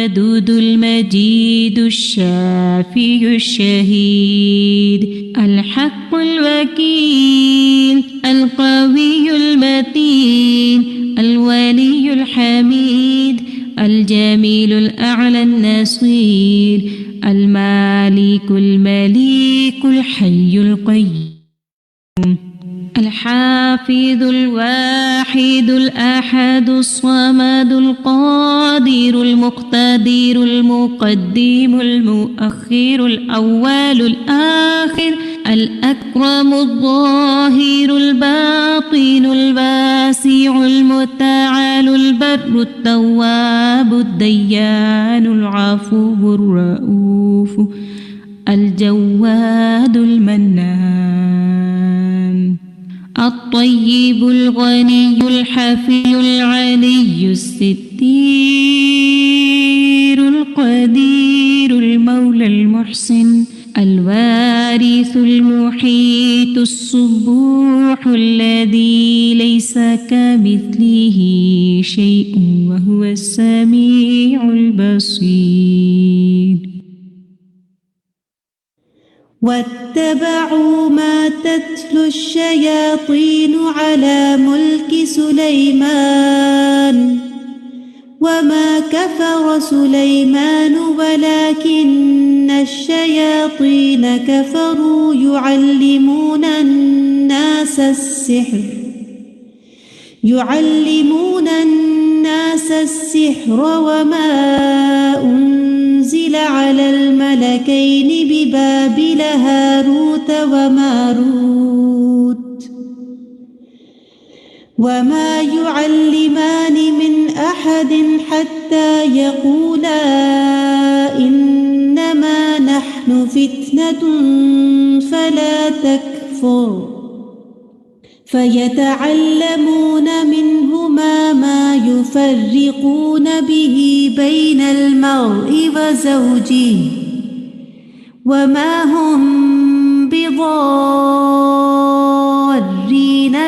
الودود المجيد الشافي الشهيد الحق الوكيل القوي المتين الولي الحميد الجميل الأعلى النصير المالك المليك الحي القيوم الحافظ الواحد الأحد الصمد القادر المقتدر المقدم المؤخر الأول الآخر الأكرم الظاهر الباطن الواسع المتعال البر التواب الديان العفو الرؤوف الجواد المنان الطيب الغني الحفي العلي الستير القدير المولى المحسن الوارث المحيط الصبوح الذي ليس كمثله شيء وهو السميع البصير. واتبعوا ما تتلو الشياطين على ملك سليمان وما كفر سليمان ولكن الشياطين كفروا يعلمون الناس السحر وما أنزل على الملكين ببابل هاروت وماروت وما يعلمان من أحد حتى يقولا إنما نحن فتنة فلا تكفر فيتعلمون منهما ما يفرقون به بين المرء وزوجه وما هم بضارين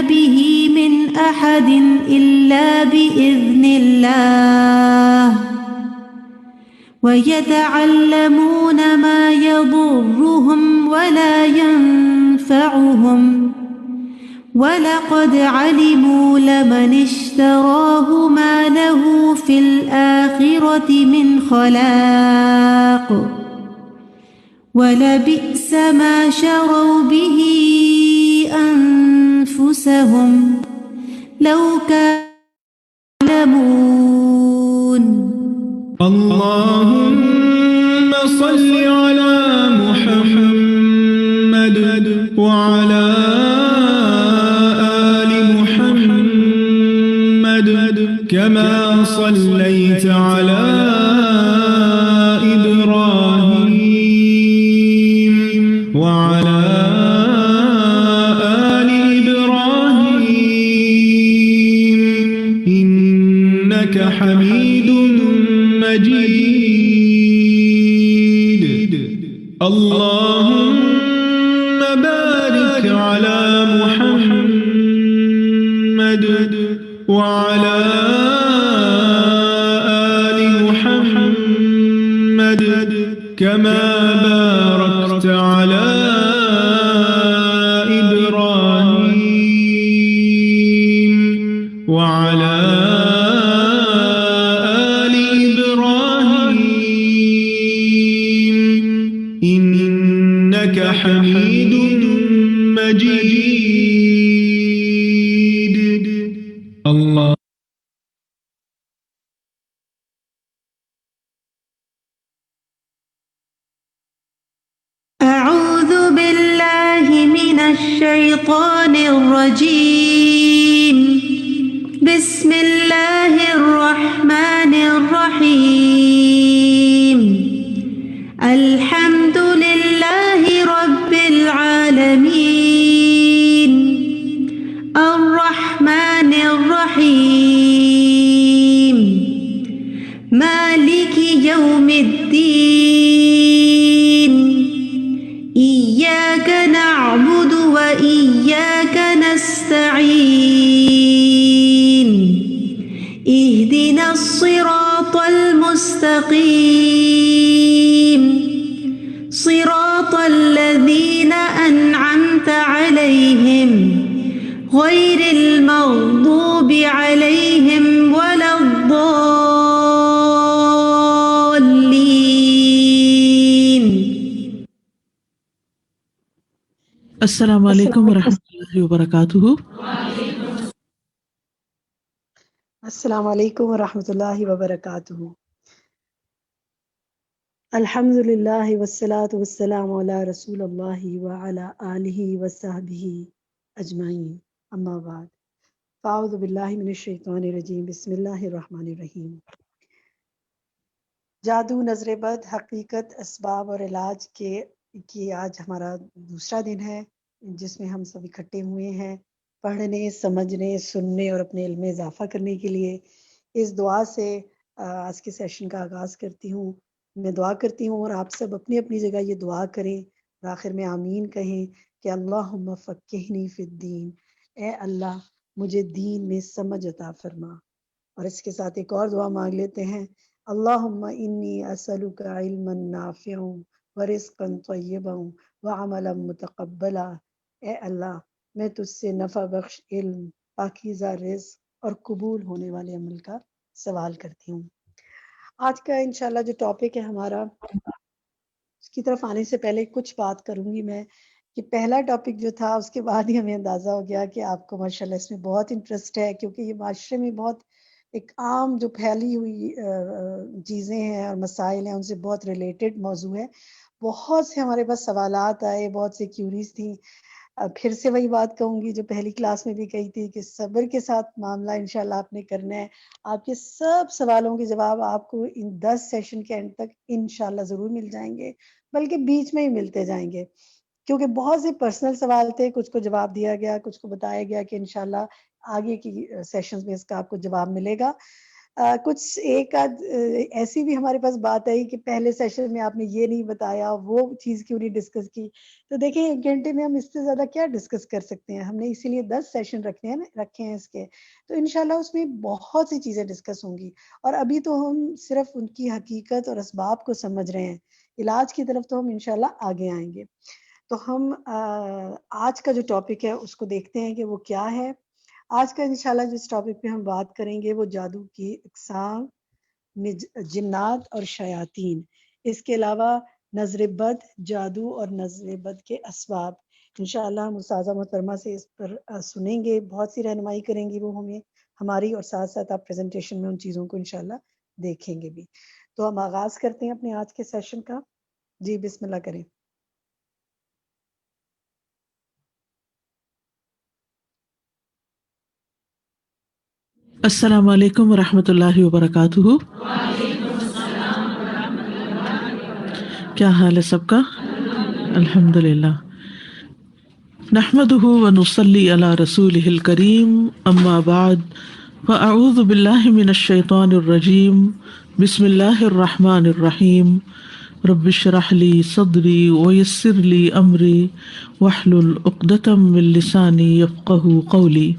به من أحد إلا بإذن الله ويتعلمون ما يضرهم ولا ينفعهم ولقد علموا لمن اشتراه ما له في الآخرة من خلاق ولبئس ما شروا به أنفسهم لو كانوا يعلمون. اللهم صل على محمد وعلى كما صليت على إبراهيم وعلى آل إبراهيم إنك حميد مجيد. اللهم بارك على محمد وعلى كما باركت على إبراهيم وعلى آل إبراهيم إنك حميد مجيد. الله الشيطان الرجيم. بسم الله الرحمن الرحيم. الحمد لله رب العالمين الرحمن الرحيم مالك يوم الدين. إياك نعبد وإياك نستعين. اهدنا الصراط المستقيم مستقيم صراط الذين أنعمت عليهم غير المغضوب عليهم ولا الضالين. السلام علیکم ورحمۃ اللہ وبرکاتہ. السلام علیکم ورحمۃ اللہ وبرکاتہ. الحمد للہ والصلاة والسلام علی رسول اللہ وعلی آلہ وصحبہ اجمعین. اما بعد فاعوذ باللہ من الشیطان الرجیم. بسم اللہ الرحمن الرحیم. جادو، نظر بد، حقیقت، اسباب اور علاج کی آج ہمارا دوسرا دن ہے جس میں ہم سب اکٹھے ہوئے ہیں پڑھنے، سمجھنے، سننے اور اپنے علم میں اضافہ کرنے کے لیے. اس دعا سے آج کے سیشن کا آغاز کرتی ہوں. میں دعا کرتی ہوں اور آپ سب اپنی اپنی جگہ یہ دعا کریں اور آخر میں آمین کہیں کہ اللہم فقہنی فی الدین، اے اللہ مجھے دین میں سمجھ عطا فرما. اور اس کے ساتھ ایک اور دعا مانگ لیتے ہیں. اللہم انی اسألک علما نافعا ورزقا طیبا وعملا متقبلا. اے اللہ میں تجھ سے نفع بخش علم، پاکیزہ رزق اور قبول ہونے والے عمل کا سوال کرتی ہوں. آج کا انشاءاللہ جو ٹاپک ہے ہمارا، اس کی طرف آنے سے پہلے کچھ بات کروں گی میں کہ پہلا ٹاپک جو تھا اس کے بعد ہی ہمیں اندازہ ہو گیا کہ آپ کو ماشاءاللہ اس میں بہت انٹرسٹ ہے، کیونکہ یہ معاشرے میں بہت ایک عام جو پھیلی ہوئی چیزیں ہیں اور مسائل ہیں ان سے بہت ریلیٹڈ موضوع ہے. بہت سے ہمارے پاس سوالات آئے، بہت سے کیوریز تھیں. پھر سے وہی بات کہوں گی جو پہلی کلاس میں بھی کہی تھی کہ صبر کے ساتھ معاملہ انشاءاللہ آپ نے کرنا ہے. آپ کے سب سوالوں کے جواب آپ کو ان 10 سیشن کے اینڈ تک انشاءاللہ ضرور مل جائیں گے، بلکہ بیچ میں ہی ملتے جائیں گے، کیونکہ بہت سے پرسنل سوال تھے. کچھ کو جواب دیا گیا، کچھ کو بتایا گیا کہ انشاءاللہ آگے کی سیشنز میں اس کا آپ کو جواب ملے گا. کچھ ایک آدھ ایسی بھی ہمارے پاس بات آئی کہ پہلے سیشن میں آپ نے یہ نہیں بتایا، وہ چیز کیوں نہیں ڈسکس کی. تو دیکھیں 1 گھنٹے میں ہم اس سے زیادہ کیا ڈسکس کر سکتے ہیں. ہم نے اسی لیے 10 سیشن رکھے ہیں اس کے. تو انشاءاللہ اس میں بہت سی چیزیں ڈسکس ہوں گی. اور ابھی تو ہم صرف ان کی حقیقت اور اسباب کو سمجھ رہے ہیں، علاج کی طرف تو ہم انشاءاللہ آگے آئیں گے. تو ہم آج کا جو ٹاپک ہے اس کو دیکھتے ہیں کہ وہ کیا ہے. آج کا انشاءاللہ جس ٹاپک پہ ہم بات کریں گے وہ جادو کی اقسام، جنات اور شیاطین. اس کے علاوہ نظر بد، جادو اور نظر بد کے اسباب. انشاءاللہ ہم استاذہ محترمہ سے اس پر سنیں گے، بہت سی رہنمائی کریں گی وہ ہمیں ہماری، اور ساتھ ساتھ آپ پریزنٹیشن میں ان چیزوں کو انشاءاللہ دیکھیں گے بھی. تو ہم آغاز کرتے ہیں اپنے آج کے سیشن کا. جی بسم اللہ کریں. السلام علیکم ورحمۃ اللہ وبرکاتہ. کیا حال ہے سب کا؟ الحمد للہ. نحمدہ ونصلی علی رسولہ الکریم. اما بعد فاعوذ باللہ من الشیطان الرجیم. بسم اللہ الرحمن الرحیم. رب اشرح لی صدری ویسر لی امری واحلل عقدۃ من لسانی یفقہوا قولی.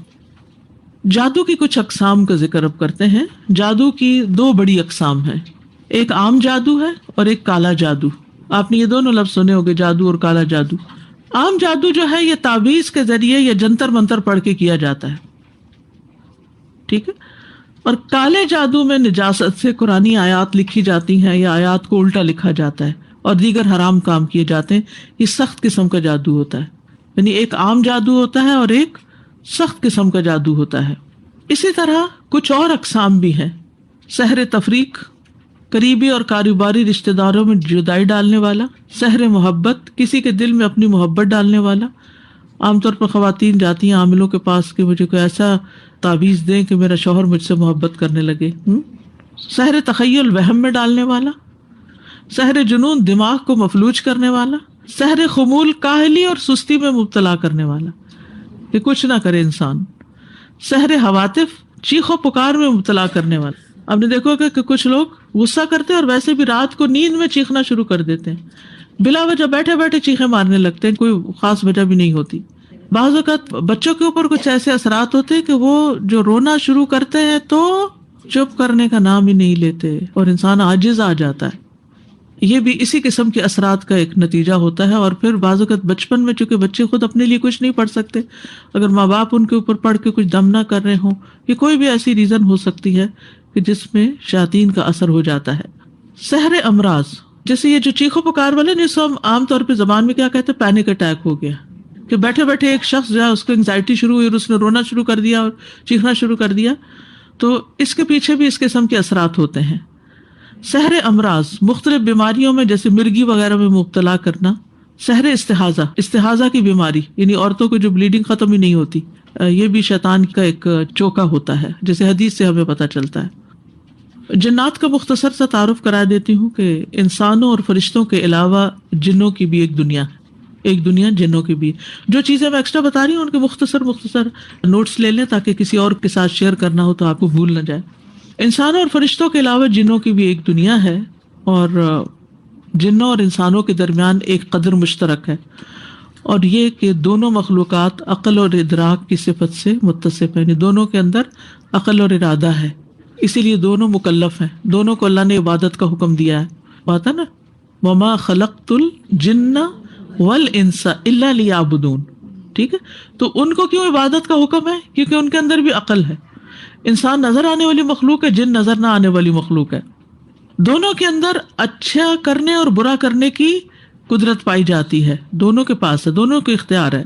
جادو کی کچھ اقسام کا ذکر اب کرتے ہیں. جادو کی 2 بڑی اقسام ہیں، ایک عام جادو ہے اور ایک کالا جادو. آپ نے یہ دونوں لفظ سنے ہوگے، جادو اور کالا جادو. عام جادو جو ہے یہ تعویذ کے ذریعے یا جنتر منتر پڑھ کے کیا جاتا ہے، ٹھیک ہے. اور کالے جادو میں نجاست سے قرآنی آیات لکھی جاتی ہیں یا آیات کو الٹا لکھا جاتا ہے اور دیگر حرام کام کیے جاتے ہیں. یہ سخت قسم کا جادو ہوتا ہے، یعنی ایک عام جادو ہوتا ہے اور ایک سخت قسم کا جادو ہوتا ہے. اسی طرح کچھ اور اقسام بھی ہیں. سحر تفریق، قریبی اور کاروباری رشتہ داروں میں جدائی ڈالنے والا. سحر محبت، کسی کے دل میں اپنی محبت ڈالنے والا. عام طور پر خواتین جاتی ہیں عاملوں کے پاس کہ مجھے کوئی ایسا تعویذ دیں کہ میرا شوہر مجھ سے محبت کرنے لگے. سحر تخیل، وہم میں ڈالنے والا. سحر جنون، دماغ کو مفلوج کرنے والا. سحر خمول، کاہلی اور سستی میں مبتلا کرنے والا کہ کچھ نہ کرے انسان. سحر حواتف، چیخ و پکار میں مبتلا کرنے والا. آپ نے دیکھو کہ کچھ لوگ غصہ کرتے ہیں اور ویسے بھی رات کو نیند میں چیخنا شروع کر دیتے ہیں، بلا وجہ بیٹھے بیٹھے چیخیں مارنے لگتے ہیں، کوئی خاص وجہ بھی نہیں ہوتی. بعض اوقات بچوں کے اوپر کچھ ایسے اثرات ہوتے ہیں کہ وہ جو رونا شروع کرتے ہیں تو چپ کرنے کا نام ہی نہیں لیتے اور انسان عاجز آ جاتا ہے. یہ بھی اسی قسم کے اثرات کا ایک نتیجہ ہوتا ہے. اور پھر بعض اوقات بچپن میں چونکہ بچے خود اپنے لیے کچھ نہیں پڑھ سکتے، اگر ماں باپ ان کے اوپر پڑھ کے کچھ دم نہ کر رہے ہوں، یہ کوئی بھی ایسی ریزن ہو سکتی ہے کہ جس میں شیاطین کا اثر ہو جاتا ہے. سحر امراض، جیسے یہ جو چیخو پکار والے نے، اس کو ہم عام طور پہ زبان میں کیا کہتے ہیں، پینک اٹیک ہو گیا، کہ بیٹھے بیٹھے ایک شخص جو ہے اس کو انگزائٹی شروع ہوئی اور اس نے رونا شروع کر دیا اور چیخنا شروع کر دیا. تو اس کے پیچھے بھی اس قسم کے اثرات ہوتے ہیں. سحر امراض، مختلف بیماریوں میں جیسے مرگی وغیرہ میں مبتلا کرنا. سحر استحاضہ کی بیماری، یعنی عورتوں کو جو بلیڈنگ ختم ہی نہیں ہوتی، یہ بھی شیطان کا ایک چوکا ہوتا ہے، جیسے حدیث سے ہمیں پتہ چلتا ہے. جنات کا مختصر سا تعارف کرا دیتی ہوں کہ انسانوں اور فرشتوں کے علاوہ جنوں کی بھی ایک دنیا ہے، ایک دنیا جنوں کی بھی. جو چیزیں میں ایکسٹرا بتا رہی ہوں ان کے مختصر نوٹس لے لیں تاکہ کسی اور کے ساتھ شیئر کرنا ہو تو آپ کو بھول نہ جائے. انسانوں اور فرشتوں کے علاوہ جنوں کی بھی ایک دنیا ہے، اور جنوں اور انسانوں کے درمیان ایک قدر مشترک ہے، اور یہ کہ دونوں مخلوقات عقل اور ادراک کی صفت سے متصف ہیں، یعنی دونوں کے اندر عقل اور ارادہ ہے، اسی لیے دونوں مکلف ہیں. دونوں کو اللہ نے عبادت کا حکم دیا ہے. بات ہے نا، وما خلقت الجن والانس الا لیعبدون. ٹھیک ہے، تو ان کو کیوں عبادت کا حکم ہے؟ کیونکہ ان کے اندر بھی عقل ہے. انسان نظر آنے والی مخلوق ہے، جن نظر نہ آنے والی مخلوق ہے. دونوں کے اندر اچھا کرنے اور برا کرنے کی قدرت پائی جاتی ہے، دونوں کے پاس ہے، دونوں کو اختیار ہے.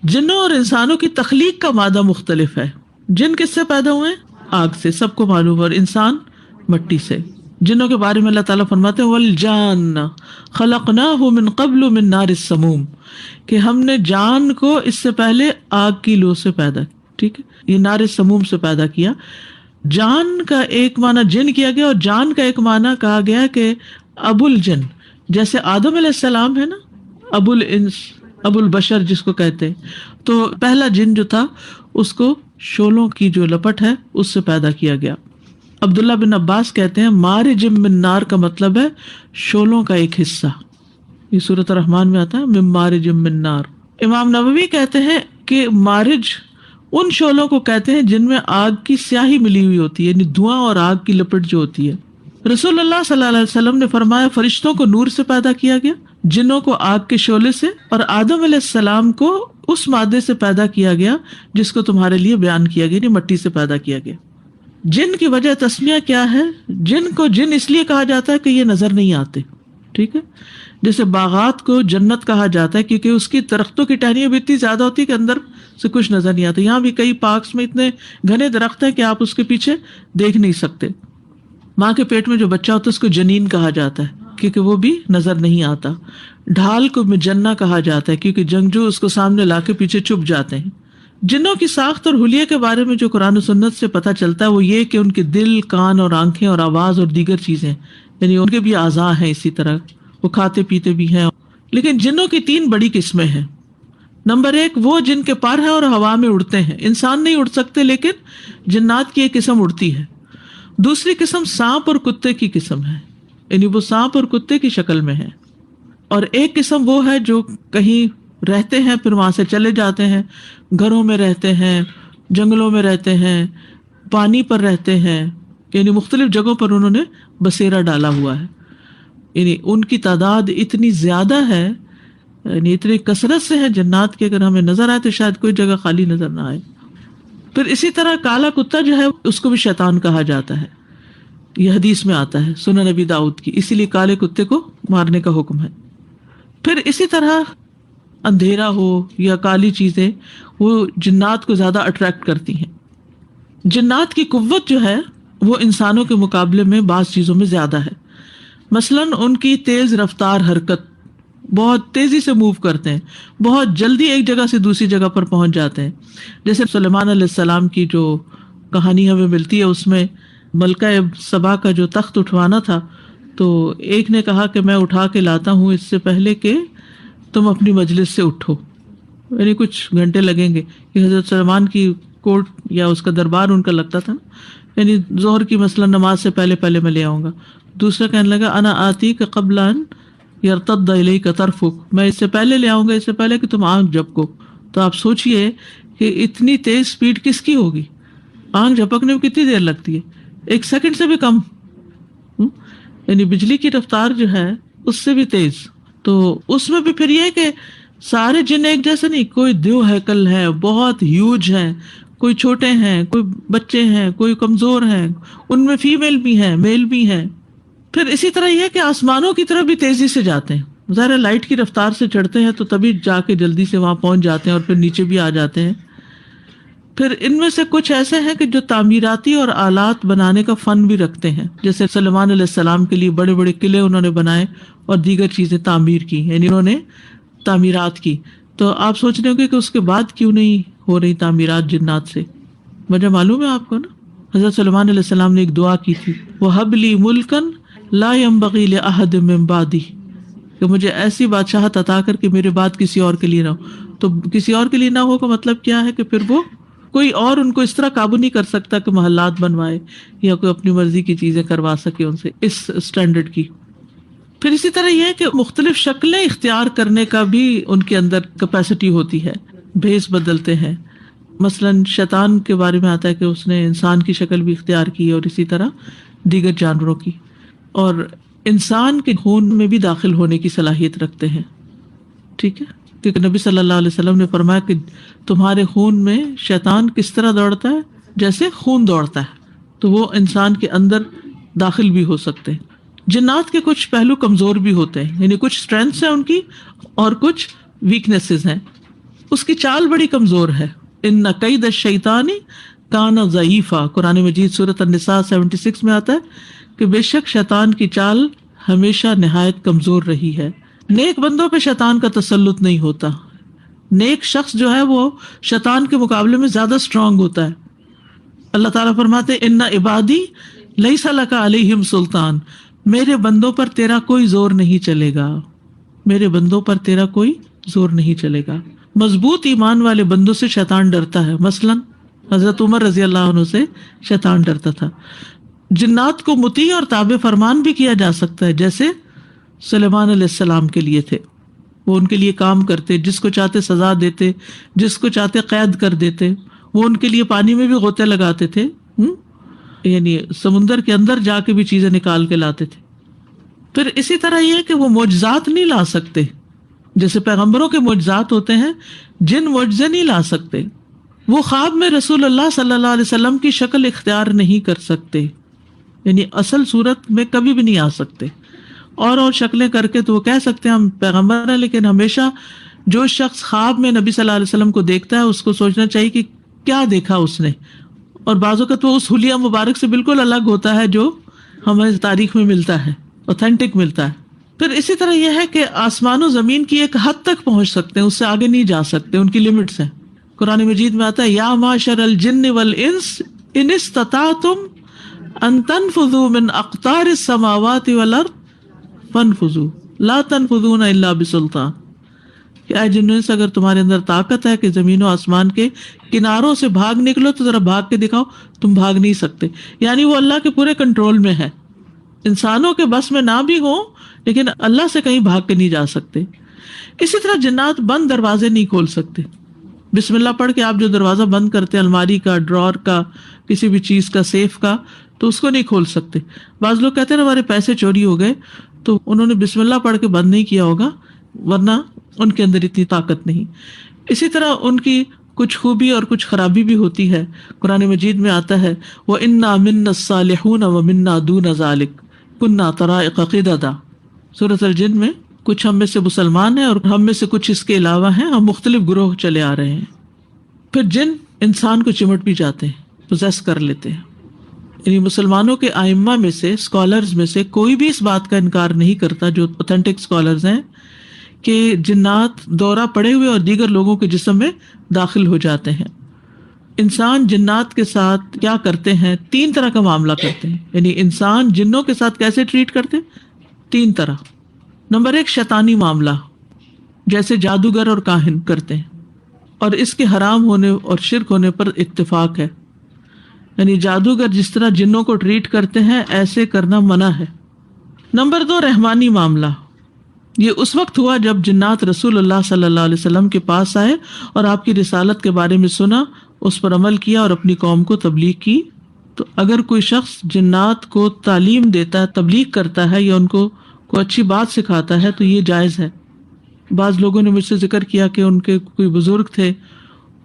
جنوں اور انسانوں کی تخلیق کا مادہ مختلف ہے. جن کس سے پیدا ہوئے؟ آگ سے، سب کو معلوم ہے، اور انسان مٹی سے. جنوں کے بارے میں اللہ تعالیٰ فرماتے ہیں والجان خلقناہ من قبل من نار السموم، کہ ہم نے جان کو اس سے پہلے آگ کی لو سے پیدا، ٹھیک ہے، یہ نار السموم سے پیدا کیا. جان کا ایک معنی جن کیا گیا، اور جان کا ایک معنی کہا گیا کہ ابو الجن، جیسے آدم علیہ السلام ہے نا، ابو الانس، ابو البشر جس کو کہتے ہیں، تو پہلا جن جو تھا اس کو شولوں کی جو لپٹ ہے اس سے پیدا کیا گیا. عبداللہ بن عباس کہتے ہیں مارج من نار کا مطلب ہے شولوں کا ایک حصہ. یہ سورۃ الرحمن میں آتا ہے من مارج من نار. امام نووی کہتے ہیں کہ مارج ان شولوں کو کہتے ہیں جن میں آگ کی سیاہی ملی ہوئی ہوتی ہے، یعنی دھواں اور آگ کی لپٹ جو ہوتی ہے. رسول اللہ صلی اللہ علیہ وسلم نے فرمایا فرشتوں کو نور سے پیدا کیا گیا، جنوں کو آگ کے شعلے سے، اور آدم علیہ السلام کو اس مادے سے پیدا کیا گیا جس کو تمہارے لیے بیان کیا گیا، یعنی مٹی سے پیدا کیا گیا. جن کی وجہ تسمیہ کیا ہے؟ جن کو جن اس لیے کہا جاتا ہے کہ یہ نظر نہیں آتے. ٹھیک ہے، جیسے باغات کو جنت کہا جاتا ہے کیونکہ اس کی درختوں کی ٹہنیاں بھی اتنی زیادہ ہوتی ہے کہ اندر سے کچھ نظر نہیں آتا. یہاں بھی کئی پارکس میں اتنے گھنے درخت ہیں کہ آپ اس کے پیچھے دیکھ نہیں سکتے. ماں کے پیٹ میں جو بچہ ہوتا ہے اس کو جنین کہا جاتا ہے کیونکہ وہ بھی نظر نہیں آتا. ڈھال کو مجنہ کہا جاتا ہے کیونکہ جنگجو اس کو سامنے لا کے پیچھے چھپ جاتے ہیں. جنوں کی ساخت اور حلیے کے بارے میں جو قرآن و سنت سے پتہ چلتا ہے وہ یہ کہ ان کے دل، کان اور آنکھیں اور آواز اور دیگر چیزیں، یعنی ان کے بھی اعضاء ہیں، اسی طرح وہ کھاتے پیتے بھی ہیں. لیکن جنوں کی 3 بڑی قسمیں ہیں. نمبر 1 وہ جن کے پر ہیں اور ہوا میں اڑتے ہیں. انسان نہیں اڑ سکتے لیکن جنات کی ایک قسم اڑتی ہے. دوسری قسم سانپ اور کتے کی قسم ہے، یعنی وہ سانپ اور کتے کی شکل میں ہے. اور ایک قسم وہ ہے جو کہیں رہتے ہیں پھر وہاں سے چلے جاتے ہیں، گھروں میں رہتے ہیں، جنگلوں میں رہتے ہیں، پانی پر رہتے ہیں، یعنی مختلف جگہوں پر انہوں نے بسیرا ڈالا ہوا ہے. یعنی ان کی تعداد اتنی زیادہ ہے، یعنی اتنی کثرت سے ہے جنات کی، اگر ہمیں نظر آئے تو شاید کوئی جگہ خالی نظر نہ آئے. پھر اسی طرح کالا کتا جو ہے اس کو بھی شیطان کہا جاتا ہے، یہ حدیث میں آتا ہے سنن نبی داؤد کی، اسی لیے کالے کتے کو مارنے کا حکم ہے. پھر اسی طرح اندھیرا ہو یا کالی چیزیں وہ جنات کو زیادہ اٹریکٹ کرتی ہیں. جنات کی قوت جو ہے وہ انسانوں کے مقابلے میں بعض چیزوں میں زیادہ ہے. مثلاً ان کی تیز رفتار حرکت، بہت تیزی سے موو کرتے ہیں، بہت جلدی ایک جگہ سے دوسری جگہ پر پہنچ جاتے ہیں. جیسے سلیمان علیہ السلام کی جو کہانی ہمیں ملتی ہے اس میں ملکہ سبا کا جو تخت اٹھوانا تھا تو ایک نے کہا کہ میں اٹھا کے لاتا ہوں اس سے پہلے کہ تم اپنی مجلس سے اٹھو، یعنی کچھ گھنٹے لگیں گے. کہ حضرت سلیمان کی کورٹ یا اس کا دربار ان کا لگتا تھا نا، یعنی ظہر کی مثلا نماز سے پہلے میں لے آؤں گا. دوسرا کہنے لگا انا آتی کا قبل ان یرتد الیک طرفک، میں اس سے پہلے لے آؤں گا، اس سے پہلے کہ تم آنکھ جھپکو. تو آپ سوچئے کہ اتنی تیز سپیڈ کس کی ہوگی؟ آنکھ جھپکنے میں کتنی دیر لگتی ہے، ایک سیکنڈ سے بھی کم، یعنی بجلی کی رفتار جو ہے اس سے بھی تیز. تو اس میں بھی پھر یہ کہ سارے جن ایک جیسے نہیں، کوئی دیو ہیکل ہے، بہت ہیوج ہے، کوئی چھوٹے ہیں، کوئی بچے ہیں، کوئی کمزور ہیں، ان میں فیمیل بھی ہیں، میل بھی ہیں. پھر اسی طرح یہ کہ آسمانوں کی طرف بھی تیزی سے جاتے ہیں. ظاہر لائٹ کی رفتار سے چڑھتے ہیں تو تبھی جا کے جلدی سے وہاں پہنچ جاتے ہیں اور پھر نیچے بھی آ جاتے ہیں. پھر ان میں سے کچھ ایسے ہیں کہ جو تعمیراتی اور آلات بنانے کا فن بھی رکھتے ہیں، جیسے سلیمان علیہ السلام کے لیے بڑے بڑے قلعے انہوں نے بنائے اور دیگر چیزیں تعمیر کی، یعنی انہوں نے تعمیرات کی. تو آپ سوچ رہے ہوں گے کہ اس کے بعد کیوں نہیں ہو رہی تعمیرات جنات سے؟ وجہ معلوم ہے آپ کو نا. حضرت سلیمان علیہ السلام نے ایک دعا کی تھی، وَهَبْ لِي مُلْكًا لَا يَنبَغِي لِأَحَدٍ مِّن بَعْدِي، کہ مجھے ایسی بادشاہت عطا کر کہ میرے بعد کسی اور کے لیے نہ ہو. تو کسی اور کے لیے نہ ہو کا مطلب کیا ہے کہ پھر وہ کوئی اور ان کو اس طرح قابو نہیں کر سکتا کہ محلات بنوائے یا کوئی اپنی مرضی کی چیزیں کروا سکے ان سے اس اسٹینڈرڈ کی. پھر اسی طرح یہ کہ مختلف شکلیں اختیار کرنے کا بھی ان کے اندر کیپیسٹی ہوتی ہے، بھیس بدلتے ہیں. مثلاً شیطان کے بارے میں آتا ہے کہ اس نے انسان کی شکل بھی اختیار کی اور اسی طرح دیگر جانوروں کی، اور انسان کے خون میں بھی داخل ہونے کی صلاحیت رکھتے ہیں. ٹھیک ہے، کیونکہ نبی صلی اللہ علیہ وسلم نے فرمایا کہ تمہارے خون میں شیطان کس طرح دوڑتا ہے؟ جیسے خون دوڑتا ہے. تو وہ انسان کے اندر داخل بھی ہو سکتے ہیں. جنات کے کچھ پہلو کمزور بھی ہوتے ہیں، یعنی کچھ اسٹرینتھس ہیں ان کی اور کچھ ویکنیسز ہیں. اس کی چال بڑی کمزور ہے. ان کید الشیطان کان ضعیفا، قرآن مجید سورۃ النساء 76 میں آتا ہے کہ بے شک شیطان کی چال ہمیشہ نہایت کمزور رہی ہے. نیک بندوں پہ شیطان کا تسلط نہیں ہوتا. نیک شخص جو ہے وہ شیطان کے مقابلے میں زیادہ اسٹرانگ ہوتا ہے. اللہ تعالیٰ فرماتے ان عبادی لیس لک علیہم سلطان، میرے بندوں پر تیرا کوئی زور نہیں چلے گا، میرے بندوں پر تیرا کوئی زور نہیں چلے گا. مضبوط ایمان والے بندوں سے شیطان ڈرتا ہے. مثلاً حضرت عمر رضی اللہ عنہ سے شیطان ڈرتا تھا. جنات کو مطیع اور تابع فرمان بھی کیا جا سکتا ہے، جیسے سلیمان علیہ السلام کے لیے تھے. وہ ان کے لیے کام کرتے، جس کو چاہتے سزا دیتے، جس کو چاہتے قید کر دیتے. وہ ان کے لیے پانی میں بھی غوطے لگاتے تھے، یعنی سمندر کے اندر جا کے بھی چیزیں نکال کے لاتے تھے. پھر اسی طرح یہ کہ وہ معجزات نہیں لا سکتے، جیسے پیغمبروں کے معجزات ہوتے ہیں، جن معجزے نہیں لا سکتے. وہ خواب میں رسول اللہ صلی اللہ علیہ وسلم کی شکل اختیار نہیں کر سکتے، یعنی اصل صورت میں کبھی بھی نہیں آ سکتے. اور شکلیں کر کے تو وہ کہہ سکتے ہیں ہم پیغمبر ہیں، لیکن ہمیشہ جو شخص خواب میں نبی صلی اللہ علیہ وسلم کو دیکھتا ہے اس کو سوچنا چاہیے کہ کیا دیکھا اس نے. اور بعض اوقات وہ اس حلیہ مبارک سے بالکل الگ ہوتا ہے جو ہمیں تاریخ میں ملتا ہے، اوتھینٹک ملتا ہے. پھر اسی طرح یہ ہے کہ آسمان و زمین کی ایک حد تک پہنچ سکتے ہیں، اس سے آگے نہیں جا سکتے، ان کی لمٹس ہیں. قرآن مجید میں آتا ہے یا معشر الجن والانس ان استطعتم ان تنفذوا من اقطار السماوات والارض فانفذوا لا تنفذون الا بسلطان، کہ اے جنوں انس اگر تمہارے اندر طاقت ہے کہ زمین و آسمان کے کناروں سے بھاگ نکلو تو ذرا بھاگ کے دکھاؤ. تم بھاگ نہیں سکتے، یعنی وہ اللہ کے پورے کنٹرول میں ہے. انسانوں کے بس میں نہ بھی ہوں لیکن اللہ سے کہیں بھاگ کے نہیں جا سکتے. اسی طرح جنات بند دروازے نہیں کھول سکتے. بسم اللہ پڑھ کے آپ جو دروازہ بند کرتے ہیں، الماری کا، ڈرار کا، کسی بھی چیز کا، سیف کا، تو اس کو نہیں کھول سکتے. بعض لوگ کہتے ہیں ہمارے پیسے چوری ہو گئے تو انہوں نے بسم اللہ پڑھ کے بند نہیں کیا ہوگا، ورنہ ان کے اندر اتنی طاقت نہیں. اسی طرح ان کی کچھ خوبی اور کچھ خرابی بھی ہوتی ہے. قرآن مجید میں آتا ہے وَإِنَّا مِنَّا الصَّالِحُونَ وَمِنَّا دُونَ ذَلِكَ كُنَّا طَرَائِقَ قِدَدًا. سورۃ الجن میں کچھ ہم میں سے مسلمان ہیں اور ہم میں سے کچھ اس کے علاوہ ہیں، ہم مختلف گروہ چلے آ رہے ہیں. پھر جن انسان کو چمٹ بھی جاتے ہیں، پوزیس کر لیتے ہیں. یعنی مسلمانوں کے ائمہ میں سے، اسکالرز میں سے کوئی بھی اس بات کا انکار نہیں کرتا، جو اوتھینٹک اسکالرز ہیں، کہ جنات دورہ پڑے ہوئے اور دیگر لوگوں کے جسم میں داخل ہو جاتے ہیں. انسان جنات کے ساتھ کیا کرتے ہیں؟ 3 طرح کا معاملہ کرتے ہیں. یعنی انسان جنوں کے ساتھ کیسے ٹریٹ کرتے ہیں؟ 3 طرح. نمبر 1 شیطانی معاملہ، جیسے جادوگر اور کاہن کرتے ہیں، اور اس کے حرام ہونے اور شرک ہونے پر اتفاق ہے. یعنی جادوگر جس طرح جنوں کو ٹریٹ کرتے ہیں ایسے کرنا منع ہے. نمبر 2 رحمانی معاملہ. یہ اس وقت ہوا جب جنات رسول اللہ صلی اللہ علیہ وسلم کے پاس آئے اور آپ کی رسالت کے بارے میں سنا، اس پر عمل کیا اور اپنی قوم کو تبلیغ کی. تو اگر کوئی شخص جنات کو تعلیم دیتا ہے، تبلیغ کرتا ہے یا ان کو کوئی اچھی بات سکھاتا ہے تو یہ جائز ہے۔ بعض لوگوں نے مجھ سے ذکر کیا کہ ان کے کوئی بزرگ تھے،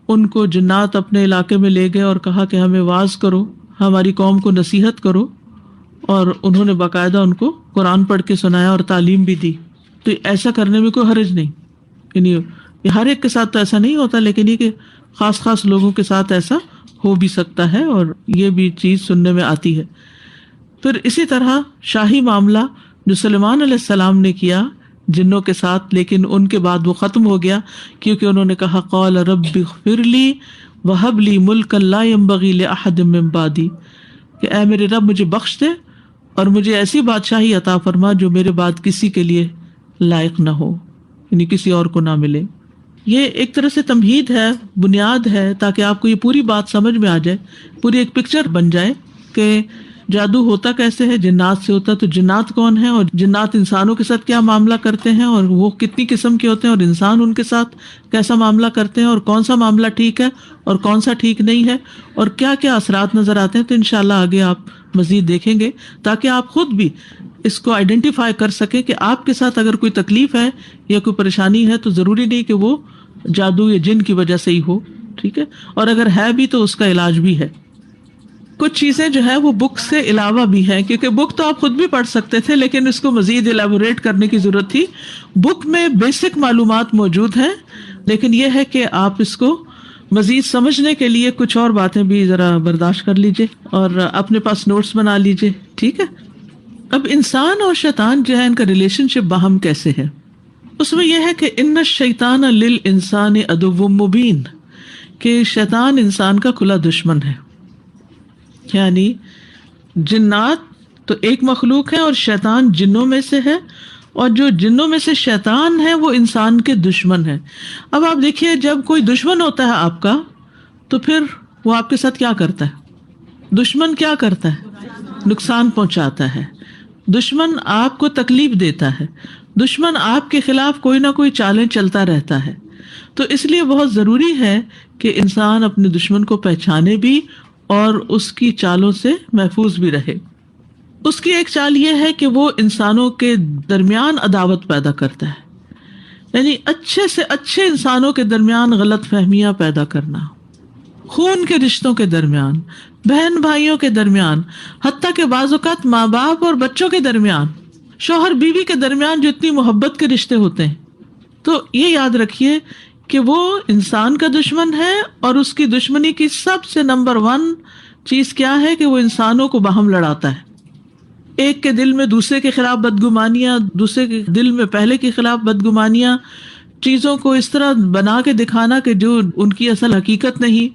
ان کو جنات اپنے علاقے میں لے گئے اور کہا کہ ہمیں واعظ کرو، ہماری قوم کو نصیحت کرو، اور انہوں نے باقاعدہ ان کو قرآن پڑھ کے سنایا اور تعلیم بھی دی۔ تو ایسا کرنے میں کوئی حرج نہیں، یعنی یہ ہر ایک کے ساتھ تو ایسا نہیں ہوتا، لیکن یہ کہ خاص خاص لوگوں کے ساتھ ایسا ہو بھی سکتا ہے، اور یہ بھی چیز سننے میں آتی ہے۔ پھر اسی طرح شاہی معاملہ جو سلیمان علیہ السلام نے کیا جنوں کے ساتھ، لیکن ان کے بعد وہ ختم ہو گیا کیونکہ انہوں نے کہا قال رب اغفر لی وہب لی ملکا لا ينبغی لأحد من بعدی، کہ اے میرے رب مجھے بخش دے اور مجھے ایسی بادشاہی عطا فرما جو میرے بعد کسی کے لیے لائق نہ ہو، یعنی کسی اور کو نہ ملے۔ یہ ایک طرح سے تمہید ہے، بنیاد ہے، تاکہ آپ کو یہ پوری بات سمجھ میں آ جائے، پوری ایک پکچر بن جائے کہ جادو ہوتا کیسے ہے، جنات سے ہوتا، تو جنات کون ہیں اور جنات انسانوں کے ساتھ کیا معاملہ کرتے ہیں اور وہ کتنی قسم کے ہوتے ہیں، اور انسان ان کے ساتھ کیسا معاملہ کرتے ہیں، اور کون سا معاملہ ٹھیک ہے اور کون سا ٹھیک نہیں ہے، اور کیا کیا اثرات نظر آتے ہیں۔ تو انشاءاللہ آگے آپ مزید دیکھیں گے تاکہ آپ خود بھی اس کو آئیڈینٹیفائی کر سکیں کہ آپ کے ساتھ اگر کوئی تکلیف ہے یا کوئی پریشانی ہے تو ضروری نہیں کہ وہ جادو یا جن کی وجہ سے ہی ہو، ٹھیک ہے، اور اگر ہے بھی تو اس کا علاج بھی ہے۔ کچھ چیزیں جو ہے وہ بک سے علاوہ بھی ہیں، کیونکہ بک تو آپ خود بھی پڑھ سکتے تھے لیکن اس کو مزید الیبوریٹ کرنے کی ضرورت تھی۔ بک میں بیسک معلومات موجود ہیں، لیکن یہ ہے کہ آپ اس کو مزید سمجھنے کے لیے کچھ اور باتیں بھی ذرا برداشت کر لیجئے اور اپنے پاس نوٹس بنا لیجئے، ٹھیک ہے۔ اب انسان اور شیطان جو ہے ان کا ریلیشن شپ باہم کیسے ہے، اس میں یہ ہے کہ ان الشیطان للانسان عدو مبین، کہ شیطان انسان کا کھلا دشمن ہے، یعنی جنات تو ایک مخلوق ہے اور شیطان جنوں میں سے ہے، اور جو جنوں میں سے شیطان ہے وہ انسان کے دشمن ہے۔ اب آپ دیکھیے جب کوئی دشمن ہوتا ہے آپ کا تو پھر وہ آپ کے ساتھ کیا کرتا ہے؟ دشمن کیا کرتا ہے؟ نقصان پہنچاتا ہے، دشمن آپ کو تکلیف دیتا ہے، دشمن آپ کے خلاف کوئی نہ کوئی چالیں چلتا رہتا ہے۔ تو اس لیے بہت ضروری ہے کہ انسان اپنے دشمن کو پہچانے بھی اور اس کی چالوں سے محفوظ بھی رہے۔ اس کی ایک چال یہ ہے کہ وہ انسانوں کے درمیان عداوت پیدا کرتا ہے، یعنی اچھے سے اچھے انسانوں کے درمیان غلط فہمیاں پیدا کرنا، خون کے رشتوں کے درمیان، بہن بھائیوں کے درمیان، حتیٰ کہ بعض اوقات ماں باپ اور بچوں کے درمیان، شوہر بیوی کے درمیان جو اتنی محبت کے رشتے ہوتے ہیں۔ تو یہ یاد رکھیے کہ وہ انسان کا دشمن ہے، اور اس کی دشمنی کی سب سے نمبر 1 چیز کیا ہے کہ وہ انسانوں کو باہم لڑاتا ہے۔ ایک کے دل میں دوسرے کے خلاف بدگمانیاں، دوسرے کے دل میں پہلے کے خلاف بدگمانیاں، چیزوں کو اس طرح بنا کے دکھانا کہ جو ان کی اصل حقیقت نہیں۔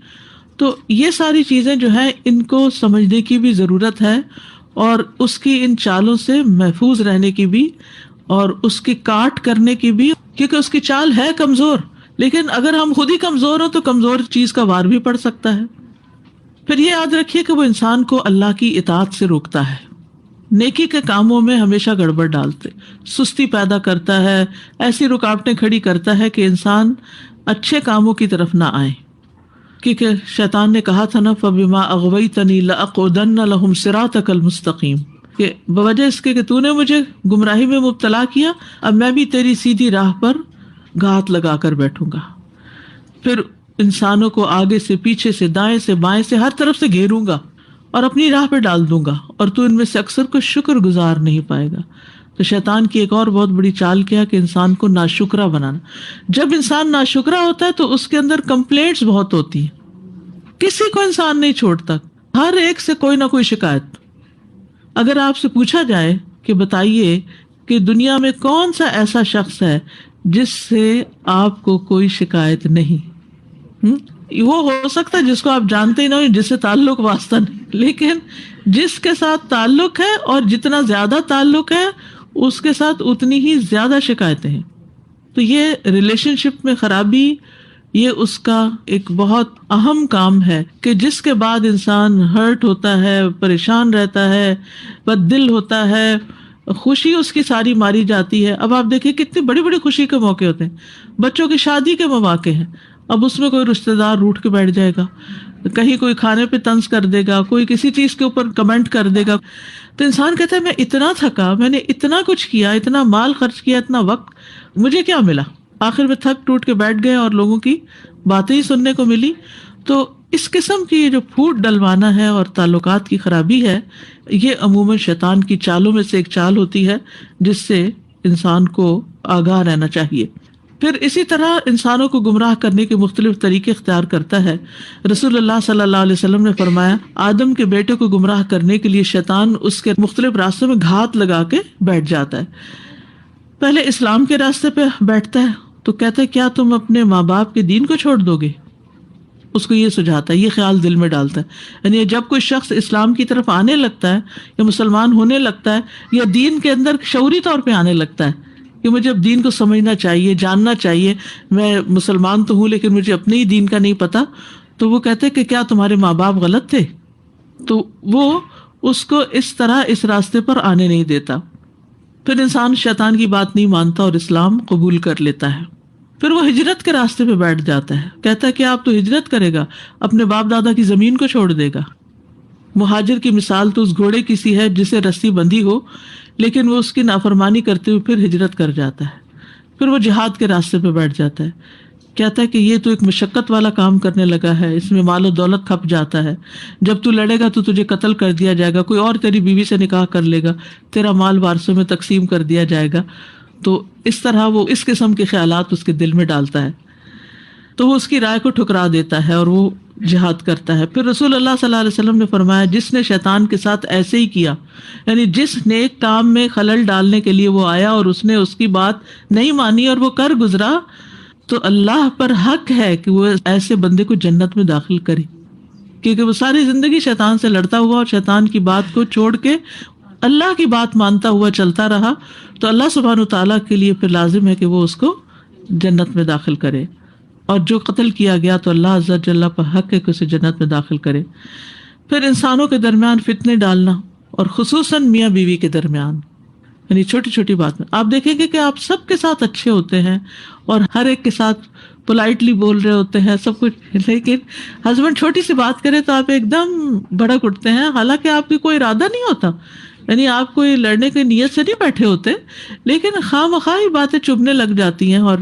تو یہ ساری چیزیں جو ہیں ان کو سمجھنے کی بھی ضرورت ہے، اور اس کی ان چالوں سے محفوظ رہنے کی بھی، اور اس کی کاٹ کرنے کی بھی، کیونکہ اس کی چال ہے کمزور، لیکن اگر ہم خود ہی کمزور ہوں تو کمزور چیز کا وار بھی پڑ سکتا ہے۔ پھر یہ یاد رکھیے کہ وہ انسان کو اللہ کی اطاعت سے روکتا ہے، نیکی کے کاموں میں ہمیشہ گڑبڑ ڈالتے، سستی پیدا کرتا ہے، ایسی رکاوٹیں کھڑی کرتا ہے کہ انسان اچھے کاموں کی طرف نہ آئے، کیونکہ شیطان نے کہا تھا نا فَبِمَا أَغْوَيْتَنِي لَأَقْعُدَنَّ لَهُمْ صِرَاطَكَ الْمُسْتَقِيمَ، کہ بوجہ اس کے کہ تو نے مجھے گمراہی میں مبتلا کیا، اب میں بھی تیری سیدھی راہ پر گھات لگا کر بیٹھوں گا۔ پھر انسانوں کو آگے سے، پیچھے سے، دائیں سے، بائیں سے، ہر طرف سے گھیروں گا اور اپنی راہ پہ ڈال دوں گا، اور تو ان میں سے اکثر کو شکر گزار نہیں پائے گا۔ تو شیطان کی ایک اور بہت بڑی چال کیا کہ انسان کو ناشکرا بنانا۔ جب انسان ناشکرا ہوتا ہے تو اس کے اندر کمپلینٹس بہت ہوتی ہیں، کسی کو انسان نہیں چھوڑتا، ہر ایک سے کوئی نہ کوئی شکایت۔ اگر آپ سے پوچھا جائے کہ بتائیے کہ دنیا میں کون سا ایسا شخص ہے جس سے آپ کو کوئی شکایت نہیں، وہ ہو سکتا ہے جس کو آپ جانتے ہی نہ ہو، جس سے تعلق واسطہ نہیں، لیکن جس کے ساتھ تعلق ہے اور جتنا زیادہ تعلق ہے اس کے ساتھ اتنی ہی زیادہ شکایتیں ہیں۔ تو یہ ریلیشن شپ میں خرابی، یہ اس کا ایک بہت اہم کام ہے کہ جس کے بعد انسان ہرٹ ہوتا ہے، پریشان رہتا ہے، بد دل ہوتا ہے، خوشی اس کی ساری ماری جاتی ہے۔ اب آپ دیکھیں کتنی بڑی بڑی خوشی کے موقع ہوتے ہیں، بچوں کی شادی کے مواقع ہیں، اب اس میں کوئی رشتہ دار روٹھ کے بیٹھ جائے گا، کہیں کوئی کھانے پہ طنز کر دے گا، کوئی کسی چیز کے اوپر کمنٹ کر دے گا، تو انسان کہتا ہے میں اتنا تھکا، میں نے اتنا کچھ کیا، اتنا مال خرچ کیا، اتنا وقت، مجھے کیا ملا؟ آخر میں تھک ٹوٹ کے بیٹھ گئے اور لوگوں کی باتیں ہی سننے کو ملی۔ تو اس قسم کی جو پھوٹ ڈلوانا ہے اور تعلقات کی خرابی ہے، یہ عموماً شیطان کی چالوں میں سے ایک چال ہوتی ہے جس سے انسان کو آگاہ رہنا چاہیے۔ پھر اسی طرح انسانوں کو گمراہ کرنے کے مختلف طریقے اختیار کرتا ہے۔ رسول اللہ صلی اللہ علیہ وسلم نے فرمایا، آدم کے بیٹے کو گمراہ کرنے کے لیے شیطان اس کے مختلف راستوں میں گھات لگا کے بیٹھ جاتا ہے۔ پہلے اسلام کے راستے پہ بیٹھتا ہے تو کہتا ہے کیا تم اپنے ماں باپ کے دین کو چھوڑ دو گے؟ اس کو یہ سجھاتا ہے، یہ خیال دل میں ڈالتا ہے۔ یعنی جب کوئی شخص اسلام کی طرف آنے لگتا ہے یا مسلمان ہونے لگتا ہے یا دین کے اندر شعوری طور پہ آنے لگتا ہے کہ مجھے اب دین کو سمجھنا چاہیے، جاننا چاہیے، میں مسلمان تو ہوں لیکن مجھے اپنے ہی دین کا نہیں پتا، تو وہ کہتے کہ کیا تمہارے ماں باپ غلط تھے؟ تو وہ اس کو اس طرح اس راستے پر آنے نہیں دیتا۔ پھر انسان شیطان کی بات نہیں مانتا اور اسلام قبول کر لیتا ہے۔ پھر وہ ہجرت کے راستے پہ بیٹھ جاتا ہے، کہتا ہے کہ آپ تو ہجرت کرے گا، اپنے باپ دادا کی زمین کو چھوڑ دے گا۔ مہاجر کی مثال تو اس گھوڑے کی سی ہے جسے رسی بندھی ہو، لیکن وہ اس کی نافرمانی کرتے ہوئے پھر ہجرت کر جاتا ہے۔ پھر وہ جہاد کے راستے پہ بیٹھ جاتا ہے، کہتا ہے کہ یہ تو ایک مشقت والا کام کرنے لگا ہے، اس میں مال و دولت کھپ جاتا ہے، جب تو لڑے گا تو تجھے قتل کر دیا جائے گا، کوئی اور تیری بیوی سے نکاح کر لے گا، تیرا مال وارثوں میں تقسیم کر دیا جائے گا۔ تو اس طرح وہ اس قسم کے خیالات اس کے دل میں ڈالتا ہے، تو وہ اس کی رائے کو ٹھکرا دیتا ہے اور وہ جہاد کرتا ہے۔ پھر رسول اللہ صلی اللہ علیہ وسلم نے فرمایا، جس نے شیطان کے ساتھ ایسے ہی کیا، یعنی جس نیک کام میں خلل ڈالنے کے لیے وہ آیا اور اس نے اس کی بات نہیں مانی اور وہ کر گزرا، تو اللہ پر حق ہے کہ وہ ایسے بندے کو جنت میں داخل کرے، کیونکہ وہ ساری زندگی شیطان سے لڑتا ہوا اور شیطان کی بات کو چھوڑ کے اللہ کی بات مانتا ہوا چلتا رہا، تو اللہ سبحانہ تعالیٰ کے لیے پھر لازم ہے کہ وہ اس کو جنت میں داخل کرے، اور جو قتل کیا گیا تو اللہ عز و جل پر حق ہے کہ اسے جنت میں داخل کرے۔ پھر انسانوں کے درمیان فتنے ڈالنا، اور خصوصاً میاں بیوی کے درمیان، یعنی چھوٹی چھوٹی بات میں آپ دیکھیں گے کہ آپ سب کے ساتھ اچھے ہوتے ہیں اور ہر ایک کے ساتھ پولائٹلی بول رہے ہوتے ہیں سب کچھ، لیکن ہسبینڈ چھوٹی سی بات کرے تو آپ ایک دم بھڑک اٹھتے ہیں، حالانکہ آپ کی کوئی ارادہ نہیں ہوتا، یعنی آپ کوئی لڑنے کی نیت سے نہیں بیٹھے ہوتے، لیکن خواہ مخواہ ہی باتیں چبھنے لگ جاتی ہیں اور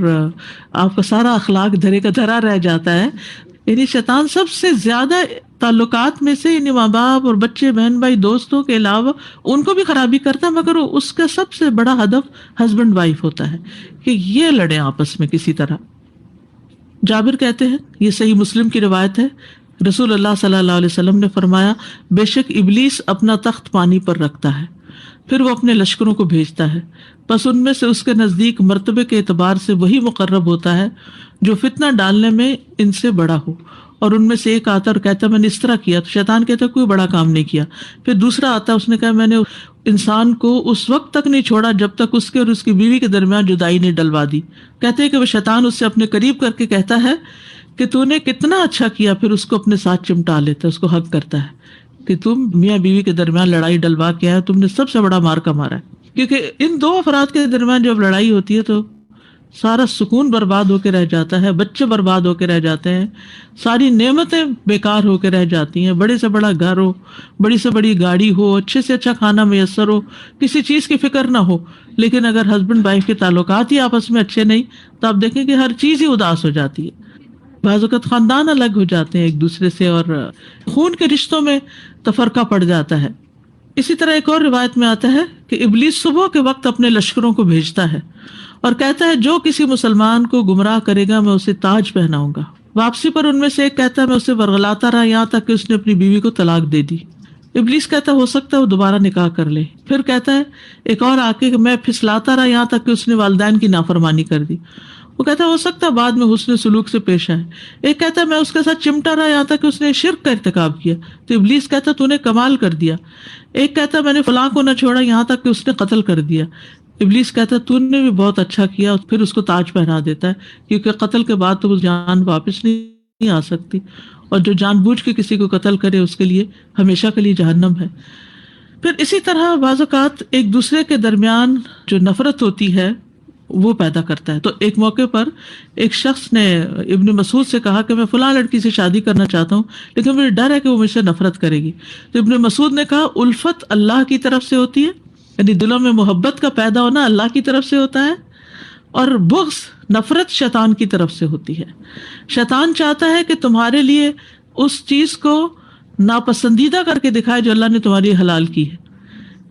آپ کا سارا اخلاق دھرے کا دھرا رہ جاتا ہے۔ یعنی شیطان سب سے زیادہ تعلقات میں سے یعنی ماں باپ اور بچے، بہن بھائی، دوستوں کے علاوہ ان کو بھی خرابی کرتا ہے، مگر اس کا سب سے بڑا ہدف ہسبینڈ وائف ہوتا ہے کہ یہ لڑیں آپس میں کسی طرح۔ جابر کہتے ہیں، یہ صحیح مسلم کی روایت ہے، رسول اللہ صلی اللہ علیہ وسلم نے فرمایا، بے شک ابلیس اپنا تخت پانی پر رکھتا ہے، پھر وہ اپنے لشکروں کو بھیجتا ہے، بس ان میں سے اس کے نزدیک مرتبے کے اعتبار سے وہی مقرب ہوتا ہے جو فتنہ ڈالنے میں ان سے بڑا ہو، اور ان میں سے ایک آتا اور کہتا میں نے اس طرح کیا، تو شیطان کہتا کوئی بڑا کام نہیں کیا۔ پھر دوسرا آتا، اس نے کہا میں نے انسان کو اس وقت تک نہیں چھوڑا جب تک اس کے اور اس کی بیوی کے درمیان جدائی نہیں ڈلوا دی۔ کہتے ہیں کہ وہ شیطان اس سے اپنے قریب کر کے کہتا ہے کہ تو نے کتنا اچھا کیا، پھر اس کو اپنے ساتھ چمٹا لیتا ہے، اس کو حق کرتا ہے کہ تم میاں بیوی کے درمیان لڑائی ڈلوا کے آئے، تم نے سب سے بڑا مار کا مارا ہے، کیونکہ ان دو افراد کے درمیان جب لڑائی ہوتی ہے تو سارا سکون برباد ہو کے رہ جاتا ہے، بچے برباد ہو کے رہ جاتے ہیں، ساری نعمتیں بیکار ہو کے رہ جاتی ہیں، بڑے سے بڑا گھر ہو، بڑی سے بڑی گاڑی ہو، اچھے سے اچھا کھانا میسر ہو، کسی چیز کی فکر نہ ہو، لیکن اگر ہسبینڈ وائف کے تعلقات ہی آپس میں اچھے نہیں تو آپ دیکھیں کہ ہر چیز ہی اداس ہو جاتی ہے، بعض اوقات خاندان الگ ہو جاتے ہیں ایک دوسرے سے، اور خون کے رشتوں میں تفرقہ پڑ جاتا ہے۔ اسی طرح ایک اور روایت میں آتا ہے کہ ابلیس صبح کے وقت اپنے لشکروں کو بھیجتا ہے اور کہتا ہے جو کسی مسلمان کو گمراہ کرے گا میں اسے تاج پہناؤں گا۔ واپسی پر ان میں سے ایک کہتا ہے میں اسے ورغلاتا رہا یہاں تک کہ اس نے اپنی بیوی کو طلاق دے دی۔ ابلیس کہتا ہے ہو سکتا ہے وہ دوبارہ نکاح کر لے۔ پھر کہتا ہے ایک اور آ کے کہ میں پھسلاتا رہا یہاں تک کہ اس نے والدین کی نافرمانی کر دی۔ وہ کہتا ہے ہو سکتا ہے بعد میں حسن سلوک سے پیش آئے۔ ایک کہتا ہے میں اس کے ساتھ چمٹا رہا یہاں تک کہ اس نے شرک کا ارتکاب کیا، تو ابلیس کہتا ہے تو نے کمال کر دیا۔ ایک کہتا ہے میں نے فلاں کو نہ چھوڑا یہاں تک کہ اس نے قتل کر دیا۔ ابلیس کہتا ہے تو نے بھی بہت اچھا کیا، پھر اس کو تاج پہنا دیتا ہے، کیونکہ قتل کے بعد تو وہ جان واپس نہیں آ سکتی، اور جو جان بوجھ کے کسی کو قتل کرے اس کے لیے ہمیشہ کے لیے جہنم ہے۔ پھر اسی طرح بعض اوقات ایک دوسرے کے درمیان جو نفرت ہوتی ہے وہ پیدا کرتا ہے. تو ایک موقع پر ایک شخص نے ابن مسعود سے کہا کہ میں فلاں لڑکی سے شادی کرنا چاہتا ہوں لیکن مجھے ڈر ہے کہ وہ مجھ سے نفرت کرے گی. تو ابن مسعود نے کہا الفت اللہ کی طرف سے ہوتی ہے، یعنی دلوں میں محبت کا پیدا ہونا اللہ کی طرف سے ہوتا ہے، اور بغض نفرت شیطان کی طرف سے ہوتی ہے. شیطان چاہتا ہے کہ تمہارے لیے اس چیز کو ناپسندیدہ کر کے دکھائے جو اللہ نے تمہاری حلال کی ہے،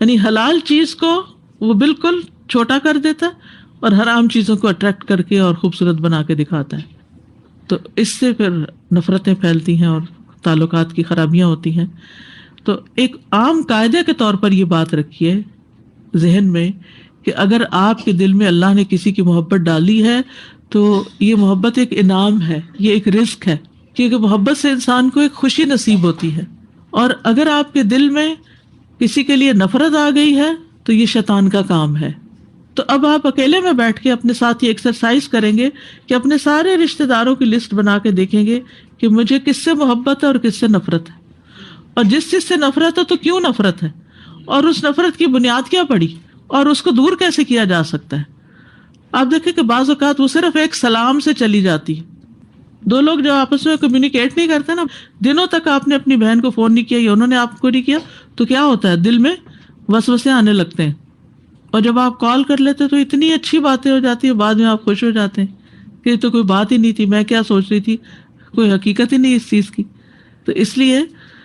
یعنی حلال چیز کو وہ بالکل چھوٹا کر دیتا ہے اور حرام چیزوں کو اٹریکٹ کر کے اور خوبصورت بنا کے دکھاتا ہے. تو اس سے پھر نفرتیں پھیلتی ہیں اور تعلقات کی خرابیاں ہوتی ہیں. تو ایک عام قاعدے کے طور پر یہ بات رکھیے ذہن میں کہ اگر آپ کے دل میں اللہ نے کسی کی محبت ڈالی ہے تو یہ محبت ایک انعام ہے، یہ ایک رزق ہے، کیونکہ محبت سے انسان کو ایک خوشی نصیب ہوتی ہے. اور اگر آپ کے دل میں کسی کے لیے نفرت آ گئی ہے تو یہ شیطان کا کام ہے. تو اب آپ اکیلے میں بیٹھ کے اپنے ساتھ یہ ایکسرسائز کریں گے کہ اپنے سارے رشتہ داروں کی لسٹ بنا کے دیکھیں گے کہ مجھے کس سے محبت ہے اور کس سے نفرت ہے، اور جس چیز سے نفرت ہے تو کیوں نفرت ہے، اور اس نفرت کی بنیاد کیا پڑی، اور اس کو دور کیسے کیا جا سکتا ہے. آپ دیکھیں کہ بعض اوقات وہ صرف ایک سلام سے چلی جاتی ہے. دو لوگ جو آپس میں کمیونیکیٹ نہیں کرتے نا، دنوں تک آپ نے اپنی بہن کو فون نہیں کیا یا انہوں نے آپ کو نہیں کیا، تو کیا ہوتا ہے دل میں وسوسے آنے لگتے ہیں. اور جب آپ کال کر لیتے تو اتنی اچھی باتیں ہو جاتی ہیں، بعد میں آپ خوش ہو جاتے ہیں کہ یہ تو کوئی بات ہی نہیں تھی، میں کیا سوچ رہی تھی، کوئی حقیقت ہی نہیں اس چیز کی. تو اس لیے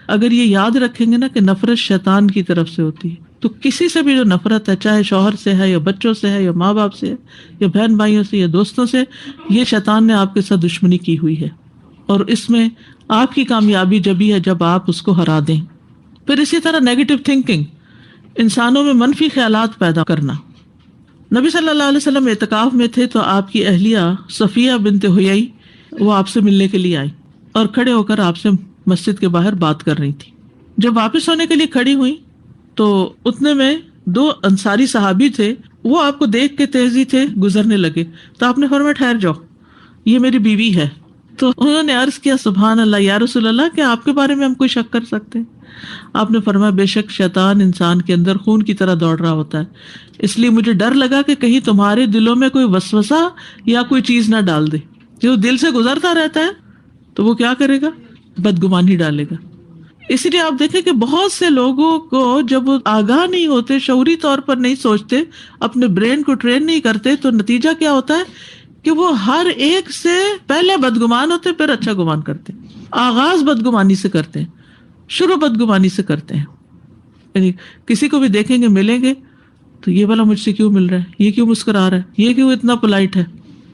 اگر یہ یاد رکھیں گے نا کہ نفرت شیطان کی طرف سے ہوتی ہے، تو کسی سے بھی جو نفرت ہے، چاہے شوہر سے ہے یا بچوں سے ہے یا ماں باپ سے ہے یا بہن بھائیوں سے یا دوستوں سے، یہ شیطان نے آپ کے ساتھ دشمنی کی ہوئی ہے. اور اس میں آپ کی کامیابی جبھی ہے جب آپ اس کو ہرا دیں. پھر اسی طرح نیگیٹو تھنکنگ، انسانوں میں منفی خیالات پیدا کرنا. نبی صلی اللہ علیہ وسلم اعتکاف میں تھے تو آپ کی اہلیہ صفیہ بنت حیی وہ آپ سے ملنے کے لیے آئی اور کھڑے ہو کر آپ سے مسجد کے باہر بات کر رہی تھی. جب واپس ہونے کے لیے کھڑی ہوئی تو اتنے میں 2 انصاری صحابی تھے، وہ آپ کو دیکھ کے تیزی تھے گزرنے لگے. تو آپ نے فرمایا ٹھہر جاؤ، یہ میری بیوی ہے. تو انہوں نے عرض کیا سبحان اللہ یا رسول اللہ، کیا آپ کے بارے میں ہم کوئی شک کر سکتے ہیں؟ آپ نے فرمایا بے شک شیطان انسان کے اندر خون کی طرح دوڑ رہا ہوتا ہے، اس لیے مجھے ڈر لگا کہ کہیں تمہارے دلوں میں کوئی وسوسہ یا کوئی چیز نہ ڈال دے. جو دل سے گزرتا رہتا ہے تو وہ کیا کرے گا؟ بدگمانی ڈالے گا. اس لیے آپ دیکھیں کہ بہت سے لوگوں کو جب وہ آگاہ نہیں ہوتے، شعوری طور پر نہیں سوچتے، اپنے برین کو ٹرین نہیں کرتے، تو نتیجہ کیا ہوتا ہے کہ وہ ہر ایک سے پہلے بدگمان ہوتے پھر اچھا گمان کرتے. آغاز بدگمانی سے کرتے ہیں، شروع بدگمانی سے کرتے ہیں. یعنی کسی کو بھی دیکھیں گے، ملیں گے تو یہ والا مجھ سے کیوں مل رہا ہے، یہ کیوں مسکرا رہا ہے، یہ کیوں اتنا پولائٹ ہے،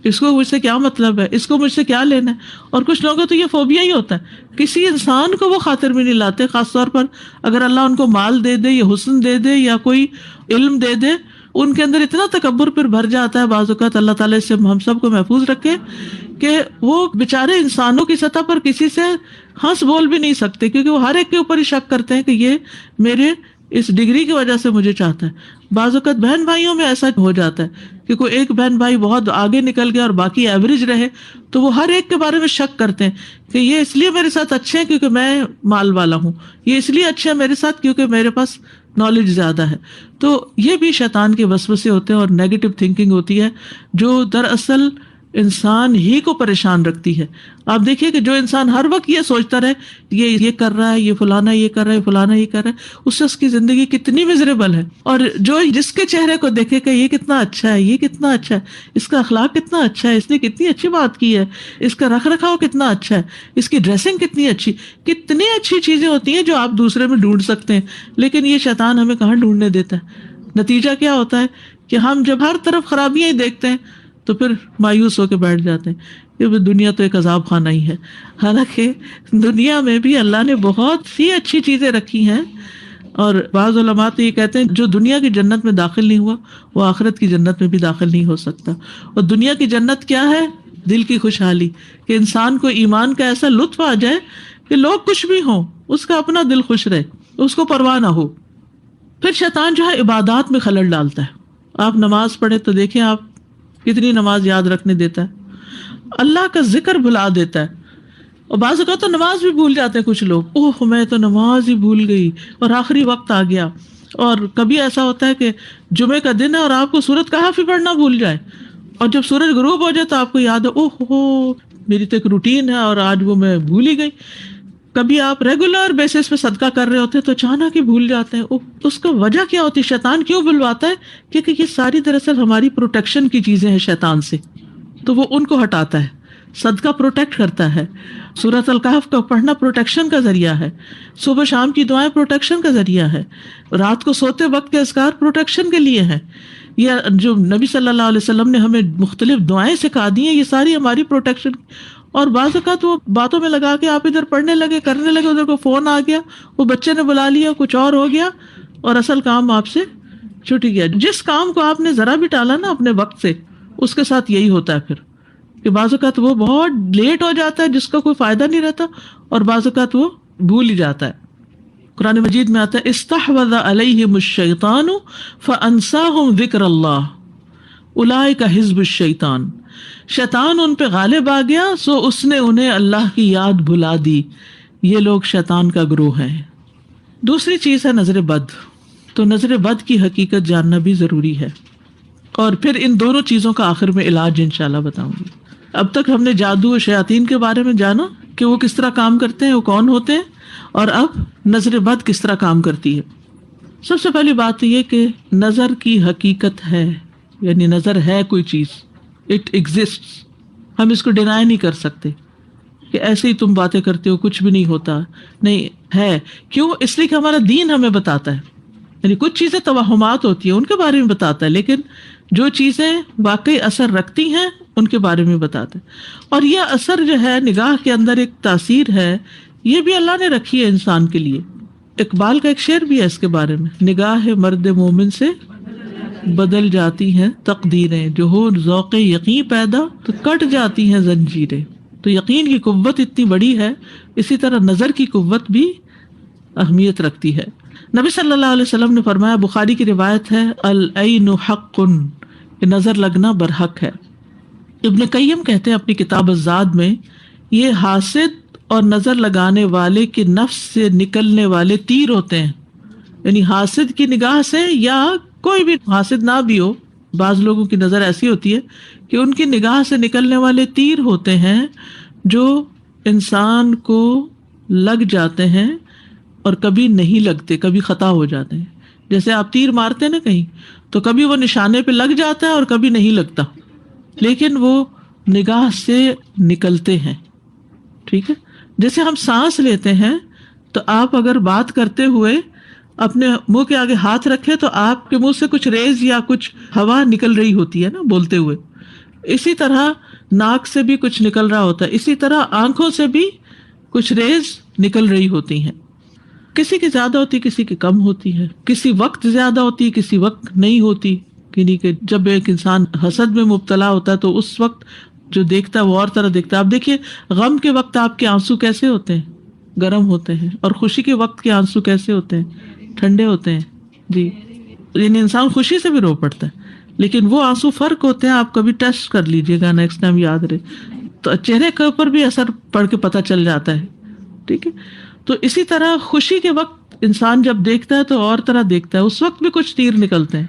اس کو مجھ سے کیا مطلب ہے، اس کو مجھ سے کیا لینا ہے. اور کچھ لوگوں تو یہ فوبیا ہی ہوتا ہے، کسی انسان کو وہ خاطر میں نہیں لاتے، خاص طور پر اگر اللہ ان کو مال دے دے یا حسن دے دے یا کوئی علم دے دے، ان کے اندر اتنا تکبر پھر بھر جاتا ہے. بعض اوقات اللہ تعالیٰ اس سے ہم سب کو محفوظ رکھے کہ وہ بیچارے انسانوں کی سطح پر کسی سے ہنس بول بھی نہیں سکتے، کیونکہ وہ ہر ایک کے اوپر ہی شک کرتے ہیں کہ یہ میرے اس ڈگری کی وجہ سے مجھے چاہتا ہے. بعض اوقات بہن بھائیوں میں ایسا ہو جاتا ہے کہ کوئی ایک بہن بھائی بہت آگے نکل گیا اور باقی ایوریج رہے، تو وہ ہر ایک کے بارے میں شک کرتے ہیں کہ یہ اس لیے میرے ساتھ اچھے ہیں کیونکہ میں مال والا ہوں، یہ اس لیے اچھے ہیں میرے ساتھ کیونکہ میرے پاس نالج زیادہ ہے. تو یہ بھی شیطان کے وسوسے ہوتے ہیں اور نیگیٹو تھنکنگ ہوتی ہے جو دراصل انسان ہی کو پریشان رکھتی ہے. آپ دیکھیے کہ جو انسان ہر وقت یہ سوچتا رہے یہ کر رہا ہے، یہ فلانا یہ کر رہا ہے، فلانا یہ کر رہا ہے، اس سے اس کی زندگی کتنی میزریبل ہے. اور جو جس کے چہرے کو دیکھے کہ یہ کتنا اچھا ہے، یہ کتنا اچھا ہے، اس کا اخلاق کتنا اچھا ہے، اس نے کتنی اچھی بات کی ہے، اس کا رکھ رکھاؤ کتنا اچھا ہے، اس کی ڈریسنگ کتنی اچھی، کتنی اچھی چیزیں ہوتی ہیں جو آپ دوسرے میں ڈھونڈ سکتے ہیں. لیکن یہ شیطان ہمیں کہاں ڈھونڈنے دیتا ہے. نتیجہ کیا ہوتا ہے کہ ہم جب ہر طرف خرابیاں ہی دیکھتے ہیں تو پھر مایوس ہو کے بیٹھ جاتے ہیں کہ دنیا تو ایک عذاب خانہ ہی ہے. حالانکہ دنیا میں بھی اللہ نے بہت سی اچھی چیزیں رکھی ہیں، اور بعض علماء تو یہ کہتے ہیں جو دنیا کی جنت میں داخل نہیں ہوا وہ آخرت کی جنت میں بھی داخل نہیں ہو سکتا. اور دنیا کی جنت کیا ہے؟ دل کی خوشحالی، کہ انسان کو ایمان کا ایسا لطف آ جائے کہ لوگ کچھ بھی ہوں اس کا اپنا دل خوش رہے، اس کو پرواہ نہ ہو. پھر شیطان جو ہے عبادات میں خلل ڈالتا ہے. آپ نماز پڑھے تو دیکھیں آپ کتنی نماز یاد رکھنے دیتا ہے، اللہ کا ذکر بھلا دیتا ہے. اور بعض اوقات تو نماز بھی بھول جاتے ہیں کچھ لوگ، اوہ میں تو نماز ہی بھول گئی اور آخری وقت آ گیا. اور کبھی ایسا ہوتا ہے کہ جمعے کا دن ہے اور آپ کو سورۃ کہف ہی پڑھنا بھول جائے، اور جب سورج غروب ہو جائے تو آپ کو یاد ہے اوہ ہو میری تو ایک روٹین ہے اور آج وہ میں بھول ہی گئی. کبھی آپ ریگولر بیسس پہ صدقہ کر رہے ہوتے ہیں تو اچانک ہی بھول جاتے ہیں. اس کا وجہ کیا ہوتی ہے؟ شیطان کیوں بلواتا ہے؟ کیونکہ یہ ساری دراصل ہماری پروٹیکشن کی چیزیں ہیں شیطان سے، تو وہ ان کو ہٹاتا ہے. صدقہ پروٹیکٹ کرتا ہے، سورۃ الکہف کا پڑھنا پروٹیکشن کا ذریعہ ہے، صبح شام کی دعائیں پروٹیکشن کا ذریعہ ہے، رات کو سوتے وقت کے اذکار پروٹیکشن کے لیے ہیں. یہ جو نبی صلی اللہ علیہ وسلم نے ہمیں مختلف دعائیں سکھا دی ہیں یہ ساری ہماری پروٹیکشن. اور بعض اوقات وہ باتوں میں لگا کے آپ ادھر پڑھنے لگے کرنے لگے، ادھر کو فون آ گیا، وہ بچے نے بلا لیا، کچھ اور ہو گیا اور اصل کام آپ سے چھٹ گیا. جس کام کو آپ نے ذرا بھی ٹالا نا اپنے وقت سے، اس کے ساتھ یہی ہوتا ہے پھر کہ بعض اوقات وہ بہت لیٹ ہو جاتا ہے جس کا کوئی فائدہ نہیں رہتا، اور بعض اوقات وہ بھول ہی جاتا ہے. قرآن مجید میں آتا ہے استحوذ علیہم الشیطان فانساہم ذکر اللہ اولئک حزب الشیطان. شیطان ان پہ غالب آ گیا سو اس نے انہیں اللہ کی یاد بھلا دی، یہ لوگ شیطان کا گروہ ہے. دوسری چیز ہے نظر بد. تو نظر بد کی حقیقت جاننا بھی ضروری ہے، اور پھر ان دونوں چیزوں کا آخر میں علاج انشاءاللہ بتاؤں گی. اب تک ہم نے جادو و شیاطین کے بارے میں جانا کہ وہ کس طرح کام کرتے ہیں، وہ کون ہوتے ہیں، اور اب نظر بد کس طرح کام کرتی ہے. سب سے پہلی بات یہ کہ نظر کی حقیقت ہے، یعنی نظر ہے کوئی چیز، اٹ ایگزسٹس. ہم اس کو ڈینائی نہیں کر سکتے کہ ایسے ہی تم باتیں کرتے ہو کچھ بھی نہیں ہوتا، نہیں ہے. کیوں؟ اس لیے کہ ہمارا دین ہمیں بتاتا ہے. یعنی کچھ چیزیں توہمات ہوتی ہیں ان کے بارے میں بتاتا ہے، لیکن جو چیزیں واقعی اثر رکھتی ہیں ان کے بارے میں بتاتا ہے. اور یہ اثر جو ہے نگاہ کے اندر ایک تاثیر ہے، یہ بھی اللہ نے رکھی ہے انسان کے لیے. اقبال کا ایک شعر بھی ہے اس کے بارے میں، نگاہ مرد مومن سے بدل جاتی ہیں تقدیریں، جو ہو ذوق یقین پیدا تو کٹ جاتی ہیں زنجیریں. تو یقین کی قوت اتنی بڑی ہے، اسی طرح نظر کی قوت بھی اہمیت رکھتی ہے. نبی صلی اللہ علیہ وسلم نے فرمایا، بخاری کی روایت ہے، العین حق، کہ نظر لگنا برحق ہے. ابن قیم کہتے ہیں اپنی کتاب الزاد میں، یہ حاسد اور نظر لگانے والے کے نفس سے نکلنے والے تیر ہوتے ہیں. یعنی حاسد کی نگاہ سے، یا کوئی بھی حاسد نہ بھی ہو، بعض لوگوں کی نظر ایسی ہوتی ہے کہ ان کی نگاہ سے نکلنے والے تیر ہوتے ہیں جو انسان کو لگ جاتے ہیں اور کبھی نہیں لگتے، کبھی خطا ہو جاتے ہیں. جیسے آپ تیر مارتے ہیں نا کہیں، تو کبھی وہ نشانے پہ لگ جاتا ہے اور کبھی نہیں لگتا، لیکن وہ نگاہ سے نکلتے ہیں. ٹھیک ہے، جیسے ہم سانس لیتے ہیں تو آپ اگر بات کرتے ہوئے اپنے منہ کے آگے ہاتھ رکھے تو آپ کے منہ سے کچھ ریز یا کچھ ہوا نکل رہی ہوتی ہے نا بولتے ہوئے. اسی طرح ناک سے بھی کچھ نکل رہا ہوتا ہے، اسی طرح آنکھوں سے بھی کچھ ریز نکل رہی ہوتی ہیں. کسی کی زیادہ ہوتی، کسی کی کم ہوتی ہے، کسی وقت زیادہ ہوتی، کسی وقت نہیں ہوتی. یعنی کہ جب ایک انسان حسد میں مبتلا ہوتا ہے تو اس وقت جو دیکھتا ہے وہ اور طرح دیکھتا ہے. آپ دیکھیے غم کے وقت آپ کے آنسو کیسے ہوتے ہیں، گرم ہوتے ہیں، اور خوشی کے وقت کے آنسو کیسے ہوتے ہیں، ٹھنڈے ہوتے ہیں. جی، یعنی انسان خوشی سے بھی رو پڑتا ہے، لیکن وہ آنسو فرق ہوتے ہیں. آپ کبھی ٹیسٹ کر لیجیے گا، نیکسٹ ٹائم یاد رہے. تو چہرے کے اوپر بھی اثر پڑھ کے پتہ چل جاتا ہے. ٹھیک ہے، تو اسی طرح خوشی کے وقت انسان جب دیکھتا ہے تو اور طرح دیکھتا ہے، اس وقت بھی کچھ تیر نکلتے ہیں.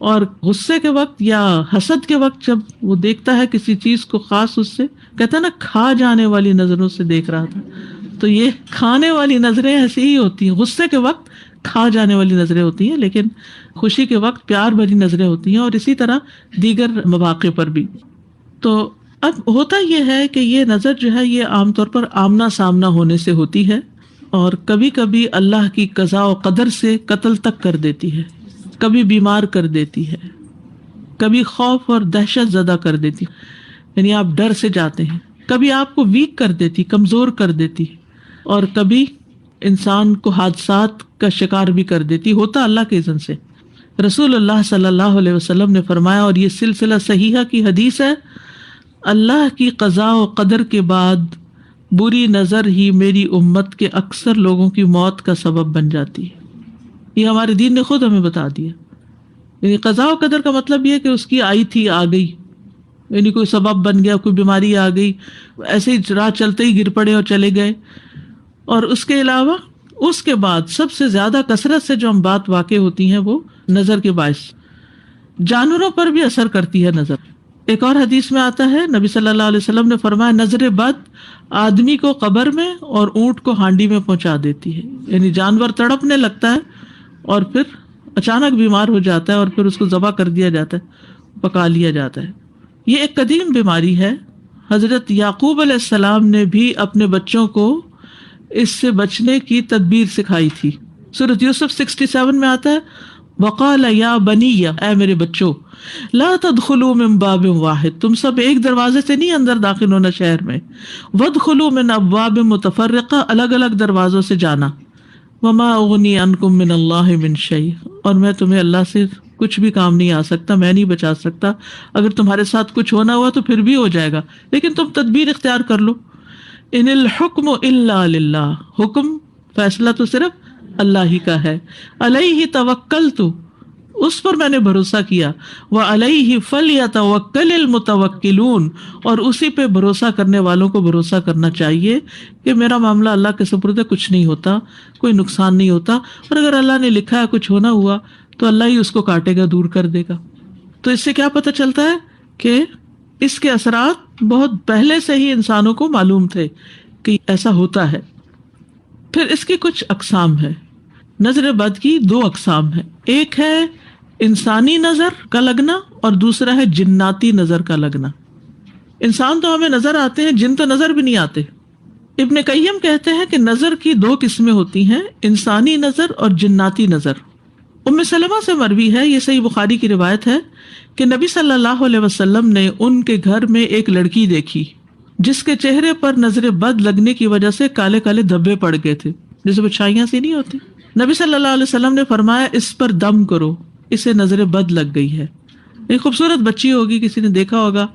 اور غصے کے وقت یا حسد کے وقت جب وہ دیکھتا ہے کسی چیز کو خاص، اس سے کہتا ہے نا کھا جانے والی نظروں سے دیکھ رہا تھا. تو یہ کھانے والی نظریں ایسی ہی ہوتی ہیں. غصے کے وقت کھا جانے والی نظریں ہوتی ہیں، لیکن خوشی کے وقت پیار بھری نظریں ہوتی ہیں، اور اسی طرح دیگر مواقع پر بھی. تو اب ہوتا یہ ہے کہ یہ نظر جو ہے یہ عام طور پر آمنا سامنا ہونے سے ہوتی ہے، اور کبھی کبھی اللہ کی قضاء و قدر سے قتل تک کر دیتی ہے، کبھی بیمار کر دیتی ہے، کبھی خوف اور دہشت زدہ کر دیتی، یعنی آپ ڈر سے جاتے ہیں. کبھی آپ کو ویک کر دیتی، کمزور کر دیتی، اور کبھی انسان کو حادثات کا شکار بھی کر دیتی. ہوتا اللہ کے اذن سے. رسول اللہ صلی اللہ علیہ وسلم نے فرمایا، اور یہ سلسلہ صحیحہ کی حدیث ہے، اللہ کی قضاء و قدر کے بعد بری نظر ہی میری امت کے اکثر لوگوں کی موت کا سبب بن جاتی ہے. یہ ہمارے دین نے خود ہمیں بتا دیا. یعنی قضاء و قدر کا مطلب یہ کہ اس کی آئی تھی، آ گئی، یعنی کوئی سبب بن گیا، کوئی بیماری آ گئی، ایسے ہی راہ چلتے ہی گر پڑے اور چلے گئے. اور اس کے علاوہ اس کے بعد سب سے زیادہ کثرت سے جو ہم بات واقع ہوتی ہیں وہ نظر کے باعث. جانوروں پر بھی اثر کرتی ہے نظر. ایک اور حدیث میں آتا ہے نبی صلی اللہ علیہ وسلم نے فرمایا نظر بد آدمی کو قبر میں اور اونٹ کو ہانڈی میں پہنچا دیتی ہے، یعنی جانور تڑپنے لگتا ہے اور پھر اچانک بیمار ہو جاتا ہے اور پھر اس کو ذبح کر دیا جاتا ہے، پکا لیا جاتا ہے۔ یہ ایک قدیم بیماری ہے۔ حضرت یعقوب علیہ السلام نے بھی اپنے بچوں کو اس سے بچنے کی تدبیر سکھائی تھی۔ سورۃ یوسف 67 میں آتا ہے وقال یا بنی، اے میرے بچوں، لا تدخلوا من باب واحد، تم سب ایک دروازے سے نہیں اندر داخل ہونا شہر میں، وادخلوا من ابواب متفرقہ، الگ الگ دروازوں سے جانا، وما اغنی عنکم من اللہ من شیء، اور میں تمہیں اللہ سے کچھ بھی کام نہیں آ سکتا، میں نہیں بچا سکتا، اگر تمہارے ساتھ کچھ ہونا ہوا تو پھر بھی ہو جائے گا، لیکن تم تدبیر اختیار کر لو۔ ان الحکم الا للہ، حکم فیصلہ تو صرف اللہ ہی کا ہے۔ علیہ توکلت، اس پر میں نے بھروسہ کیا، وعلیہ فلیتوکل المتوکلون، اور اسی پہ بھروسہ کرنے والوں کو بھروسہ کرنا چاہیے کہ میرا معاملہ اللہ کے سپرد ہے، کچھ نہیں ہوتا، کوئی نقصان نہیں ہوتا، اور اگر اللہ نے لکھا ہے کچھ ہونا ہوا تو اللہ ہی اس کو کاٹے گا، دور کر دے گا۔ تو اس سے کیا پتہ چلتا ہے کہ اس کے اثرات بہت پہلے سے ہی انسانوں کو معلوم تھے کہ ایسا ہوتا ہے۔ پھر اس کی کچھ اقسام ہے۔ نظر بد کی دو اقسام ہیں، ایک ہے انسانی نظر کا لگنا اور دوسرا ہے جناتی نظر کا لگنا۔ انسان تو ہمیں نظر آتے ہیں، جن تو نظر بھی نہیں آتے۔ ابن قیم کہتے ہیں کہ نظر کی دو قسمیں ہوتی ہیں، انسانی نظر اور جناتی نظر۔ ام سلمہ سے مروی ہے، یہ صحیح بخاری کی روایت ہے کہ نبی صلی اللہ علیہ وسلم نے ان کے گھر میں ایک لڑکی دیکھی جس کے چہرے پر نظر بد لگنے کی وجہ سے کالے کالے دھبے پڑ گئے تھے، جیسے بچھائیاں سی نہیں ہوتی۔ نبی صلی اللہ علیہ وسلم نے فرمایا اس پر دم کرو، اسے نظر بد لگ گئی ہے۔ ایک خوبصورت بچی ہوگی، کسی نے دیکھا ہوگا،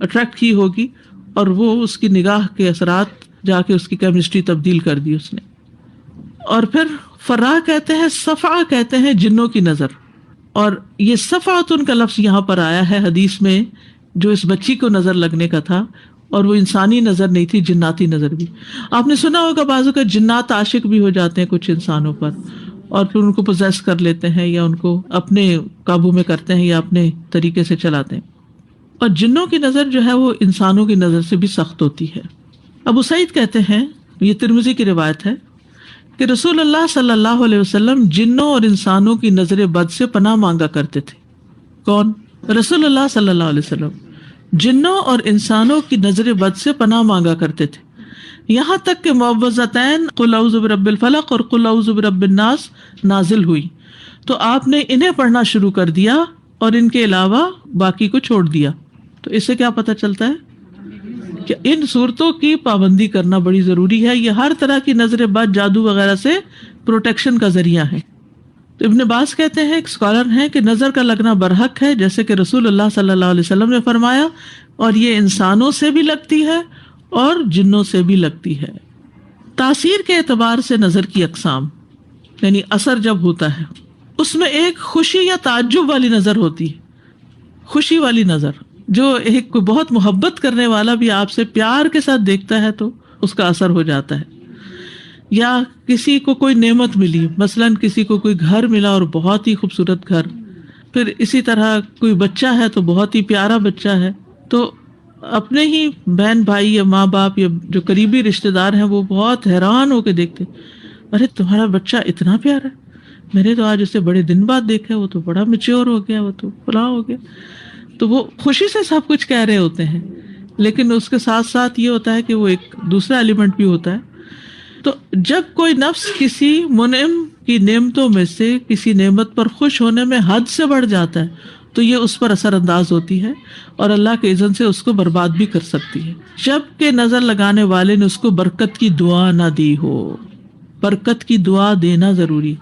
اٹریکٹ کی ہوگی، اور وہ اس کی نگاہ کے اثرات جا کے اس کی کیمسٹری تبدیل کر دی اس نے۔ اور پھر فرا کہتے ہیں، صفع کہتے ہیں جنوں کی نظر، اور یہ صفعۃ کا لفظ یہاں پر آیا ہے حدیث میں، جو اس بچی کو نظر لگنے کا تھا، اور وہ انسانی نظر نہیں تھی، جناتی نظر بھی۔ آپ نے سنا ہوگا بعضوں کا جنات عاشق بھی ہو جاتے ہیں کچھ انسانوں پر، اور پھر ان کو پوزیس کر لیتے ہیں یا ان کو اپنے قابو میں کرتے ہیں یا اپنے طریقے سے چلاتے ہیں۔ اور جنوں کی نظر جو ہے وہ انسانوں کی نظر سے بھی سخت ہوتی ہے۔ ابو سعید کہتے ہیں، یہ ترمذی کی روایت ہے، کہ رسول اللہ صلی اللہ علیہ وسلم جنوں اور انسانوں کی نظر بد سے پناہ مانگا کرتے تھے۔ کون؟ رسول اللہ صلی اللہ علیہ وسلم جنوں اور انسانوں کی نظر بد سے پناہ مانگا کرتے تھے، یہاں تک کہ معوذتین قل اعوذ برب الفلق اور قل اعوذ برب الناس نازل ہوئی تو آپ نے انہیں پڑھنا شروع کر دیا اور ان کے علاوہ باقی کو چھوڑ دیا۔ تو اس سے کیا پتہ چلتا ہے کہ ان صورتوں کی پابندی کرنا بڑی ضروری ہے۔ یہ ہر طرح کی نظر بد، جادو وغیرہ سے پروٹیکشن کا ذریعہ ہے۔ تو ابن باز کہتے ہیں، ایک اسکالر ہیں، کہ نظر کا لگنا برحق ہے، جیسے کہ رسول اللہ صلی اللہ علیہ وسلم نے فرمایا، اور یہ انسانوں سے بھی لگتی ہے اور جنوں سے بھی لگتی ہے۔ تاثیر کے اعتبار سے نظر کی اقسام، یعنی اثر جب ہوتا ہے اس میں ایک خوشی یا تعجب والی نظر ہوتی ہے۔ خوشی والی نظر، جو ایک بہت محبت کرنے والا بھی آپ سے پیار کے ساتھ دیکھتا ہے تو اس کا اثر ہو جاتا ہے۔ یا کسی کو کوئی نعمت ملی، مثلاً کسی کو کوئی گھر ملا اور بہت ہی خوبصورت گھر، پھر اسی طرح کوئی بچہ ہے تو بہت ہی پیارا بچہ ہے، تو اپنے ہی بہن بھائی یا ماں باپ یا جو قریبی رشتہ دار ہیں وہ بہت حیران ہو کے دیکھتے، ارے تمہارا بچہ اتنا پیارا ہے، میں نے تو آج اسے بڑے دن بعد دیکھا، وہ تو بڑا میچور ہو گیا، وہ تو فلاں ہو گیا۔ تو وہ خوشی سے سب کچھ کہہ رہے ہوتے ہیں، لیکن اس کے ساتھ ساتھ یہ ہوتا ہے کہ وہ ایک دوسرا ایلیمنٹ بھی ہوتا ہے۔ تو جب کوئی نفس کسی منعم کی نعمتوں میں سے کسی نعمت پر خوش ہونے میں حد سے بڑھ جاتا ہے تو یہ اس پر اثر انداز ہوتی ہے اور اللہ کے اذن سے اس کو برباد بھی کر سکتی ہے، جب کہ نظر لگانے والے نے اس کو برکت کی دعا نہ دی ہو۔ برکت کی دعا دینا ضروری۔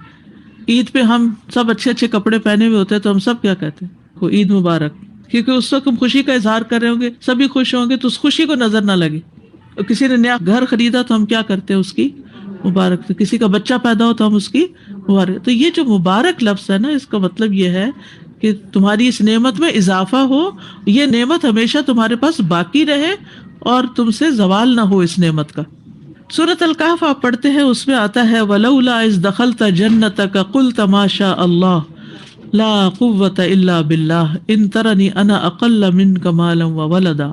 عید پہ ہم سب اچھے اچھے کپڑے پہنے ہوئے ہوتے ہیں تو ہم سب کیا کہتے ہیں؟ وہ عید مبارک، کیونکہ اس وقت ہم خوشی کا اظہار کر رہے ہوں گے، سبھی خوش ہوں گے تو اس خوشی کو نظر نہ لگے۔ کسی نے نیا گھر خریدا تو ہم کیا کرتے ہیں؟ اس کی مبارک۔ کسی کا بچہ پیدا ہو تو ہم اس کی مبارک۔ تو یہ جو مبارک لفظ ہے نا، اس کا مطلب یہ ہے کہ تمہاری اس نعمت میں اضافہ ہو، یہ نعمت ہمیشہ تمہارے پاس باقی رہے اور تم سے زوال نہ ہو اس نعمت کا۔ سورۃ الکہف آپ پڑھتے ہیں، اس میں آتا ہے وَلَوْلَا إِذْ دَخَلْتَ جَنَّتَكَ قُلْتَ مَا شَاءَ اللَّهُ لا قوت الا باللہ ان ترنی انا اقل منک مالا وولدا.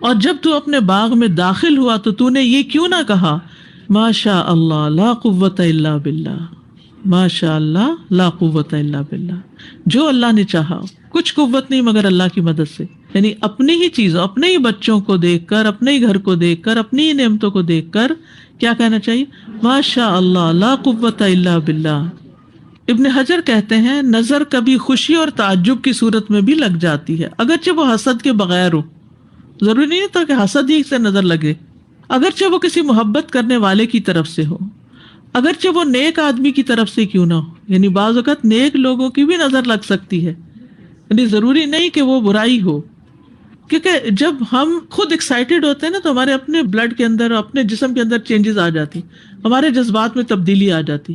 اور جب تو اپنے باغ میں داخل ہوا تو تو نے یہ کیوں نہ کہا ما شاء اللہ لا قوت الا باللہ، ما شاء اللہ لا قوت الا باللہ، جو اللہ نے چاہا، کچھ قوت نہیں مگر اللہ کی مدد سے. یعنی اپنی ہی چیزوں، اپنے ہی بچوں کو دیکھ کر، اپنے ہی گھر کو دیکھ کر، اپنی ہی نعمتوں کو دیکھ کر کیا کہنا چاہیے؟ ما شاء اللہ لا قوت الا باللہ. ابن حجر کہتے ہیں نظر کبھی خوشی اور تعجب کی صورت میں بھی لگ جاتی ہے، اگرچہ وہ حسد کے بغیر ہو. ضروری نہیں ہوتا کہ حسد ہی سے نظر لگے، اگرچہ وہ کسی محبت کرنے والے کی طرف سے ہو، اگرچہ وہ نیک آدمی کی طرف سے کیوں نہ ہو. یعنی بعض اوقات نیک لوگوں کی بھی نظر لگ سکتی ہے، یعنی ضروری نہیں کہ وہ برائی ہو. کیونکہ جب ہم خود ایکسائٹیڈ ہوتے ہیں نا تو ہمارے اپنے بلڈ کے اندر، اپنے جسم کے اندر چینجز آ جاتی، ہمارے جذبات میں تبدیلی آ جاتی.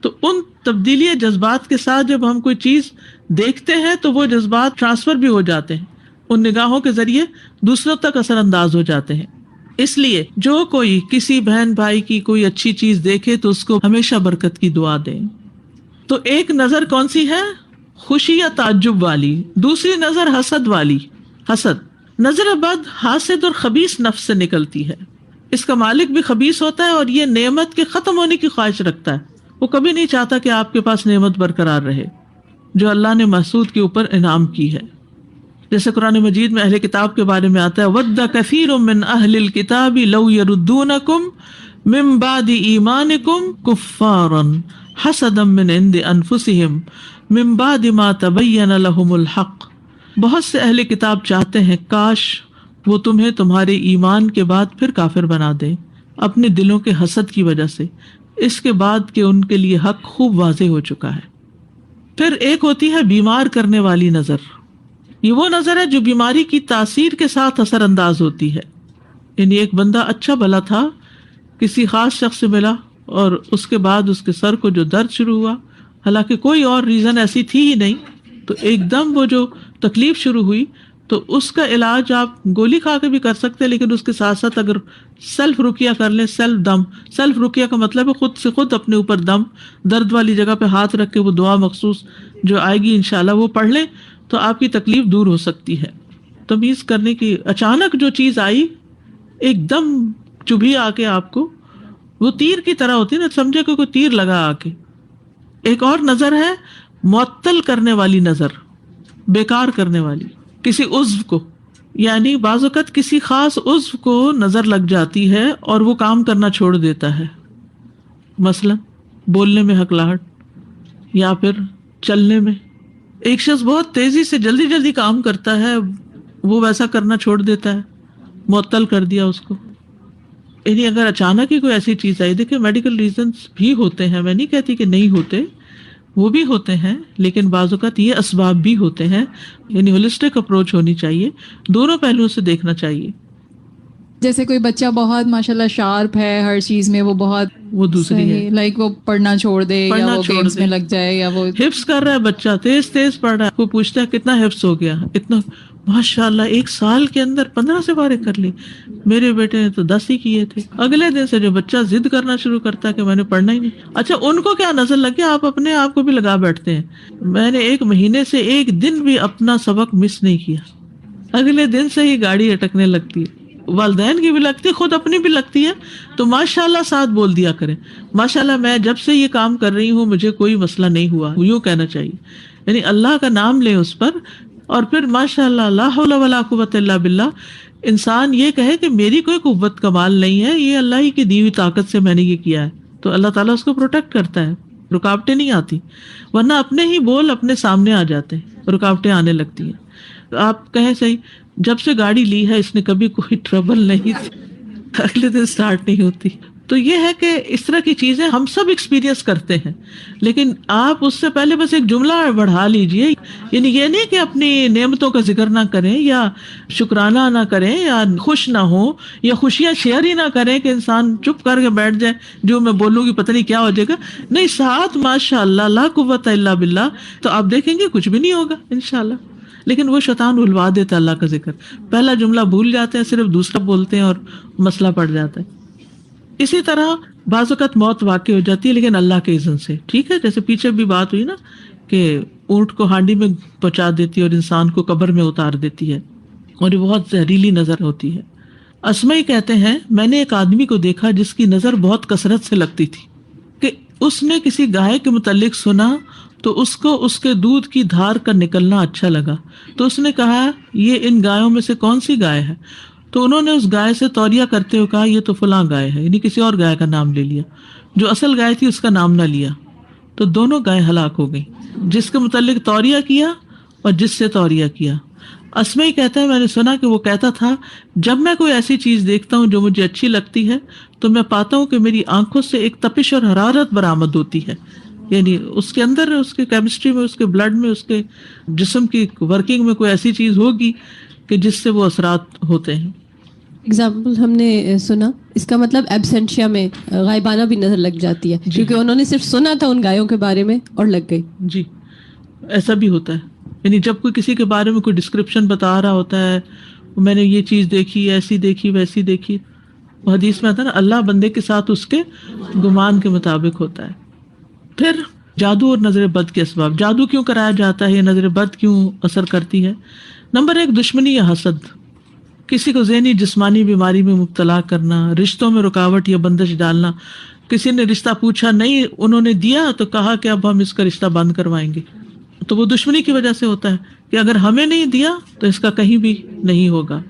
تو ان تبدیلی جذبات کے ساتھ جب ہم کوئی چیز دیکھتے ہیں تو وہ جذبات ٹرانسفر بھی ہو جاتے ہیں، ان نگاہوں کے ذریعے دوسروں تک اثر انداز ہو جاتے ہیں. اس لیے جو کوئی کسی بہن بھائی کی کوئی اچھی چیز دیکھے تو اس کو ہمیشہ برکت کی دعا دیں. تو ایک نظر کون سی ہے؟ خوشی یا تعجب والی. دوسری نظر حسد والی. حسد نظر بد حاسد اور خبیث نفس سے نکلتی ہے. اس کا مالک بھی خبیث ہوتا ہے اور یہ نعمت کے ختم ہونے کی خواہش رکھتا ہے. وہ کبھی نہیں چاہتا کہ آپ کے پاس نعمت برقرار رہے جو اللہ نے محسود کے اوپر انعام کی ہے. جیسے قرآن مجید میں اہل کتاب کے بارے میں آتا ہے وَدَّ كَثِيرٌ مِّنْ أَهْلِ الْكِتَابِ لَوْ يَرُدُّونَكُمْ مِّن بَعْدِ إِيمَانِكُمْ كُفَّارًا حَسَدًا مِّنْ عِندِ أَنفُسِهِمْ مِّن بَعْدِ مَا تَبَيَّنَ لَهُمُ الْحَقُّ. بہت سے اہل کتاب چاہتے ہیں کاش وہ تمہیں تمہارے ایمان کے بعد پھر کافر بنا دیں اپنے دلوں کے حسد کی وجہ سے، اس کے بعد کہ ان کے لیے حق خوب واضح ہو چکا ہے. پھر ایک ہوتی ہے بیمار کرنے والی نظر. یہ وہ نظر ہے جو بیماری کی تاثیر کے ساتھ اثر انداز ہوتی ہے. یعنی ایک بندہ اچھا بھلا تھا، کسی خاص شخص سے ملا اور اس کے بعد اس کے سر کو جو درد شروع ہوا، حالانکہ کوئی اور ریزن ایسی تھی ہی نہیں، تو ایک دم وہ جو تکلیف شروع ہوئی تو اس کا علاج آپ گولی کھا کے بھی کر سکتے ہیں، لیکن اس کے ساتھ ساتھ اگر سیلف رقیہ کر لیں، سیلف رقیہ کا مطلب ہے خود سے خود اپنے اوپر دم، درد والی جگہ پہ ہاتھ رکھ کے وہ دعا مخصوص جو آئے گی انشاءاللہ وہ پڑھ لیں تو آپ کی تکلیف دور ہو سکتی ہے. تمیز کرنے کی اچانک جو چیز آئی ایک دم چبھی آ کے آپ کو، وہ تیر کی طرح ہوتی ہے نا، سمجھے کہ کوئی تیر لگا آ کے. ایک اور نظر ہے معطل کرنے والی نظر، بیکار کرنے والی کسی عضو کو. یعنی بعض اوقات کسی خاص عضو کو نظر لگ جاتی ہے اور وہ کام کرنا چھوڑ دیتا ہے، مثلا بولنے میں ہکلاہٹ یا پھر چلنے میں. ایک شخص بہت تیزی سے جلدی کام کرتا ہے، وہ ویسا کرنا چھوڑ دیتا ہے، معطل کر دیا اس کو. یعنی اگر اچانک ہی کوئی ایسی چیز آئی، دیکھیں میڈیکل ریزنز بھی ہوتے ہیں، میں نہیں کہتی کہ نہیں ہوتے، وہ بھی ہوتے ہیں، لیکن بعض اوقات یہ اسباب بھی ہوتے ہیں. یعنی ہولسٹک اپروچ ہونی چاہیے، دونوں پہلوؤں سے دیکھنا چاہیے. جیسے کوئی بچہ بہت ماشاءاللہ شارپ ہے ہر چیز میں، وہ بہت وہ دوسری ہے، لائک وہ پڑھنا چھوڑ دے یا وہ گیمز میں لگ جائے یا وہ حفظ کر رہا ہے بچہ، تیز پڑھ رہا ہے، کوئی پوچھتا ہے کتنا حفظ ہو گیا، اتنا ماشاءاللہ 1 سال کے اندر 15 سے فارغ کر لی، میرے بیٹے نے تو 10 ہی کیے تھے. اگلے دن سے جو بچہ ضد کرنا شروع کرتا ہے کہ میں نے پڑھنا ہی نہیں. اچھا ان کو کیا نظر لگ گیا، آپ اپنے آپ کو بھی لگا بیٹھتے ہیں. میں نے 1 مہینے سے 1 دن بھی اپنا سبق مس نہیں کیا، اگلے دن سے ہی گاڑی اٹکنے لگتی ہے. والدین کی بھی لگتی ہے، خود اپنی بھی لگتی ہے. تو ماشاءاللہ ساتھ بول دیا کریں، ماشاءاللہ میں جب سے یہ کام کر رہی ہوں مجھے کوئی مسئلہ نہیں ہوا، یوں کہنا چاہیے. یعنی اللہ کا نام لیں اس پر، اور پھر ماشاءاللہ لا حول ولا قوت الا باللہ. انسان یہ کہے کہ میری کوئی قوت کمال نہیں ہے، یہ اللہ ہی کی دی ہوئی طاقت سے میں نے یہ کیا ہے، تو اللہ تعالیٰ اس کو پروٹیکٹ کرتا ہے، رکاوٹیں نہیں آتی. ورنہ اپنے ہی بول اپنے سامنے آ جاتے ہیں، رکاوٹیں آنے لگتی ہیں. آپ کہیں صحیح جب سے گاڑی لی ہے اس نے کبھی کوئی ٹربل نہیں تھی، اگلے دن سٹارٹ نہیں ہوتی. تو یہ ہے کہ اس طرح کی چیزیں ہم سب ایکسپیرینس کرتے ہیں، لیکن آپ اس سے پہلے بس ایک جملہ بڑھا لیجئے. یعنی یہ نہیں کہ اپنی نعمتوں کا ذکر نہ کریں یا شکرانہ نہ کریں یا خوش نہ ہوں یا خوشیاں شیئر ہی نہ کریں کہ انسان چپ کر کے بیٹھ جائے، جو میں بولوں گی پتہ نہیں کیا ہو جائے گا. نہیں، ساتھ ماشاء اللہ لا قوت الا باللہ، تو آپ دیکھیں گے کچھ بھی نہیں ہوگا انشاءاللہ. لیکن وہ شیطان بھلوا دیتا ہے اللہ کا ذکر، پہلا جملہ بھول جاتے ہیں، صرف دوسرا بولتے ہیں اور مسئلہ پڑ جاتا ہے. اسی طرح بعض اوقات موت واقع ہو جاتی ہے لیکن اللہ کے اذن سے. ٹھیک ہے، جیسے پیچھے بھی بات ہوئی نا کہ اونٹ کو ہانڈی میں پہنچا دیتی ہے اور انسان کو قبر میں اتار دیتی ہے، اور یہ بہت زہریلی نظر ہوتی ہے۔ اسمعی کہتے ہیں میں نے ایک آدمی کو دیکھا جس کی نظر بہت کثرت سے لگتی تھی کہ اس نے کسی گائے کے متعلق سنا تو اس کو اس کے دودھ کی دھار کا نکلنا اچھا لگا، تو اس نے کہا یہ ان گایوں میں سے کون سی گائے ہے؟ تو انہوں نے اس گائے سے توریہ کرتے ہوئے کہا یہ تو فلاں گائے ہے، یعنی کسی اور گائے کا نام لے لیا، جو اصل گائے تھی اس کا نام نہ لیا، تو دونوں گائے ہلاک ہو گئی، جس کے متعلق توریہ کیا اور جس سے توریہ کیا۔ اسمعی کہتا ہے میں نے سنا کہ وہ کہتا تھا جب میں کوئی ایسی چیز دیکھتا ہوں جو مجھے اچھی لگتی ہے تو میں پاتا ہوں کہ میری آنکھوں سے ایک تپش اور حرارت برآمد ہوتی ہے، یعنی اس کے اندر، اس کے کیمسٹری میں، اس کے بلڈ میں، اس کے جسم کی ورکنگ میں کوئی ایسی چیز ہوگی کہ جس سے وہ اثرات ہوتے ہیں۔ اگزامپل ہم نے سنا، اس کا مطلب ایبسینشیا میں غائبانہ بھی نظر لگ جاتی ہے، کیونکہ انہوں نے صرف سنا تھا ان گایوں کے بارے میں اور لگ گئی۔ جی ایسا بھی ہوتا ہے، یعنی جب کوئی کسی کے بارے میں کوئی ڈسکرپشن بتا رہا ہوتا ہے، میں نے یہ چیز دیکھی، ایسی دیکھی، ویسی دیکھی، حدیث میں آتا ہے نا اللہ بندے کے ساتھ اس کے گمان کے مطابق ہوتا ہے۔ پھر جادو اور نظر بد کے اسباب، جادو کیوں کرایا جاتا ہے، یہ نظر بد کیوں اثر کرتی ہے؟ نمبر 1 دشمنی یا حسد، کسی کو ذہنی جسمانی بیماری میں مبتلا کرنا، رشتوں میں رکاوٹ یا بندش ڈالنا، کسی نے رشتہ پوچھا نہیں انہوں نے دیا تو کہا کہ اب ہم اس کا رشتہ بند کروائیں گے، تو وہ دشمنی کی وجہ سے ہوتا ہے کہ اگر ہمیں نہیں دیا تو اس کا کہیں بھی نہیں ہوگا۔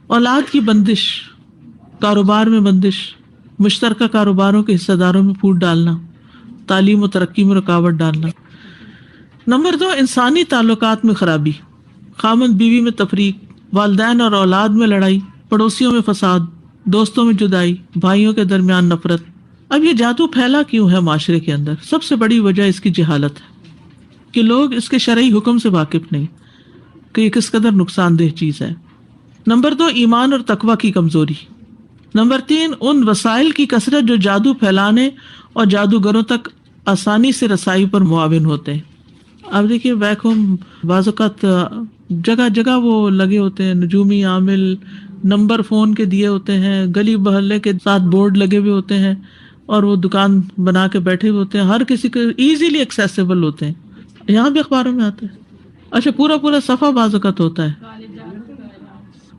اولاد کی بندش، کاروبار میں بندش، مشترکہ کاروباروں کے حصہ داروں میں پھوٹ ڈالنا، تعلیم و ترقی میں رکاوٹ ڈالنا۔ نمبر 2 انسانی تعلقات میں خرابی، خامند بیوی میں تفریق، والدین اور اولاد میں لڑائی، پڑوسیوں میں فساد، دوستوں میں جدائی، بھائیوں کے درمیان نفرت۔ اب یہ جادو پھیلا کیوں ہے معاشرے کے اندر؟ سب سے بڑی وجہ اس کی جہالت ہے کہ لوگ اس کے شرعی حکم سے واقف نہیں کہ یہ کس قدر نقصان دہ چیز ہے۔ نمبر 2 ایمان اور تقوی کی کمزوری۔ نمبر 3 ان وسائل کی کثرت جو جادو پھیلانے اور جادوگروں تک آسانی سے رسائی پر معاون ہوتے ہیں۔ اب دیکھیے بیک ہوم بعض اوقات جگہ جگہ وہ لگے ہوتے ہیں، نجومی عامل نمبر فون کے دیے ہوتے ہیں، گلی محلے کے ساتھ بورڈ لگے ہوئے ہوتے ہیں، اور وہ دکان بنا کے بیٹھے ہوئے ہوتے ہیں، ہر کسی کے ایزیلی ایکسیسیبل ہوتے ہیں۔ یہاں بھی اخباروں میں آتا ہے، اچھا پورا صفحہ بعض اوقات ہوتا ہے۔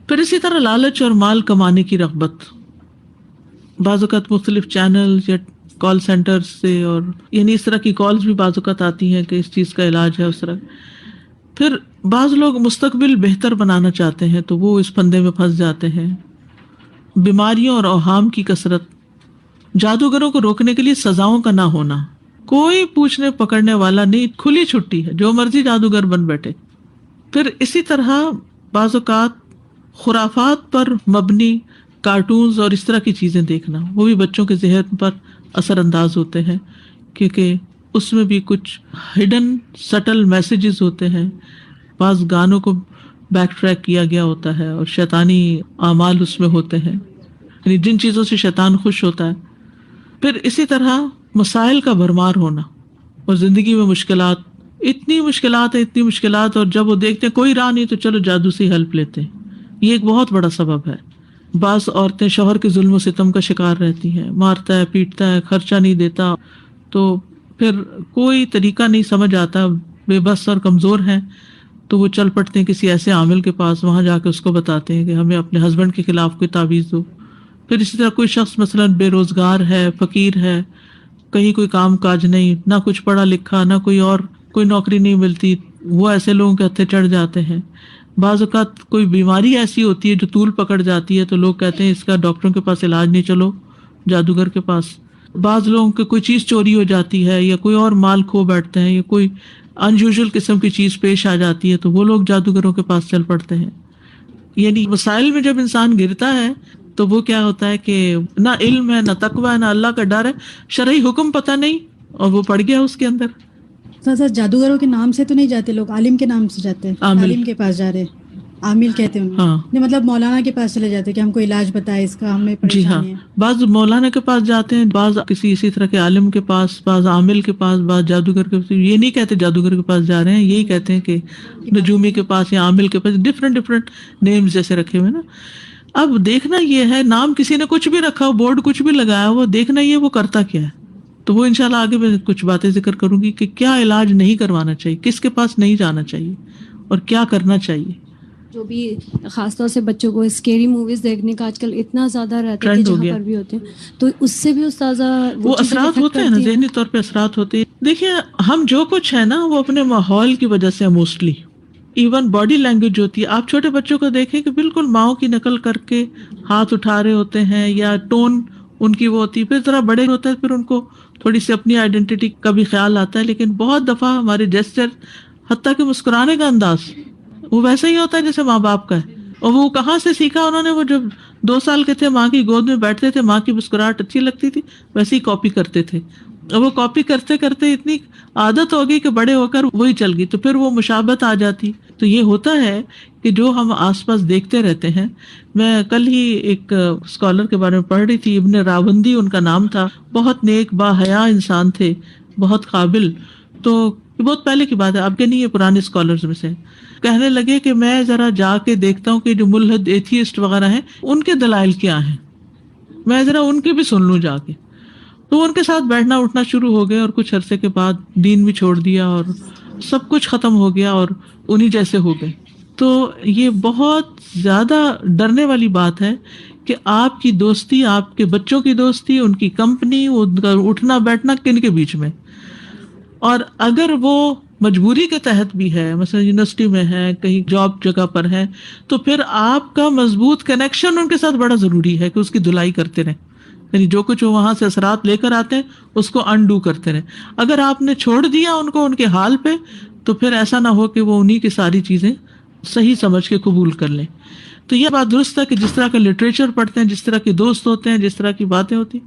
پھر اسی طرح لالچ اور مال کمانے کی رغبت، بعض اوقات مختلف چینل یا کال سینٹر سے، اور یعنی اس طرح کی کالز بھی بعض اوقات آتی ہیں کہ اس چیز کا علاج ہے اس طرح۔ پھر بعض لوگ مستقبل بہتر بنانا چاہتے ہیں تو وہ اس پھندے میں پھنس جاتے ہیں۔ بیماریوں اور اوہام کی کثرت، جادوگروں کو روکنے کے لیے سزاؤں کا نہ ہونا، کوئی پوچھنے پکڑنے والا نہیں، کھلی چھٹی ہے، جو مرضی جادوگر بن بیٹھے۔ پھر اسی طرح بعض اوقات خرافات پر مبنی کارٹونز اور اس طرح کی چیزیں دیکھنا، وہ بھی بچوں کے ذہن پر اثر انداز ہوتے ہیں، کیونکہ اس میں بھی کچھ ہڈن سٹل میسیجز ہوتے ہیں، بعض گانوں کو بیک ٹریک کیا گیا ہوتا ہے اور شیطانی اعمال اس میں ہوتے ہیں، یعنی جن چیزوں سے شیطان خوش ہوتا ہے۔ پھر اسی طرح مسائل کا بھرمار ہونا اور زندگی میں مشکلات، اتنی مشکلات، اور جب وہ دیکھتے ہیں کوئی راہ نہیں تو چلو جادو سے ہیلپ لیتے ہیں، یہ ایک بہت بڑا سبب ہے۔ بعض عورتیں شوہر کے ظلم و ستم کا شکار رہتی ہیں، مارتا ہے، پیٹتا ہے، خرچہ نہیں دیتا، تو پھر کوئی طریقہ نہیں سمجھ آتا، بے بس اور کمزور ہیں، تو وہ چل پڑتے ہیں کسی ایسے عامل کے پاس، وہاں جا کے اس کو بتاتے ہیں کہ ہمیں اپنے ہسبینڈ کے خلاف کوئی تعویذ دو۔ پھر اسی طرح کوئی شخص مثلاً بے روزگار ہے، فقیر ہے، کہیں کوئی کام کاج نہیں، نہ کچھ پڑھا لکھا، نہ کوئی نوکری نہیں ملتی، وہ ایسے لوگوں کے ہتھے چڑھ جاتے ہیں۔ بعض اوقات کوئی بیماری ایسی ہوتی ہے جو طول پکڑ جاتی ہے تو لوگ کہتے ہیں اس کا ڈاکٹروں کے پاس علاج نہیں، چلو جادوگر کے پاس۔ بعض لوگوں کی کوئی چیز چوری ہو جاتی ہے یا کوئی اور مال کھو بیٹھتے ہیں یا کوئی انیوژل قسم کی چیز پیش آ جاتی ہے تو وہ لوگ جادوگروں کے پاس چل پڑتے ہیں۔ یعنی مسائل میں جب انسان گرتا ہے تو وہ کیا ہوتا ہے کہ نہ علم ہے، نہ تقوی ہے، نہ اللہ کا ڈر ہے، شرعی حکم پتہ نہیں، اور وہ پڑ گیا اس کے اندر۔ سر جادوگروں کے نام سے تو نہیں جاتے لوگ، عالم کے نام سے جاتے ہیں، عالم کے پاس جا رہے، عامل کہتے ہیں ہاں، مطلب مولانا کے پاس چلے جاتے کہ ہم کو علاج بتائے اس کا، ہمیں جی ہاں، پریشانی ہے۔ بعض مولانا کے پاس جاتے ہیں، بعض کسی اسی طرح کے عالم کے پاس، بعض عامل کے پاس، بعض جادوگر کے پاس۔ یہ نہیں کہتے جادوگر کے پاس جا رہے ہیں، یہی کہتے ہیں کہ نجومی کے پاس یا عامل کے پاس، ڈفرینٹ نیمز جیسے رکھے ہوئے نا۔ اب دیکھنا یہ ہے، نام کسی نے کچھ بھی رکھا ہو، بورڈ کچھ بھی لگایا ہو، دیکھنا یہ وہ کرتا کیا ہے۔ تو وہ انشاءاللہ آگے میں کچھ باتیں ذکر کروں گی کہ کیا علاج نہیں کروانا چاہیے، کس کے پاس نہیں جانا چاہیے اور کیا کرنا چاہیے. جو بھی خاص طور سے بچوں کو اسکیری موویز دیکھنے کا آج کل اتنا زیادہ رہتا ہے کہ ٹرینڈ ہو جہاں گیا. پر بھی ہوتے ہیں تو اس سے بھی استاذہ وہ اثرات ہوتے ہیں نا، ذہنی طور پہ اثرات ہوتے ہیں. دیکھیے ہم جو کچھ ہے نا وہ اپنے ماحول کی وجہ سے موسٹلی، ایون باڈی لینگویج ہوتی ہے. آپ چھوٹے بچوں کو دیکھیں کہ بالکل ماؤں کی نقل کر کے ہاتھ اٹھا رہے ہوتے ہیں یا ٹون ان کی وہ ہوتی ہے. پھر ذرا بڑے ہوتے ہیں پھر ان کو تھوڑی سی اپنی آئیڈینٹی کا بھی خیال آتا ہے، لیکن بہت دفعہ ہمارے جیسچر حتیٰ کہ مسکرانے کا انداز وہ ویسا ہی ہوتا ہے جیسے ماں باپ کا ہے. اور وہ کہاں سے سیکھا انہوں نے؟ وہ جب 2 سال کے تھے ماں کی گود میں بیٹھتے تھے، ماں کی مسکراہٹ اچھی لگتی تھی، ویسے ہی کاپی کرتے تھے. اور وہ کاپی کرتے کرتے اتنی عادت ہو گئی کہ بڑے ہو کر وہی چل گئی، تو پھر وہ مشابہت آ جاتی. تو یہ ہوتا ہے کہ جو ہم آس پاس دیکھتے رہتے ہیں. میں کل ہی ایک اسکالر کے بارے میں پڑھ رہی تھی، ابن راوندی ان کا نام تھا، بہت نیک با حیا انسان تھے، بہت قابل. تو بہت پہلے کی بات ہے، اب کے نہیں، یہ پرانے اسکالرز میں سے. کہنے لگے کہ میں ذرا جا کے دیکھتا ہوں کہ جو ملحد ایتھیسٹ وغیرہ ہیں ان کے دلائل کیا ہیں، میں ذرا ان کے بھی سن لوں جا کے. تو ان کے ساتھ بیٹھنا اٹھنا شروع ہو گئے اور کچھ عرصے کے بعد دین بھی چھوڑ دیا اور سب کچھ ختم ہو گیا اور انہی جیسے ہو گئے. تو یہ بہت زیادہ ڈرنے والی بات ہے کہ آپ کی دوستی، آپ کے بچوں کی دوستی، ان کی کمپنی، ان کا اٹھنا بیٹھنا کن کے بیچ میں. اور اگر وہ مجبوری کے تحت بھی ہے، مثلا یونیورسٹی میں ہے، کہیں جاب جگہ پر ہے، تو پھر آپ کا مضبوط کنیکشن ان کے ساتھ بڑا ضروری ہے کہ اس کی دھلائی کرتے رہیں. یعنی جو کچھ وہ وہاں سے اثرات لے کر آتے ہیں اس کو انڈو کرتے رہیں. اگر آپ نے چھوڑ دیا ان کو ان کے حال پہ، تو پھر ایسا نہ ہو کہ وہ انہی کی ساری چیزیں صحیح سمجھ کے قبول کر لیں. تو یہ بات درست ہے کہ جس طرح کا لٹریچر پڑھتے ہیں، جس طرح کے دوست ہوتے ہیں، جس طرح کی باتیں ہوتی.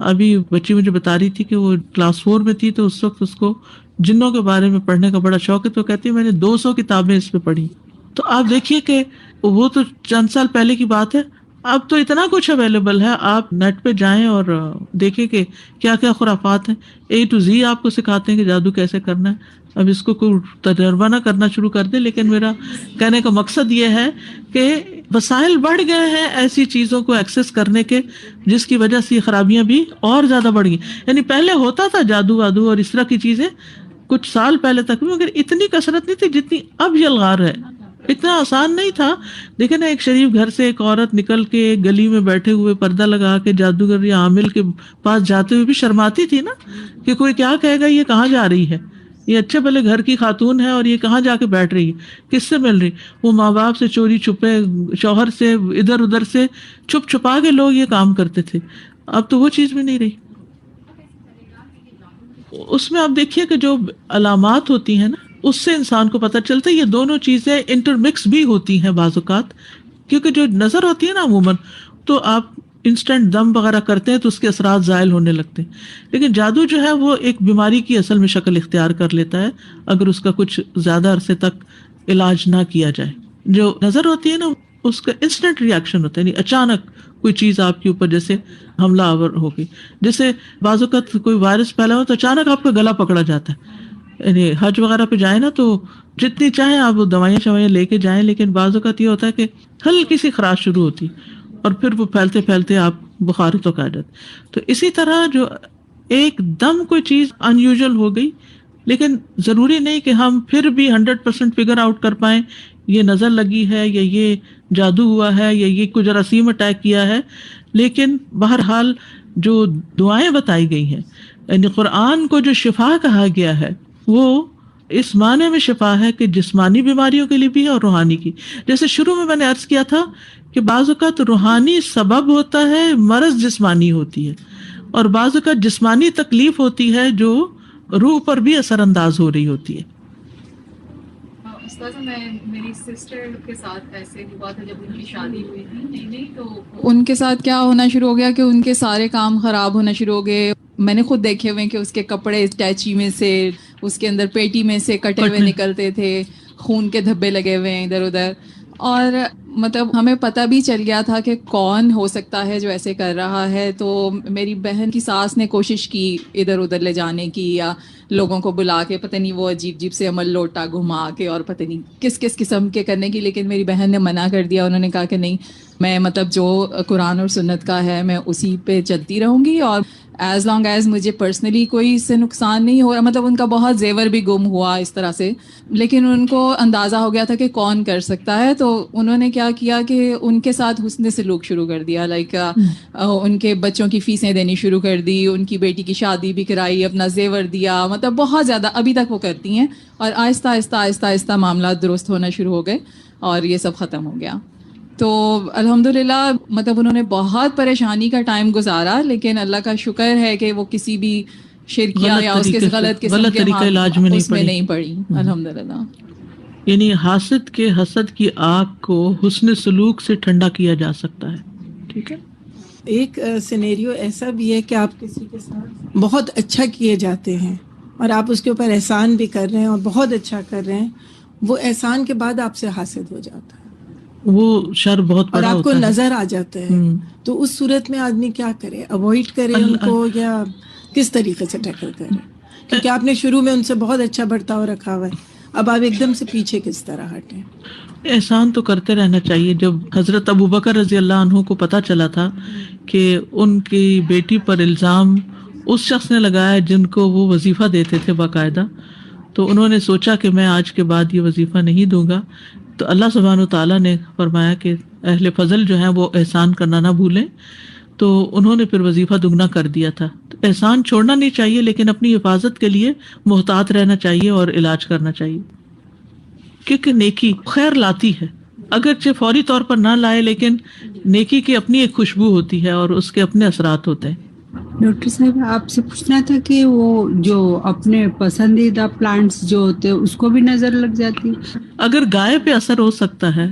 ابھی بچی مجھے بتا رہی تھی کہ وہ کلاس 4 میں تھی، تو اس وقت اس کو جنوں کے بارے میں پڑھنے کا بڑا شوق ہے. تو کہتی ہے میں نے 200 کتابیں اس پہ پڑھی. تو آپ دیکھیے کہ وہ تو چند سال پہلے کی بات ہے، اب تو اتنا کچھ اویلیبل ہے. آپ نیٹ پہ جائیں اور دیکھیں کہ کیا کیا خرافات ہیں. A to Z آپ کو سکھاتے ہیں کہ جادو کیسے کرنا ہے. اب اس کو کوئی تجربہ نہ کرنا شروع کر دیں، لیکن میرا کہنے کا مقصد یہ ہے کہ وسائل بڑھ گئے ہیں ایسی چیزوں کو ایکسس کرنے کے، جس کی وجہ سے یہ خرابیاں بھی اور زیادہ بڑھ گئی. یعنی پہلے ہوتا تھا جادو وادو اور اس طرح کی چیزیں کچھ سال پہلے تک بھی، مگر اتنی کثرت نہیں تھی جتنی اب یلغار ہے. اتنا آسان نہیں تھا. دیکھیں نا، ایک شریف گھر سے ایک عورت نکل کے ایک گلی میں بیٹھے ہوئے پردہ لگا کے جادوگر یا عامل کے پاس جاتے ہوئے بھی شرماتی تھی نا کہ کوئی کیا کہے گا، یہ کہاں جا رہی ہے، یہ اچھے بھلے گھر کی خاتون ہے اور یہ کہاں جا کے بیٹھ رہی ہے، کس سے مل رہی. وہ ماں باپ سے چوری چھپے، شوہر سے ادھر ادھر سے چھپ چھپا کے لوگ یہ کام کرتے تھے. اب تو وہ چیز بھی نہیں رہی. اس میں آپ دیکھیے کہ جو علامات ہوتی ہیں نا، اس سے انسان کو پتہ چلتا ہے یہ دونوں چیزیں انٹرمکس بھی ہوتی ہیں بعض اوقات. کیونکہ جو نظر ہوتی ہے نا عموماً، تو آپ انسٹنٹ دم وغیرہ کرتے ہیں تو اس کے اثرات زائل ہونے لگتے ہیں. لیکن جادو جو ہے وہ ایک بیماری کی اصل میں شکل اختیار کر لیتا ہے اگر اس کا کچھ زیادہ عرصے تک علاج نہ کیا جائے. جو نظر ہوتی ہے نا اس کا انسٹنٹ ری ایکشن ہوتا ہے، یعنی اچانک کوئی چیز آپ کے اوپر جیسے حملہ آور ہوگی. جیسے بعض اوقات کوئی وائرس پھیلا ہو تو اچانک آپ کا گلا پکڑا جاتا ہے. یعنی حج وغیرہ پہ جائیں نا تو جتنی چاہیں آپ وہ دوائیاں شوائیاں لے کے جائیں، لیکن بعض اوقات یہ ہوتا ہے کہ ہلکی سی خراش شروع ہوتی اور پھر وہ پھیلتے پھیلتے آپ بخار تک آ جاتے. تو اسی طرح جو ایک دم کوئی چیز ان یوزل ہو گئی، لیکن ضروری نہیں کہ ہم پھر بھی 100% فگر آؤٹ کر پائیں یہ نظر لگی ہے یا یہ جادو ہوا ہے یا یہ کوئی جراثیم اٹیک کیا ہے. لیکن بہرحال جو دعائیں بتائی گئی ہیں، یعنی قرآن کو جو شفا کہا گیا ہے، وہ اس معنی میں شفا ہے کہ جسمانی بیماریوں کے لیے بھی ہے اور روحانی کی. جیسے شروع میں نے عرض کیا تھا کہ بعض اوقات روحانی سبب ہوتا ہے، مرض جسمانی ہوتی ہے، اور بعض اوقات جسمانی تکلیف ہوتی ہے جو روح پر بھی اثر انداز ہو رہی ہوتی ہے. میری سسٹر کے ساتھ ایسے ہوا تھا جب ان کی شادی ہوئی تھی، نہیں تو ان کے ساتھ کیا ہونا شروع ہو گیا کہ ان کے سارے کام خراب ہونا شروع ہو گئے. میں نے خود دیکھے ہوئے کہ اس کے کپڑے ٹیچی میں سے، اس کے اندر پیٹی میں سے کٹے ہوئے نکلتے تھے، خون کے دھبے لگے ہوئے ہیں ادھر ادھر. اور مطلب ہمیں پتہ بھی چل گیا تھا کہ کون ہو سکتا ہے جو ایسے کر رہا ہے. تو میری بہن کی ساس نے کوشش کی ادھر ادھر لے جانے کی، یا لوگوں کو بلا کے پتہ نہیں وہ عجیب عجیب سے عمل لوٹا گھما کے اور پتہ نہیں کس کس قسم کے کرنے کی. لیکن میری بہن نے منع کر دیا. انہوں نے کہا کہ نہیں، میں مطلب جو قرآن اور سنت کا ہے میں اسی پہ چلتی رہوں گی، اور ایز لانگ ایز مجھے پرسنلی کوئی اس سے نقصان نہیں ہو رہا، مطلب ان کا بہت زیور بھی گم ہوا اس طرح سے، لیکن ان کو اندازہ ہو گیا تھا کہ کون کر سکتا ہے، تو انہوں نے کیا کیا کہ ان کے ساتھ حسن سلوک شروع کر دیا، لائک ان کے بچوں کی فیسیں دینی شروع کر دی، ان کی بیٹی کی شادی بھی کرائی، اپنا زیور دیا، مطلب بہت زیادہ ابھی تک وہ کرتی ہیں، اور آہستہ آہستہ آہستہ آہستہ معاملات درست ہونا شروع ہو گئے اور یہ سب ختم ہو گیا. تو الحمدللہ مطلب انہوں نے بہت پریشانی کا ٹائم گزارا، لیکن اللہ کا شکر ہے کہ وہ کسی بھی شرکیہ یا اس کے غلط قسم کے علاج میں اس میں نہیں پڑی الحمدللہ. یعنی حاسد کی آگ کو حسن سلوک سے ٹھنڈا کیا جا سکتا ہے. ٹھیک ہے. ایک سینیریو ایسا بھی ہے کہ آپ کسی کے ساتھ بہت اچھا کیے جاتے ہیں اور آپ اس کے اوپر احسان بھی کر رہے ہیں اور بہت اچھا کر رہے ہیں، وہ احسان کے بعد آپ سے حاسد ہو جاتا ہے، وہ شر بہت بڑا اور آپ کو ہوتا ہے. نظر آ جاتا ہے. تو اس صورت میں آدمی کیا کرے؟ اوائڈ کرے ان کو یا کس طریقے سے ٹیکل کرے؟ کیونکہ آپ نے شروع میں ان سے بہت اچھا برتاؤ رکھا ہوا ہے، اب آپ ایک دم سے پیچھے کس طرح ہٹیں؟ احسان تو کرتے رہنا چاہیے. جب حضرت ابوبکر رضی اللہ عنہ کو پتہ چلا تھا کہ ان کی بیٹی پر الزام اس شخص نے لگایا جن کو وہ وظیفہ دیتے تھے باقاعدہ، تو انہوں نے سوچا کہ میں آج کے بعد یہ وظیفہ نہیں دوں گا. تو اللہ سبحانہ وتعالیٰ نے فرمایا کہ اہل فضل جو ہیں وہ احسان کرنا نہ بھولیں، تو انہوں نے پھر وظیفہ دگنا کر دیا تھا. تو احسان چھوڑنا نہیں چاہیے، لیکن اپنی حفاظت کے لیے محتاط رہنا چاہیے اور علاج کرنا چاہیے، کیونکہ نیکی خیر لاتی ہے، اگرچہ فوری طور پر نہ لائے، لیکن نیکی کی اپنی ایک خوشبو ہوتی ہے اور اس کے اپنے اثرات ہوتے ہیں. ڈاکٹر صاحب آپ سے پوچھنا تھا کہ وہ جو اپنے پسندیدہ پلانٹس جو ہوتے ہیں اس کو بھی نظر لگ جاتی؟ اگر گائے پہ اثر ہو سکتا ہے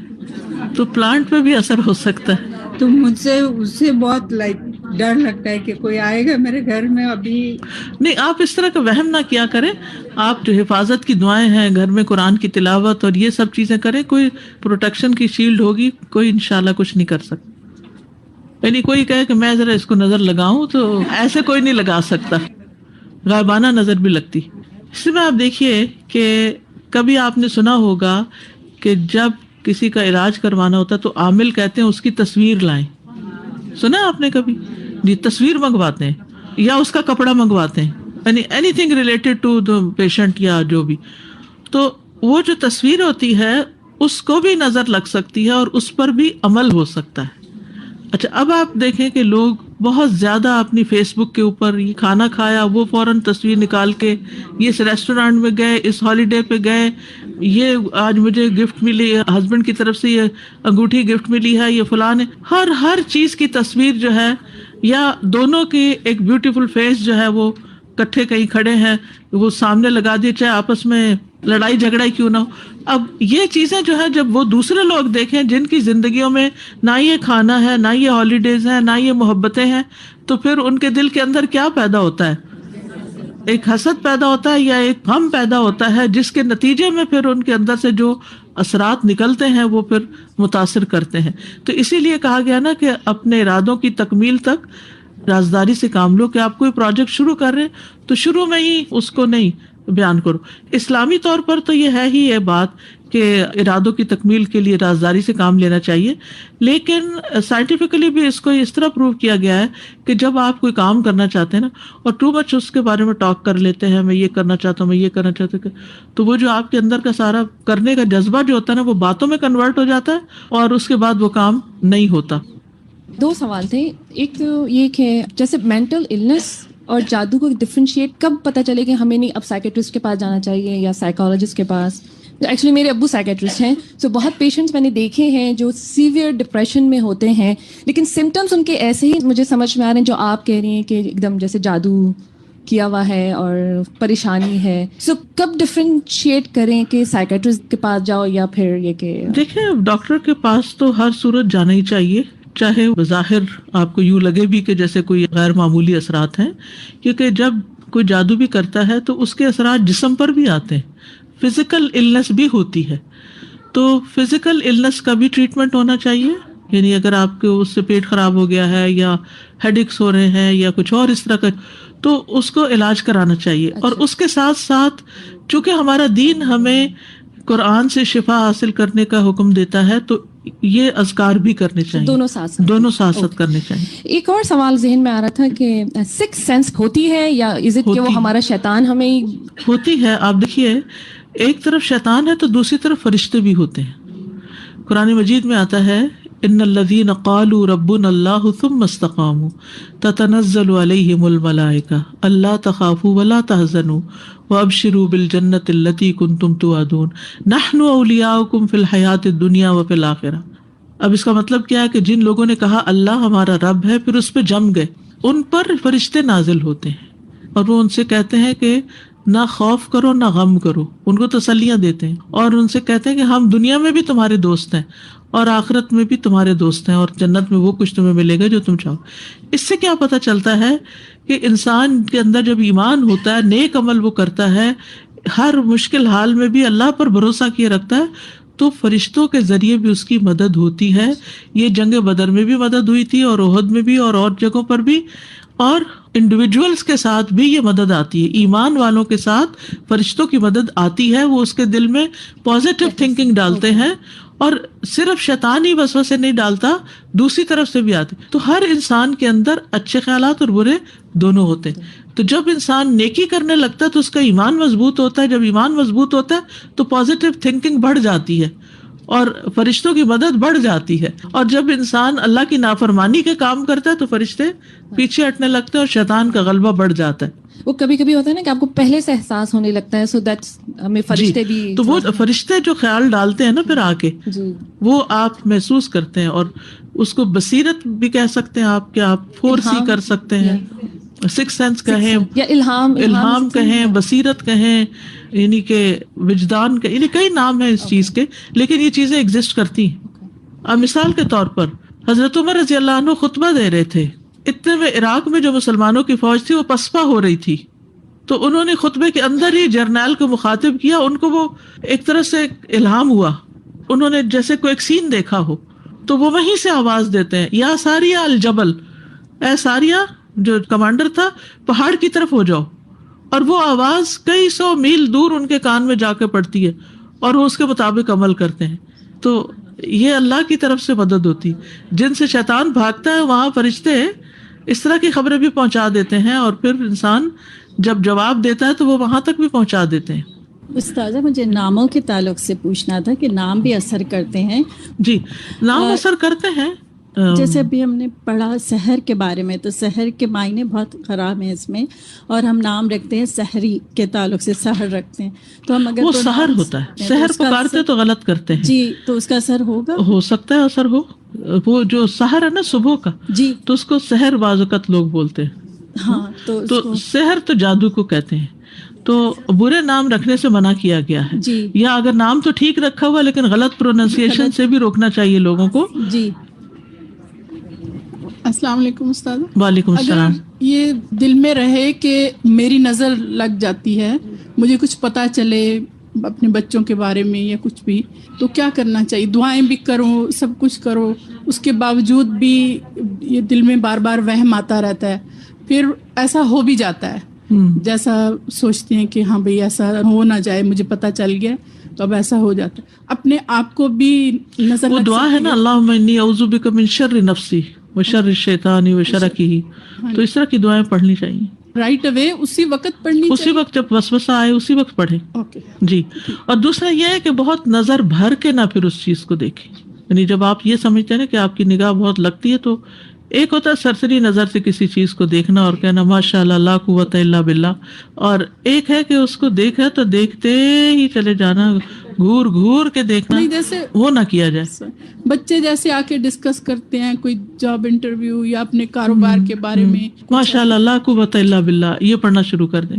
تو پلانٹ پہ بھی اثر ہو سکتا ہے. تو مجھ سے اس سے بہت ڈر لگتا ہے کہ کوئی آئے گا میرے گھر میں. ابھی نہیں، آپ اس طرح کا وہم نہ کیا کریں. آپ جو حفاظت کی دعائیں ہیں، گھر میں قرآن کی تلاوت اور یہ سب چیزیں کریں. کوئی پروٹیکشن کی شیلڈ ہوگی، کوئی انشاءاللہ کچھ نہیں کر سکتا. یعنی کوئی کہے کہ میں ذرا اس کو نظر لگاؤں، تو ایسے کوئی نہیں لگا سکتا. غائبانہ نظر بھی لگتی. اس میں آپ دیکھیے کہ کبھی آپ نے سنا ہوگا کہ جب کسی کا علاج کروانا ہوتا تو عامل کہتے ہیں اس کی تصویر لائیں. سنا آپ نے کبھی؟ جی، تصویر منگواتے ہیں یا اس کا کپڑا منگواتے ہیں، یعنی anything related to the patient یا جو بھی. تو وہ جو تصویر ہوتی ہے اس کو بھی نظر لگ سکتی ہے اور اس پر بھی عمل ہو سکتا ہے. اچھا، اب آپ دیکھیں کہ لوگ بہت زیادہ اپنی فیس بک کے اوپر یہ کھانا کھایا، وہ فوراً تصویر نکال کے یہ اس ریسٹورینٹ میں گئے، اس ہالیڈے پہ گئے، یہ آج مجھے گفٹ ملی، ہسبینڈ کی طرف سے یہ انگوٹھی گفٹ ملی ہے، یہ فلاں نے ہر چیز کی تصویر جو ہے، یا دونوں کی ایک بیوٹیفل فیس جو ہے وہ کٹھے کہیں کھڑے ہیں وہ سامنے لگا دیے، چاہے آپس میں لڑائی جھگڑا ہی کیوں نہ ہو. اب یہ چیزیں جو ہے جب وہ دوسرے لوگ دیکھیں جن کی زندگیوں میں نہ یہ کھانا ہے، نہ یہ ہالیڈیز ہیں، نہ یہ محبتیں ہیں، تو پھر ان کے دل کے اندر کیا پیدا ہوتا ہے؟ ایک حسد پیدا ہوتا ہے یا ایک غم پیدا ہوتا ہے، جس کے نتیجے میں پھر ان کے اندر سے جو اثرات نکلتے ہیں وہ پھر متاثر کرتے ہیں. تو اسی لیے کہا گیا نا کہ اپنے ارادوں کی تکمیل تک رازداری سے کام لو. کہ آپ کوئی پروجیکٹ شروع کر رہے ہیں تو شروع میں ہی اس کو نہیں بیان کرو. اسلامی طور پر تو یہ ہے ہی یہ بات کہ ارادوں کی تکمیل کے لیے رازداری سے کام لینا چاہیے، لیکن سائنٹیفکلی بھی اس کو اس طرح پروو کیا گیا ہے کہ جب آپ کوئی کام کرنا چاہتے ہیں نا اور ٹو مچ اس کے بارے میں ٹاک کر لیتے ہیں، میں یہ کرنا چاہتا ہوں، میں یہ کرنا چاہتا ہوں، تو وہ جو آپ کے اندر کا سارا کرنے کا جذبہ جو ہوتا ہے نا وہ باتوں میں کنورٹ ہو جاتا ہے اور اس کے بعد وہ کام نہیں ہوتا. 2 سوال تھے. ایک تو یہ کہ جیسے مینٹل النس اور جادو کو ڈفرینشیٹ کب پتہ چلے کہ ہمیں نہیں اب سائیکیٹرسٹ کے پاس جانا چاہیے یا سائیکالوجسٹ کے پاس؟ ایکچولی میرے ابو سائیکیٹرسٹ ہیں، سو بہت پیشنٹس میں نے دیکھے ہیں جو سیویئر ڈپریشن میں ہوتے ہیں، لیکن سمٹمس ان کے ایسے ہی مجھے سمجھ میں آ رہے ہیں جو آپ کہہ رہی ہیں کہ ایک دم جیسے جادو کیا ہوا ہے اور پریشانی ہے. سو کب ڈفرینشیٹ کریں کہ سائیکیٹرسٹ کے پاس جاؤ یا پھر یہ کہ دیکھیں ڈاکٹر کے پاس تو ہر صورت جانا ہی چاہیے، چاہے بظاہر آپ کو یوں لگے بھی کہ جیسے کوئی غیر معمولی اثرات ہیں، کیونکہ جب کوئی جادو بھی کرتا ہے تو اس کے اثرات جسم پر بھی آتے ہیں، فزیکل النس بھی ہوتی ہے. تو فزیکل النس کا بھی ٹریٹمنٹ ہونا چاہیے. یعنی اگر آپ کو اس سے پیٹ خراب ہو گیا ہے یا ہیڈ ایکس ہو رہے ہیں یا کچھ اور اس طرح کا، تو اس کو علاج کرانا چاہیے. اور اس کے ساتھ ساتھ چونکہ ہمارا دین ہمیں قرآن سے شفا حاصل کرنے کا حکم دیتا ہے، تو یہ اذکار بھی کرنے چاہیے، دونوں ساتھ ساتھ کرنے چاہیے. ایک اور سوال ذہن میں آ رہا تھا کہ سکس سینس ہوتی ہے یا از اٹ کہ وہ ہمارا شیطان ہمیں ہوتی ہے. آپ دیکھیے ایک طرف شیطان ہے تو دوسری طرف فرشتے بھی ہوتے ہیں. قرآن مجید میں آتا ہے ان الذین قالوا ربنا اللہ ثم استقاموا تتنزل علیہم الملائکہ الا تخافوا ولا تحزنوا وابشروا بالجنۃ التی کنتم توعدون نحن اولیاؤکم فی الحیاۃ الدنیا وفی الآخرہ. اب اس کا مطلب کیا ہے کہ جن لوگوں نے کہا اللہ ہمارا رب ہے پھر اس پہ جم گئے، ان پر فرشتے نازل ہوتے ہیں اور وہ ان سے کہتے ہیں کہ نہ خوف کرو نہ غم کرو، ان کو تسلیاں دیتے ہیں اور ان سے کہتے ہیں کہ ہم دنیا میں بھی تمہارے دوست ہیں اور آخرت میں بھی تمہارے دوست ہیں اور جنت میں وہ کچھ تمہیں ملے گا جو تم چاہو. اس سے کیا پتہ چلتا ہے کہ انسان کے اندر جب ایمان ہوتا ہے، نیک عمل وہ کرتا ہے، ہر مشکل حال میں بھی اللہ پر بھروسہ کیے رکھتا ہے، تو فرشتوں کے ذریعے بھی اس کی مدد ہوتی ہے. یہ جنگ بدر میں بھی مدد ہوئی تھی اور احد میں بھی اور جگہوں پر بھی، اور انڈیویجولز کے ساتھ بھی یہ مدد آتی ہے. ایمان والوں کے ساتھ فرشتوں کی مدد آتی ہے، وہ اس کے دل میں پازیٹیو تھنکنگ ڈالتے ہیں اور صرف شیطان ہی وسوسے نہیں ڈالتا، دوسری طرف سے بھی آتے. تو ہر انسان کے اندر اچھے خیالات اور برے دونوں ہوتے ہیں. تو جب انسان نیکی کرنے لگتا ہے تو اس کا ایمان مضبوط ہوتا ہے. جب ایمان مضبوط ہوتا ہے تو پازیٹیو تھنکنگ بڑھ جاتی ہے اور فرشتوں کی مدد بڑھ جاتی ہے. اور جب انسان اللہ کی نافرمانی کے کام کرتا ہے تو فرشتے پیچھے ہٹنے لگتے ہیں اور شیطان کا غلبہ بڑھ جاتا ہے. وہ کبھی کبھی ہوتا ہے نا کہ آپ کو پہلے سے احساس ہونے لگتا ہے، سو دیٹس ہمیں فرشتے بھی تو وہ فرشتے جو خیال ڈالتے ہیں نا پھر آ کے وہ آپ محسوس کرتے ہیں، اور اس کو بصیرت بھی کہہ سکتے ہیں آپ، کہ آپ فور سی کر سکتے ہیں، سکس سینس کہیں یا الہام کہیں، بصیرت کہیں، یعنی کہ وجدان کا، یعنی کئی نام ہیں اس چیز کے، لیکن یہ چیزیں ایگزسٹ کرتی ہیں. اب مثال کے طور پر حضرت عمر رضی اللہ عنہ خطبہ دے رہے تھے، اتنے میں عراق میں جو مسلمانوں کی فوج تھی وہ پسپا ہو رہی تھی، تو انہوں نے خطبے کے اندر ہی جرنیل کو مخاطب کیا. ان کو وہ ایک طرح سے الہام ہوا، انہوں نے جیسے کوئی ایک سین دیکھا ہو تو وہ وہیں سے آواز دیتے ہیں، یا ساریہ الجبل، اے ساریہ جو کمانڈر تھا پہاڑ کی طرف ہو جاؤ. اور وہ آواز کئی سو میل دور ان کے کان میں جا کے پڑتی ہے اور وہ اس کے مطابق عمل کرتے ہیں. تو یہ اللہ کی طرف سے مدد ہوتی. جن سے شیطان بھاگتا ہے وہاں فرشتے اس طرح کی خبریں بھی پہنچا دیتے ہیں، اور پھر انسان جب جواب دیتا ہے تو وہ وہاں تک بھی پہنچا دیتے ہیں. استاذہ مجھے ناموں کے تعلق سے پوچھنا تھا کہ نام بھی اثر کرتے ہیں؟ جی نام اثر کرتے ہیں. جیسے ابھی ہم نے پڑھا سحر کے بارے میں، تو سحر کے معنی بہت خراب ہیں اس میں، اور ہم نام رکھتے ہیں سحری کے تعلق سے سحر رکھتے ہیں، تو ہم اگر وہ سحر ہوتا ہے، سحر پکارتے تو غلط کرتے ہیں. جی تو اس کا اثر ہوگا؟ ہو سکتا ہے اثر ہو. وہ جو سحر ہے نا صبح کا، جی تو اس کو سحر بعض اوقات لوگ بولتے ہیں. ہاں تو سحر تو جادو کو کہتے ہیں. تو برے نام رکھنے سے منع کیا گیا ہے. جی یا اگر نام تو ٹھیک رکھا ہوا لیکن غلط پروننسیشن سے بھی روکنا چاہیے لوگوں کو. جی السلام علیکم استاد. وعلیکم السلام. یہ دل میں رہے کہ میری نظر لگ جاتی ہے، مجھے کچھ پتا چلے اپنے بچوں کے بارے میں یا کچھ بھی، تو کیا کرنا چاہیے؟ دعائیں بھی کرو، سب کچھ کرو، اس کے باوجود بھی یہ دل میں بار بار وہم آتا رہتا ہے، پھر ایسا ہو بھی جاتا ہے جیسا سوچتے ہیں کہ ہاں بھئی ایسا ہو نہ جائے، مجھے پتا چل گیا تو اب ایسا ہو جاتا ہے. اپنے آپ کو بھی نظر وہ دعا ہے نا، اللہم انی اعوذ بک من شر نفسی وشر الشیطان وشرکہ، تو اس طرح کی دعائیں پڑھنی چاہیے. رائٹ اوے اسی وقت پڑھنی چاہیے، اسی وقت جب وسوسہ آئے اسی وقت پڑھیں. جی. اور دوسرا یہ ہے کہ بہت نظر بھر کے نہ پھر اس چیز کو دیکھیں. یعنی جب آپ یہ سمجھتے ہیں نا کہ آپ کی نگاہ بہت لگتی ہے، تو ایک ہوتا ہے سرسری نظر سے کسی چیز کو دیکھنا اور کہنا ماشاء اللہ لا قوت الا باللہ، اور ایک ہے کہ اس کو دیکھا تو دیکھتے ہی چلے جانا، گھور گھور کے دیکھنا، جیسے وہ نہ کیا جائے. بچے جیسے آ کے ڈسکس کرتے ہیں کوئی جاب انٹرویو یا اپنے کاروبار کے بارے میں، ماشاء اللہ لا قوت الا باللہ یہ پڑھنا شروع کر دیں.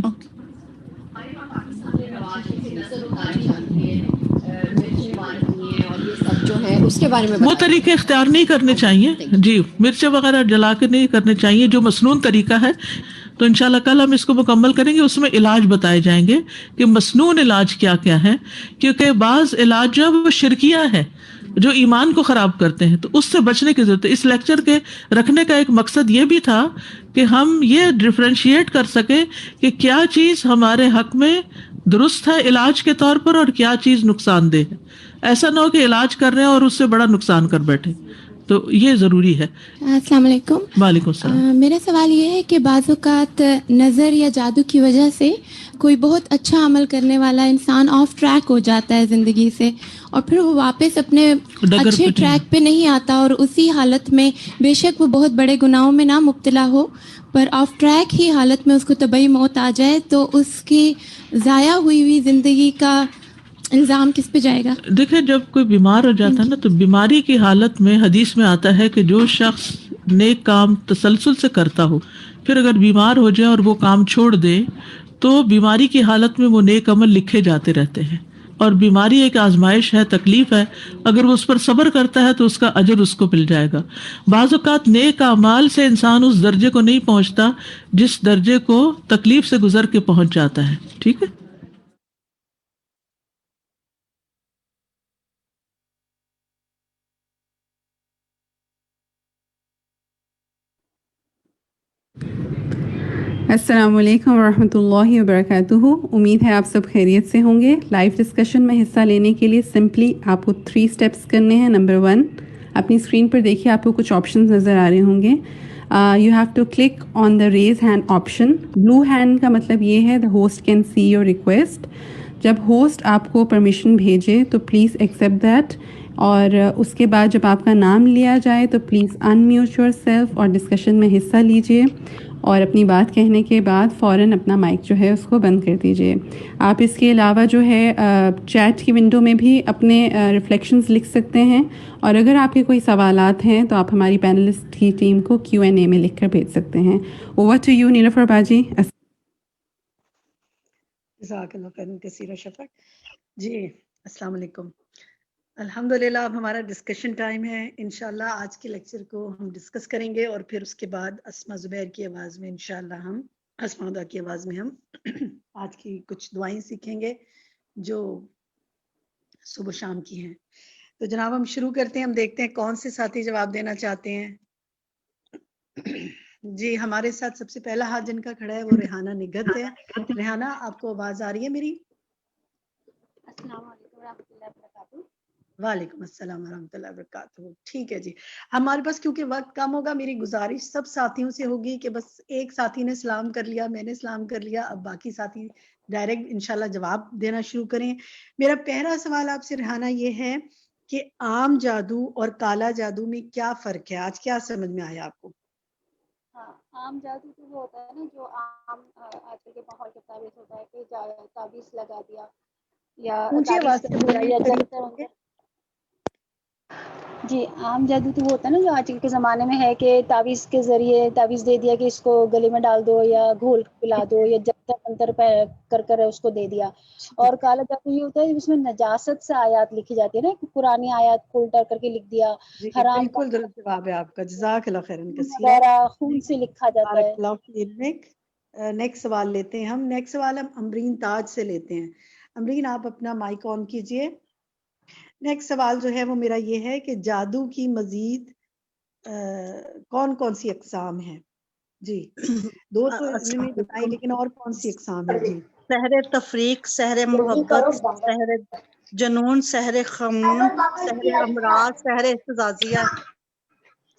اس کے بارے میں وہ طریقے اختیار نہیں کرنے چاہیے. جی مرچیں وغیرہ جلا کے نہیں کرنے چاہیے جو مسنون طریقہ ہے. تو انشاءاللہ کل ہم اس کو مکمل کریں گے، اس میں علاج بتائے جائیں گے کہ مسنون علاج کیا کیا ہے، کیونکہ بعض علاج جو وہ شرکیہ ہے جو ایمان کو خراب کرتے ہیں، تو اس سے بچنے کی ضرورت ہے. اس لیکچر کے رکھنے کا ایک مقصد یہ بھی تھا کہ ہم یہ ڈفرینشیٹ کر سکیں کہ کیا چیز ہمارے حق میں درست ہے علاج کے طور پر اور کیا چیز نقصان دہ ہے. ایسا نہ ہو کہ علاج کر رہے ہیں اور اس سے بڑا نقصان کر بیٹھے. تو یہ ضروری ہے. السلام علیکم. وعلیکم السلام. میرا سوال یہ ہے کہ بعض اوقات نظر یا جادو کی وجہ سے کوئی بہت اچھا عمل کرنے والا انسان آف ٹریک ہو جاتا ہے زندگی سے، اور پھر وہ واپس اپنے اچھے ٹریک پہ نہیں آتا، اور اسی حالت میں بے شک وہ بہت بڑے گناہوں میں نہ مبتلا ہو، پر آف ٹریک ہی حالت میں اس کو طبعی موت آ جائے، تو اس کی ضائع ہوئی زندگی کا الزام کس پہ جائے گا؟ دیکھیں جب کوئی بیمار ہو جاتا ہے نا، تو بیماری کی حالت میں حدیث میں آتا ہے کہ جو شخص نیک کام تسلسل سے کرتا ہو، پھر اگر بیمار ہو جائے اور وہ کام چھوڑ دے، تو بیماری کی حالت میں وہ نیک عمل لکھے جاتے رہتے ہیں. اور بیماری ایک آزمائش ہے، تکلیف ہے، اگر وہ اس پر صبر کرتا ہے تو اس کا اجر اس کو مل جائے گا. بعض اوقات نیک اعمال سے انسان اس درجے کو نہیں پہنچتا جس درجے کو تکلیف سے گزر کے پہنچ جاتا ہے. ٹھیک ہے. السلام علیکم ورحمۃ اللہ وبرکاتہ. امید ہے آپ سب خیریت سے ہوں گے. لائیو ڈسکشن میں حصہ لینے کے لیے سمپلی آپ کو 3 اسٹیپس کرنے ہیں. نمبر 1، اپنی اسکرین پر دیکھیے آپ کو کچھ آپشنز نظر آ رہے ہوں گے. You have to click on the raise hand option. Blue hand کا مطلب یہ ہے the host can see your request. جب ہوسٹ آپ کو پرمیشن بھیجے تو پلیز ایکسیپٹ دیٹ، اور اس کے بعد جب آپ کا نام لیا جائے تو پلیز انمیوٹ یور سیلف اور ڈسکشن میں حصہ لیجیے، اور اپنی بات کہنے کے بعد فوراً اپنا مائک جو ہے اس کو بند کر دیجیے. آپ اس کے علاوہ جو ہے چیٹ کی ونڈو میں بھی اپنے ریفلیکشنز لکھ سکتے ہیں، اور اگر آپ کے کوئی سوالات ہیں تو آپ ہماری پینلسٹ کی ٹیم کو Q&A میں لکھ کر بھیج سکتے ہیں. اوور ٹو یو نیلوفر باجی. جزاک اللہ خیر کثیر شفق. جی السلام علیکم. الحمدللہ اب ہمارا ڈسکشن ٹائم ہے. انشاءاللہ آج کے لیکچر کو ہم ڈسکس کریں گے، اور پھر اس کے بعد اسما زبیر کی آواز میں انشاءاللہ ہم اسما خدا کی آواز میں ہم آج کی کچھ دعائیں سیکھیں گے جو صبح شام کی ہیں. تو جناب ہم شروع کرتے ہیں. ہم دیکھتے ہیں کون سے ساتھی جواب دینا چاہتے ہیں. جی ہمارے ساتھ سب سے پہلا ہاتھ جن کا کھڑا ہے وہ ریحانہ نگہت ہے. ریحانہ آپ کو آواز آ رہی ہے میری؟ السلام علیکم ورحمۃ اللہ وبرکاتہ. وعلیکم السلام ورحمۃ اللہ وبرکاتہ. ٹھیک ہے جی، ہمارے پاس کیونکہ وقت کم ہوگا، میری گزارش سب ساتھیوں سے ہوگی کہ بس ایک ساتھی نے سلام کر لیا، میں نے سلام کر لیا، اب باقی ساتھی ڈائریکٹ انشاءاللہ جواب دینا شروع کریں. میرا پہلا سوال آپ سے ریحانہ یہ ہے کہ عام جادو اور کالا جادو میں کیا فرق ہے؟ آج کیا سمجھ میں آیا آپ کو؟ ہاں، عام جادو تو وہ ہوتا ہے نا جو عام آج کل کے ماحول کے مطابق ہوتا ہے کہ تعویذ لگا دیا یا اونچی آواز سے بولیے، قریب. جی عام جادو تو وہ ہوتا ہے نا جو آج کل کے زمانے میں ہے کہ تعویذ کے ذریعے تعویذ دے دیا کہ اس کو گلے میں ڈال دو یا گھول پلا دو یا جنتر منتر کر کر اس کو دے دیا. اور کالا جادو یہ ہوتا ہے جس میں نجاست سے آیات لکھی جاتی ہے نا، پرانی آیات کو الٹا کر کے لکھ دیا، حرام بالکل درست جواب ہے آپ کا. جزاک اللہ خیرن کثیرا. وغیرہ خون سے لکھا جاتا ہے. نیکسٹ سوال لیتے ہیں ہم. نیکسٹ سوال ہم امرین تاج سے لیتے ہیں. امرین آپ اپنا مائک آن کیجئے. نیکسٹ سوال جو ہے وہ میرا یہ ہے کہ جادو کی مزید کون کون سی اقسام ہیں؟ جی 2 تو انہوں نے بتائی، لیکن اور کون سی اقسام ہیں؟ جی سحر تفریق، سحر محبت، سحر جنون، سحر خمون، سحر امراض، سحر استزازیہ.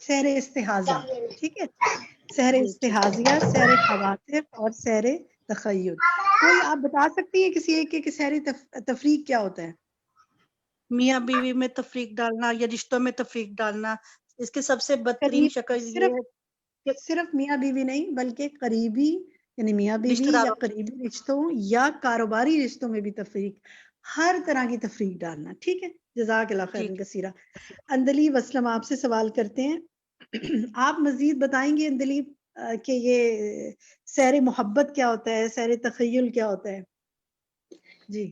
سحر استحاضہ، ٹھیک ہے، سحر جی ٹھیک ہے. استحاضیہ، سحر خواطر اور سحر تخیل. کوئی آپ بتا سکتی ہیں کسی ایک کہ سحر تفریق کیا ہوتا ہے؟ میاں بیوی میں تفریق ڈالنا یا رشتوں میں تفریق ڈالنا. اس کی سب سے بدترین شکل یہ ہے، صرف میاں بیوی نہیں بلکہ قریبی یعنی میاں بیوی یا قریبی رشتوں یا کاروباری رشتوں میں بھی تفریق، ہر طرح کی تفریق ڈالنا. ٹھیک ہے، جزاک اللہ خیرن کثیرا. اندلیب اسلم آپ سے سوال کرتے ہیں. آپ مزید بتائیں گے اندلیب کہ یہ سحر محبت کیا ہوتا ہے، سحر تخیل کیا ہوتا ہے؟ جی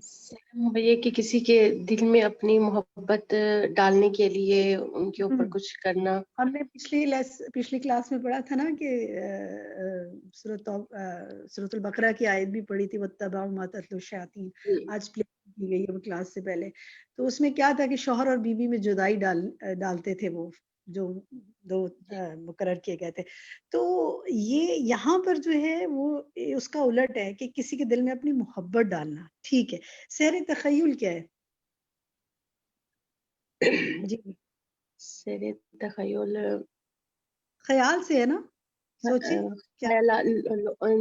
یہ کہ کسی کے دل میں اپنی محبت ڈالنے کے لیے ان کے اوپر کچھ کرنا. ہم نے پچھلی کلاس میں پڑھا تھا نا کہ سورۃ البقرہ کی آیت بھی پڑھی تھی، وَاتَّبَعُوا مَا تَتْلُو الشَّيَاطِينُ، آج پلے کی گئی ہے وہ کلاس سے پہلے. تو اس میں کیا تھا کہ شوہر اور بیوی میں جدائی ڈالتے تھے وہ جو 2 مقرر کیے گئے تھے. تو یہ یہاں پر جو ہے وہ اس کا الٹ ہے کہ کسی کے دل میں اپنی محبت ڈالنا. ٹھیک ہے، سحر تخیل کیا ہے؟ جی سیر تخیل خیال سے ہے نا، سوچیں کیا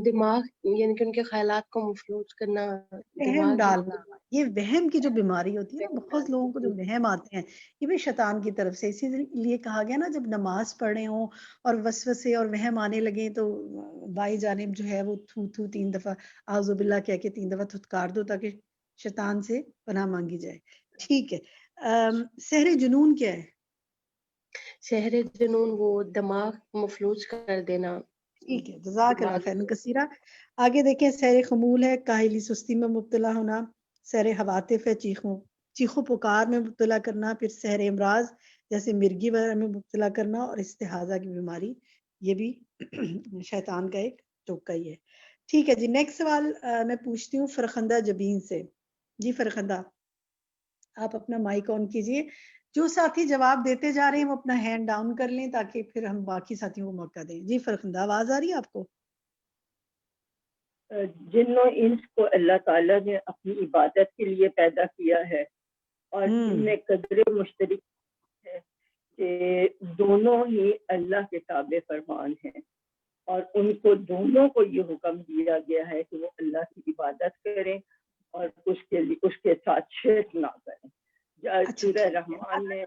دماغ، یعنی کہ ان کے خیالات کو مفلوج کرنا، وہم دماغ ڈالنا. یہ وہم کی جو بیماری ہوتی ہے نا، بہت لوگوں کو جو وہم آتے ہیں یہ بھی شیطان کی طرف سے. اسی لیے کہا گیا نا، جب نماز پڑھ رہے ہوں اور وسوسے اور وہم آنے لگے تو بائیں جانب جو ہے وہ تھو 3 دفعہ اعوذ باللہ کہہ کے 3 دفعہ تھتکار دو تاکہ شیطان سے پناہ مانگی جائے. ٹھیک ہے. سحر جنون کیا ہے؟ شہر جنون وہ دماغ مفلوج کر دینا. ٹھیک ہے، جزاک اللہ خیر کثیرہ. آگے دیکھیں، سحر خمول ہے کاہلی سستی میں مبتلا ہونا. سحر حواتف ہے چیخو پکار میں مبتلا کرنا. پھر سحر امراض جیسے مرگی وغیرہ میں مبتلا کرنا. اور استحاضہ کی بیماری، یہ بھی شیطان کا ایک ٹوکا ہی ہے. ٹھیک ہے جی. نیکسٹ سوال میں پوچھتی ہوں فرخندہ جبین سے. جی فرخندہ، آپ اپنا مائک آن کیجئے. جو ساتھی جواب دیتے جا رہے ہیں وہ اپنا ہینڈ ڈاؤن کر لیں تاکہ پھر ہم باقی ساتھیوں کو موقع دیں. جی فرخندہ، آواز آ رہی ہے آپ کو؟ جن و انس کو اللہ تعالیٰ نے اپنی عبادت کے لیے پیدا کیا ہے، اور ان میں قدر مشترک ہے کہ دونوں ہی اللہ کے تابع فرمان ہیں، اور ان کو دونوں کو یہ حکم دیا گیا ہے کہ وہ اللہ کی عبادت کریں اور اس کے ساتھ شرک نہ کریں. سورہ رحمان میں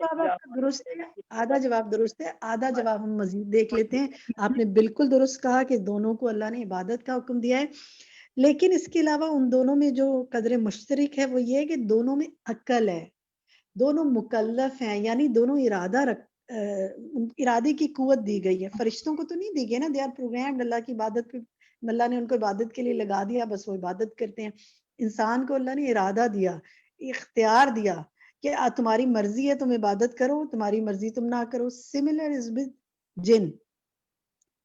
درست ہے، آدھا جواب درست ہے، آدھا جواب ہم مزید دیکھ لیتے ہیں. آپ نے بالکل درست کہا کہ دونوں کو اللہ نے عبادت کا حکم دیا ہے، لیکن اس کے علاوہ ان دونوں میں جو قدر مشترک ہے وہ یہ ہے کہ دونوں میں عقل ہے، دونوں مکلف ہیں، یعنی دونوں ارادے کی قوت دی گئی ہے. فرشتوں کو تو نہیں دی گئی نا، دے آر پروگرامڈ اللہ کی عبادت پہ. اللہ نے ان کو عبادت کے لیے لگا دیا، بس وہ عبادت کرتے ہیں. انسان کو اللہ نے ارادہ دیا، اختیار دیا کہ تمہاری مرضی ہے تم عبادت کرو، تمہاری مرضی تم نہ کرو. سملر از ود جن.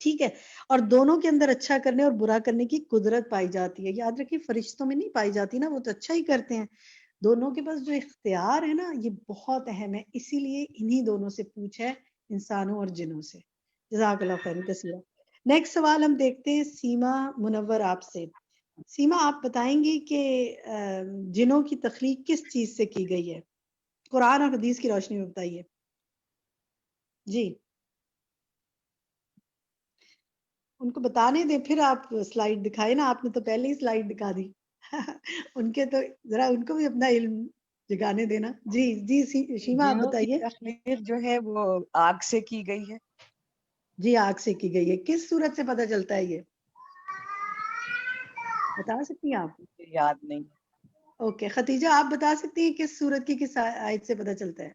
ٹھیک ہے. اور دونوں کے اندر اچھا کرنے اور برا کرنے کی قدرت پائی جاتی ہے. یاد رکھیے فرشتوں میں نہیں پائی جاتی نا، وہ تو اچھا ہی کرتے ہیں. دونوں کے پاس جو اختیار ہے نا، یہ بہت اہم ہے. اسی لیے انہی دونوں سے پوچھ ہے، انسانوں اور جنوں سے. جزاک اللہ خیر کثیرا. نیکسٹ سوال ہم دیکھتے ہیں سیما منور آپ سے. سیما، آپ بتائیں گی کہ جنوں کی تخلیق کس چیز سے کی گئی ہے؟ قرآن اور حدیث کی روشنی میں بتائیے. جی ان کو بتانے دیں، پھر آپ سلائیڈ دکھائے نا. آپ نے تو پہلے ہی سلائیڈ دکھا دی. ان کے تو ذرا ان کو بھی اپنا علم جگانے دینا. جی جی شیما آپ بتائیے. تخلیق جو ہے وہ آگ سے کی گئی ہے. جی آگ سے کی گئی ہے. کس صورت سے پتہ چلتا ہے یہ بتا سکتی ہیں آپ؟ یاد نہیں. اوکے ختیجہ، آپ بتا سکتی ہیں کس صورت کی کس آیت سے پتہ چلتا ہے؟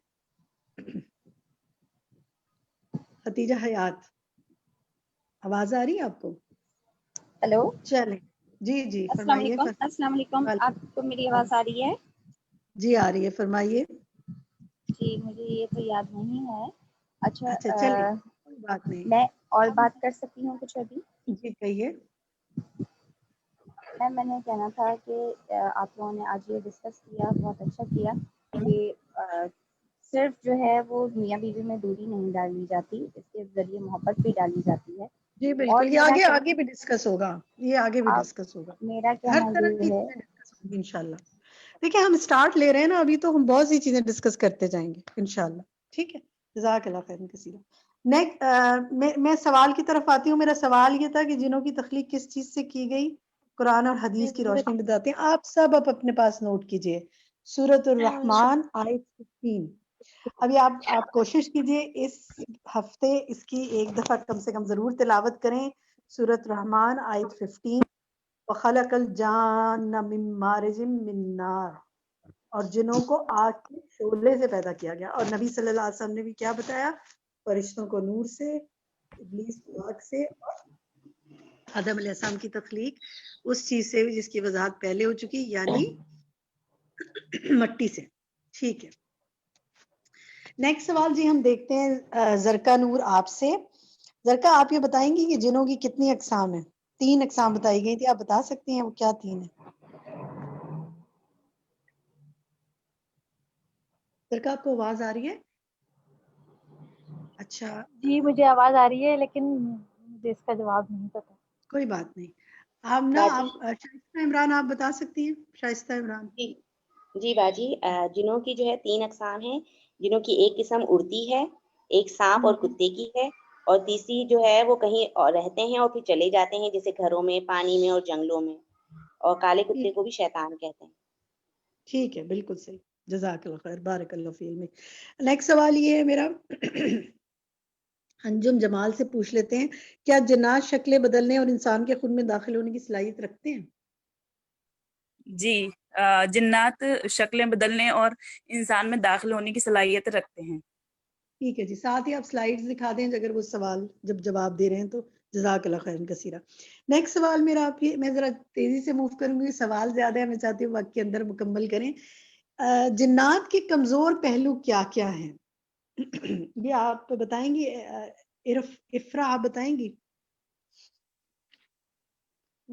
ختیجہ حیات، آواز آ رہی ہے آپ کو؟ ہیلو، چلیں جی جی السلام فرمائیے. علیکم. السلام علیکم، آپ کو میری آواز آ رہی ہے؟ جی آ رہی ہے، فرمائیے. جی مجھے یہ تو یاد نہیں ہے. اچھا چلیے کوئی بات نہیں. میں اور بات کر سکتی ہوں کچھ ابھی؟ جی کہیے. میں نے کہنا تھا کہ آپ لوگوں نے آج یہ ڈسکس کیا، بہت اچھا کیا کہ صرف جو ہے وہ میاں بیوی میں دوری نہیں ڈالی جاتی، اس کے ذریعے محبت بھی ڈالی جاتی ہے. جی اور بالکل، یہ آگے بھی ڈسکس ہوگا. یہ آگے بھی ڈسکس ہوگا. میرا ہر کہنا طرح کی یہ ہے، چیزیں ڈسکس ہوگی انشاءاللہ. دیکھیں ہم سٹارٹ لے رہے ہیں نا ابھی، تو ہم بہت سی چیزیں ڈسکس کرتے جائیں گے انشاءاللہ. ٹھیک ہے. جزاک اللہ خیر کثیرا. میں سوال کی طرف آتی ہوں. میرا سوال یہ تھا کہ جنوں کی تخلیق کس چیز سے کی گئی؟ قرآن اور حدیث کی روشنی میں بتاتے ہیں. آپ سب اپنے پاس نوٹ کیجئے. سورۃ الرحمن آیت 15. ابھی آپ کوشش کیجئے اس ہفتے اس کی ایک دفعہ کم سے کم ضرور تلاوت کریں. سورۃ الرحمن آیت 15. وَخَلَقَ الْجَانَّ مِن مَارِجٍ مِّن نَارٍ. اور جنوں کو آگ کے شعلے سے پیدا کیا گیا. اور نبی صلی اللہ علیہ وسلم نے بھی کیا بتایا؟ فرشتوں کو نور سے، ابلیس کو آگ سے، اور آدم علیہ السلام کی تخلیق اس چیز سے جس کی وضاحت پہلے ہو چکی، یعنی مٹی سے. ٹھیک ہے. نیکسٹ سوال جی ہم دیکھتے ہیں زرکا نور آپ سے. زرکا آپ یہ بتائیں گی کہ جنوں کی کتنی اقسام ہیں؟ 3 اقسام بتائی گئی تھی، آپ بتا سکتی ہیں وہ کیا 3 ہیں؟ زرکا آپ کو آواز آ رہی ہے؟ اچھا جی مجھے آواز آ رہی ہے، لیکن مجھے اس کا جواب نہیں پتا. کوئی بات نہیں. آپ نا آپ شائستہ عمران آپ بتا سکتی ہیں؟ شائستہ عمران. جی باجی، جنوں کی جو ہے 3 اقسام ہیں. جنوں کی ایک قسم اڑتی ہے، ایک سانپ اور کتے کی ہے، اور تیسری جو ہے وہ کہیں اور رہتے ہیں اور پھر چلے جاتے ہیں، جیسے گھروں میں، پانی میں اور جنگلوں میں، اور کالے کتے کو بھی شیطان کہتے ہیں۔ ٹھیک ہے، بالکل صحیح، جزاک اللہ خیر، بارک اللہ فی علمک۔ نیکسٹ سوال یہ ہے میرا، انجم جمال سے پوچھ لیتے ہیں، کیا جنات شکلیں بدلنے اور انسان کے خون میں داخل ہونے کی صلاحیت رکھتے ہیں؟ جی، جنات شکلیں بدلنے اور انسان میں داخل ہونے کی صلاحیت رکھتے ہیں۔ ٹھیک ہے جی، ساتھ ہی آپ سلائیڈز دکھا دیں اگر وہ سوال جب جواب دے رہے ہیں تو، جزاک اللہ خیر کثیرہ۔ نیکسٹ سوال میرا آپ کی، میں ذرا تیزی سے موو کروں گی، سوال زیادہ ہے، میں چاہتی ہوں وقت کے اندر مکمل کریں۔ جنات کے کمزور پہلو کیا کیا ہیں؟ یہ آپ بتائیں گی؟ افرا آپ بتائیں گی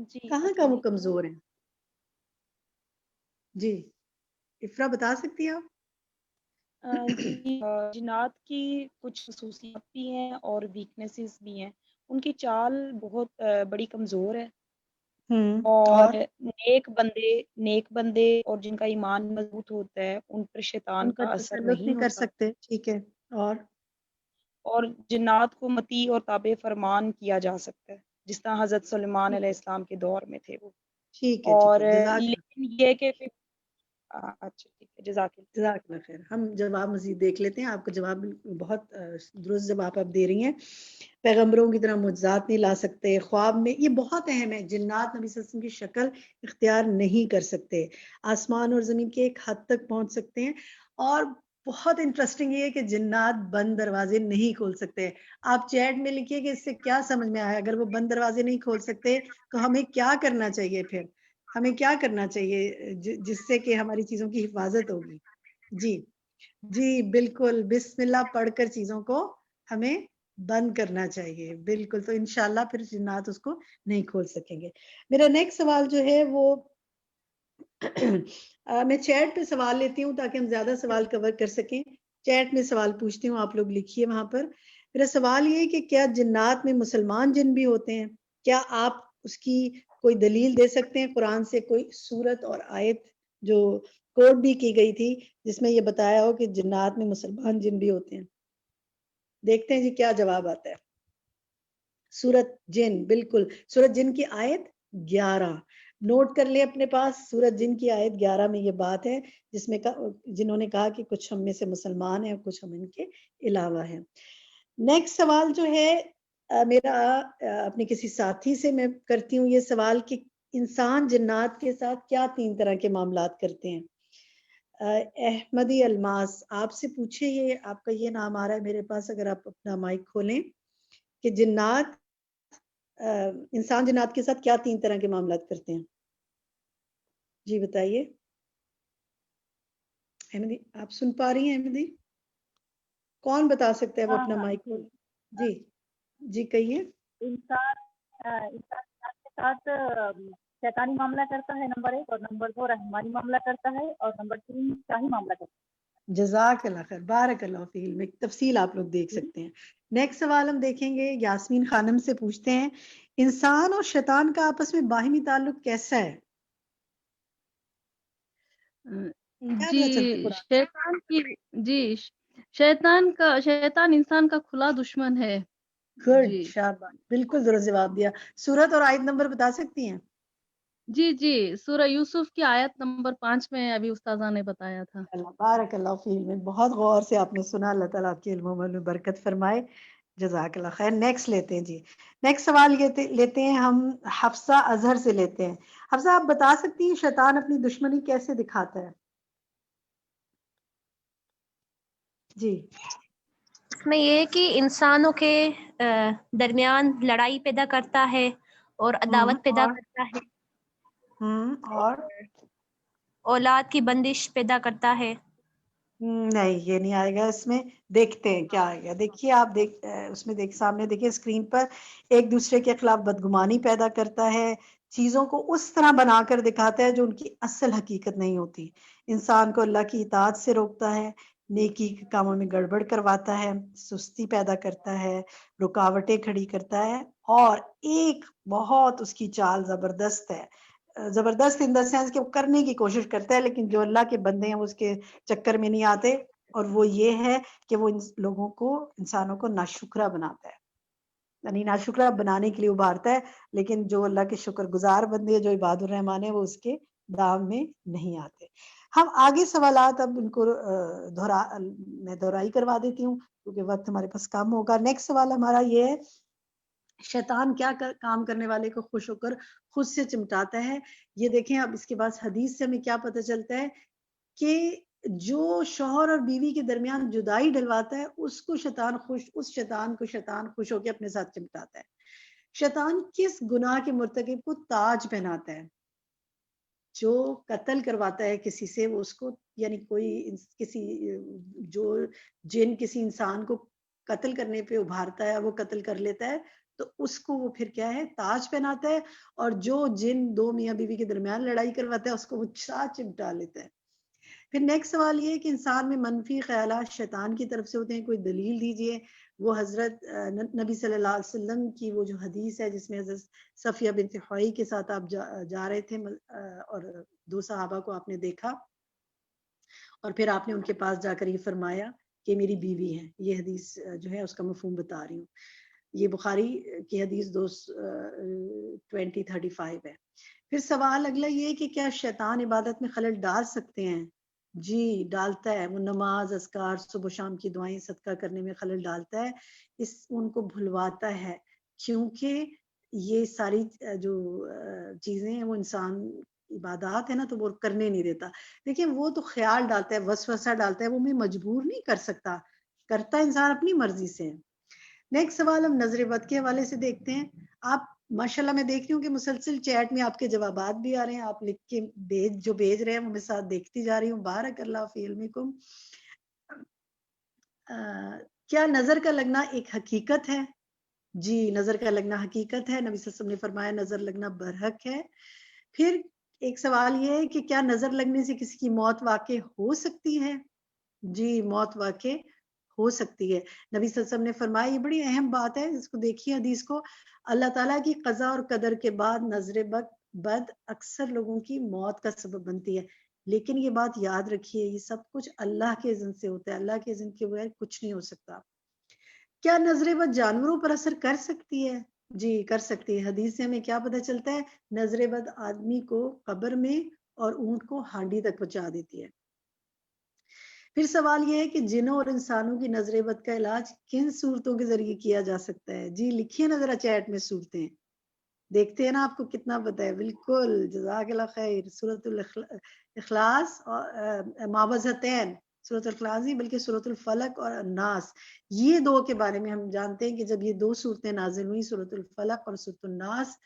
جی کہاں کا وہ کمزور ہیں؟ جی افرا بتا سکتی ہیں آپ؟ جی، جنات کی کچھ خصوصیات بھی ہیں اور ویکنیسز بھی ہیں۔ ان کی چال بہت بڑی کمزور ہے، اور نیک بندے اور جن کا ایمان مضبوط ہوتا ہے ان پر شیطان ان پر کا اثر تسلط نہیں نہیں کر ہوتا، سکتے، ٹھیک ہے، اور جنات کو مطیع اور تابع فرمان کیا جا سکتا ہے، جس طرح حضرت سلیمان علیہ السلام کے دور میں تھے وہ۔ ٹھیک ہے، اور جزاک لیکن یہ کہ پھر اچھا ٹھیک ہے، جزاک اللہ خیر۔ ہم جواب مزید دیکھ لیتے ہیں، آپ کا جواب بہت درست جواب آپ دے رہی ہیں۔ پیغمبروں کی طرح معجزات نہیں لا سکتے، خواب میں، یہ بہت اہم ہے، جنات نبی صلی اللہ علیہ وسلم کی شکل اختیار نہیں کر سکتے، آسمان اور زمین کے ایک حد تک پہنچ سکتے ہیں، اور بہت انٹرسٹنگ یہ ہے کہ جنات بند دروازے نہیں کھول سکتے۔ آپ چیٹ میں لکھیے کہ اس سے کیا سمجھ میں آیا، اگر وہ بند دروازے نہیں کھول سکتے تو ہمیں کیا کرنا چاہیے، پھر ہمیں کیا کرنا چاہیے جس سے کہ ہماری چیزوں کی حفاظت ہوگی؟ جی بالکل، بسم اللہ پڑھ کر چیزوں کو ہمیں بند کرنا چاہیے، بالکل، تو انشاءاللہ پھر جنات اس کو نہیں کھول سکیں گے۔ میرا نیکسٹ سوال جو ہے وہ میں چیٹ پہ سوال لیتی ہوں تاکہ ہم زیادہ سوال کور کر سکیں۔ چیٹ میں سوال پوچھتی ہوں، آپ لوگ لکھیے وہاں پر۔ میرا سوال یہ ہے کہ کیا جنات میں مسلمان جن بھی ہوتے ہیں؟ کیا آپ اس کی کوئی دلیل دے سکتے ہیں قرآن سے، کوئی سورت اور آیت جو کوٹ بھی کی گئی تھی جس میں یہ بتایا ہو کہ جنات میں مسلمان جن بھی ہوتے ہیں؟ دیکھتے ہیں جی کیا جواب آتا ہے۔ سورت جن، بالکل، سورت جن کی آیت 11 نوٹ کر لیں اپنے پاس، سورت جن کی آیت 11 میں یہ بات ہے جس میں جنہوں نے کہا کہ کچھ ہم میں سے مسلمان ہیں اور کچھ ہم ان کے علاوہ ہیں۔ نیکسٹ سوال جو ہے میرا اپنے کسی ساتھی سے میں کرتی ہوں یہ سوال کہ انسان جنات کے ساتھ کیا 3 طرح کے معاملات کرتے ہیں؟ احمدی الماس آپ سے پوچھے، یہ آپ کا یہ نام آ رہا ہے میرے پاس، اگر آپ اپنا مائک کھولیں، کہ جنات انسان جنات کے ساتھ کیا 3 طرح کے معاملات کرتے ہیں؟ جی بتائیے احمدی، آپ سن پا رہی ہیں احمدی؟ کون بتا سکتا ہے وہ اپنا مائک کھول؟ جی کہیے۔ انسان کے ساتھ شیطانی معاملہ کرتا ہے، نمبر 1، اور نمبر 2 رحمانی معاملہ کرتا ہے، اور نمبر 3 شاہی معاملہ کرتا ہے۔ جزاک اللہ خیر، بارک اللہ فی علمک، تفصیل آپ لوگ دیکھ سکتے ہیں۔ نیکسٹ سوال ہم دیکھیں گے، یاسمین خانم سے پوچھتے ہیں، انسان اور شیطان کا آپس میں باہمی تعلق کیسا ہے؟ شیطان انسان کا کھلا دشمن ہے۔ گڈ، شاباش، بالکل درست جواب دیا۔ سورت اور آیت نمبر بتا سکتی ہیں؟ جی، سورہ یوسف کی آیت نمبر 5 میں ابھی استاذہ نے بتایا تھا۔ اللہ بارک اللہ فی علمک، بہت غور سے آپ نے سنا، اللہ تعالیٰ آپ کے علم و عمل میں برکت فرمائے، جزاک اللہ خیر۔ نیکسٹ لیتے ہیں جی، نیکسٹ سوال لیتے ہیں ہم حفصہ اظہر سے لیتے ہیں۔ حفصہ آپ بتا سکتی ہیں شیطان اپنی دشمنی کیسے دکھاتا ہے؟ جی، اس میں یہ ہے کہ انسانوں کے درمیان لڑائی پیدا کرتا ہے اور عداوت پیدا کرتا ہے، اور اولاد کی بندش پیدا کرتا ہے۔ نہیں، یہ نہیں آئے گا اس میں، دیکھتے ہیں کیا آئے گا۔ دیکھیے آپ اس میں سامنے دیکھیے اسکرین پر، ایک دوسرے کے خلاف بدگمانی پیدا کرتا ہے، چیزوں کو اس طرح بنا کر دکھاتا ہے جو ان کی اصل حقیقت نہیں ہوتی، انسان کو اللہ کی اطاعت سے روکتا ہے، نیکی کے کاموں میں گڑبڑ کرواتا ہے، سستی پیدا کرتا ہے، رکاوٹیں کھڑی کرتا ہے، اور ایک بہت اس کی چال زبردست ہے، زبردست ان دا سینس کہ وہ کرنے کی کوشش کرتا ہے، لیکن جو اللہ کے بندے ہیں وہ اس کے چکر میں نہیں آتے، اور وہ یہ ہے کہ وہ لوگوں کو انسانوں کو ناشکرہ بناتا ہے، یعنی ناشکرہ بنانے کے لیے ابھارتا ہے، لیکن جو اللہ کے شکر گزار بندے ہیں، جو عباد الرحمان ہیں، وہ اس کے دام میں نہیں آتے۔ ہم آگے سوالات اب ان کو میں دہرائی کروا دیتی ہوں کیونکہ وقت ہمارے پاس کم ہوگا۔ نیکسٹ سوال ہمارا یہ ہے، شیطان کیا کام کرنے والے کو خوش ہو کر خود سے چمٹاتا ہے؟ یہ دیکھیں اب اس کے بعد حدیث سے ہمیں کیا پتہ چلتا ہے کہ جو شوہر اور بیوی کے درمیان جدائی ڈلواتا ہے اس شیطان کو خوش ہو کے اپنے ساتھ چمٹاتا ہے۔ شیطان کس گناہ کے مرتکب کو تاج پہناتا ہے؟ جو قتل کرواتا ہے کسی سے، وہ اس کو، یعنی جو جن کسی انسان کو قتل کرنے پہ ابھارتا ہے، وہ قتل کر لیتا ہے، تو اس کو وہ پھر کیا ہے، تاج پہناتا ہے، اور جو جن دو میاں بیوی کے درمیان لڑائی کرواتا ہے اس کو وہ ساتھ چمٹا لیتا ہے۔ پھر نیکسٹ سوال یہ ہے کہ انسان میں منفی خیالات شیطان کی طرف سے ہوتے ہیں، کوئی دلیل دیجئے۔ وہ حضرت نبی صلی اللہ علیہ وسلم کی وہ جو حدیث ہے جس میں حضرت صفیہ بنت حوئی کے ساتھ آپ جا رہے تھے اور دو صحابہ کو آپ نے دیکھا اور پھر آپ نے ان کے پاس جا کر یہ فرمایا کہ میری بیوی ہے۔ یہ حدیث جو ہے اس کا مفہوم بتا رہی ہوں، یہ بخاری کی حدیث 2035 ہے۔ پھر سوال اگلا یہ ہے کہ کیا شیطان عبادت میں خلل ڈال سکتے ہیں؟ جی ڈالتا ہے، وہ نماز، اذکار، صبح و شام کی دعائیں، صدقہ کرنے میں خلل ڈالتا ہے، ان کو بھلواتا ہے، کیونکہ یہ ساری جو چیزیں ہیں وہ انسان عبادات ہے نا، تو وہ کرنے نہیں دیتا۔ دیکھیں وہ تو خیال ڈالتا ہے، وسوسہ ڈالتا ہے، وہ میں مجبور نہیں کر سکتا، کرتا انسان اپنی مرضی سے۔ نیکسٹ سوال ہم نظر بد کے حوالے سے دیکھتے ہیں۔ آپ ماشاءاللہ میں دیکھ رہی ہوں کہ مسلسل چیٹ میں آپ کے جوابات بھی آ رہے ہیں، آپ لکھ کے بھیج رہے ہیں، وہ میں ساتھ دیکھتی جا رہی ہوں۔ بارک اللہ فی علمکم۔ کیا نظر کا لگنا ایک حقیقت ہے؟ جی نظر کا لگنا حقیقت ہے، نبی صلی اللہ علیہ وسلم نے فرمایا نظر لگنا برحق ہے۔ پھر ایک سوال یہ ہے کہ کیا نظر لگنے سے کسی کی موت واقع ہو سکتی ہے؟ جی موت واقع ہو سکتی ہے، نبی صلی اللہ علیہ وسلم نے فرمایا، یہ بڑی اہم بات ہے، اس کو دیکھیے حدیث کو، اللہ تعالیٰ کی قضا اور قدر کے بعد نظر بد اکثر لوگوں کی موت کا سبب بنتی ہے، لیکن یہ بات یاد رکھیے یہ سب کچھ اللہ کے اذن سے ہوتا ہے، اللہ کے اذن کے بغیر کچھ نہیں ہو سکتا۔ کیا نظر بد جانوروں پر اثر کر سکتی ہے؟ جی کر سکتی ہے، حدیث سے ہمیں کیا پتہ چلتا ہے؟ نظر بد آدمی کو قبر میں اور اونٹ کو ہانڈی تک پہنچا دیتی ہے۔ پھر سوال یہ ہے کہ جنوں اور انسانوں کی نظر بد کا علاج کن صورتوں کے ذریعے کیا جا سکتا ہے؟ جی لکھیے نا ذرا چیٹ میں صورتیں، دیکھتے ہیں نا آپ کو کتنا پتہ ہے۔ بالکل جزاک اللہ خیر۔ سورۃ الاخلاص اور معوذتین، سورۃ الاخلاص نہیں بلکہ سورۃ الفلق اور الناس، یہ دو کے بارے میں ہم جانتے ہیں کہ جب یہ دو صورتیں نازل ہوئی، سورۃ الفلق اور سورۃ الناس،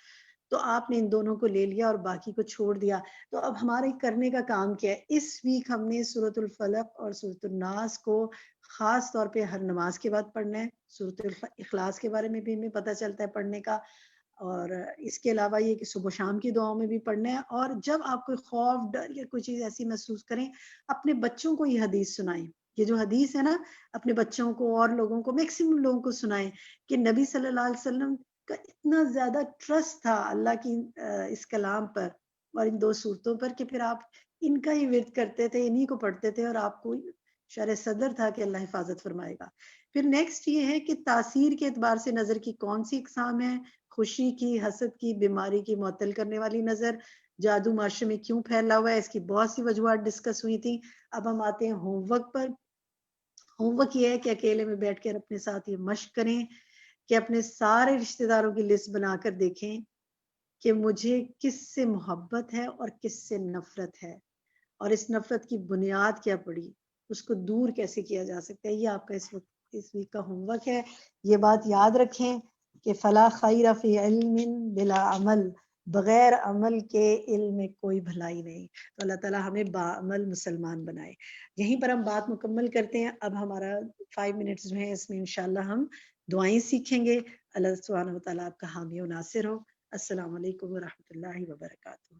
تو آپ نے ان دونوں کو لے لیا اور باقی کو چھوڑ دیا۔ تو اب ہمارے کرنے کا کام کیا ہے؟ اس ویک ہم نے سورۃ الفلق اور سورۃ الناس کو خاص طور پہ ہر نماز کے بعد پڑھنا ہے۔ سورۃ الاخلاص کے بارے میں بھی ہمیں پتہ چلتا ہے پڑھنے کا، اور اس کے علاوہ یہ کہ صبح و شام کی دعاؤں میں بھی پڑھنا ہے۔ اور جب آپ کوئی خوف، ڈر یا کوئی چیز ایسی محسوس کریں، اپنے بچوں کو یہ حدیث سنائیں، یہ جو حدیث ہے نا، اپنے بچوں کو اور لوگوں کو، میکسیمم لوگوں کو سنائیں کہ نبی صلی اللہ علیہ وسلم کا اتنا زیادہ ٹرسٹ تھا اللہ کی اس کلام پر اور ان دو صورتوں پر کہ پھر آپ ان کا ہی ورد کرتے تھے، انہی کو پڑھتے تھے، اور آپ کو شرح صدر تھا کہ اللہ حفاظت فرمائے گا۔ پھر نیکسٹ یہ ہے کہ تاثیر کے اعتبار سے نظر کی کون سی اقسام ہیں؟ خوشی کی، حسد کی، بیماری کی، معطل کرنے والی نظر، جادو معاشرے میں کیوں پھیلا ہوا ہے، اس کی بہت سی وجوہات ڈسکس ہوئی تھیں۔ اب ہم آتے ہیں ہوم ورک پر۔ ہوم ورک یہ ہے کہ اکیلے میں بیٹھ کر اپنے ساتھ یہ مشق کریں کہ اپنے سارے رشتہ داروں کی لسٹ بنا کر دیکھیں کہ مجھے کس سے محبت ہے اور کس سے نفرت ہے، اور اس نفرت کی بنیاد کیا پڑی، اس کو دور کیسے کیا جا سکتا ہے۔ یہ آپ کا اس ویک کا ہوم ورک ہے۔ یہ بات یاد رکھیں کہ فلا خیر فی علم بلا عمل، بغیر عمل کے علم میں کوئی بھلائی نہیں۔ تو اللہ تعالیٰ ہمیں باعمل مسلمان بنائے۔ یہیں پر ہم بات مکمل کرتے ہیں۔ اب ہمارا 5 منٹس جو ہیں اس میں انشاءاللہ ہم دعائیں سیکھیں گے۔ اللہ سبحانہ وتعالیٰ آپ کا حامی و ناصر ہو۔ السلام علیکم ورحمۃ اللہ وبرکاتہ۔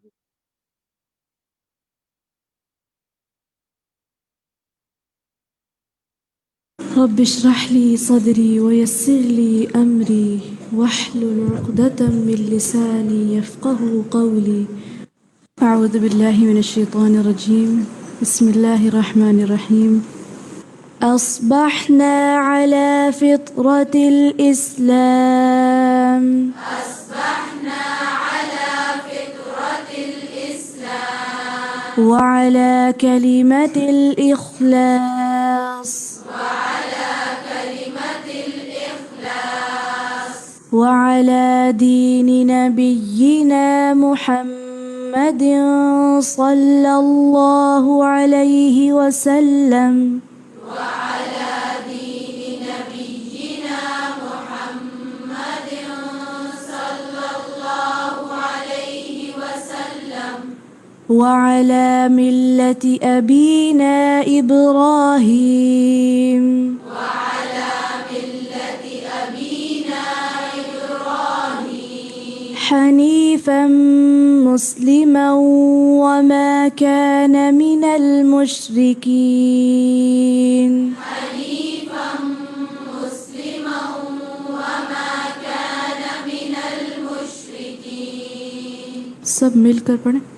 رب اشرح لي صدري ويسر لي أمري واحلل عقدة من لساني يفقه قولي أعوذ بالله من الشيطان الرجيم بسم الله الرحمن الرحيم أصبحنا على فطرة الإسلام وعلى كلمة الإخلاص وعلى دين نبينا محمد صلى الله عليه وسلم وعلى ملة أبينا إبراهيم حنيفا مسلما وما كان من المشركين سب مل کر پڑھیں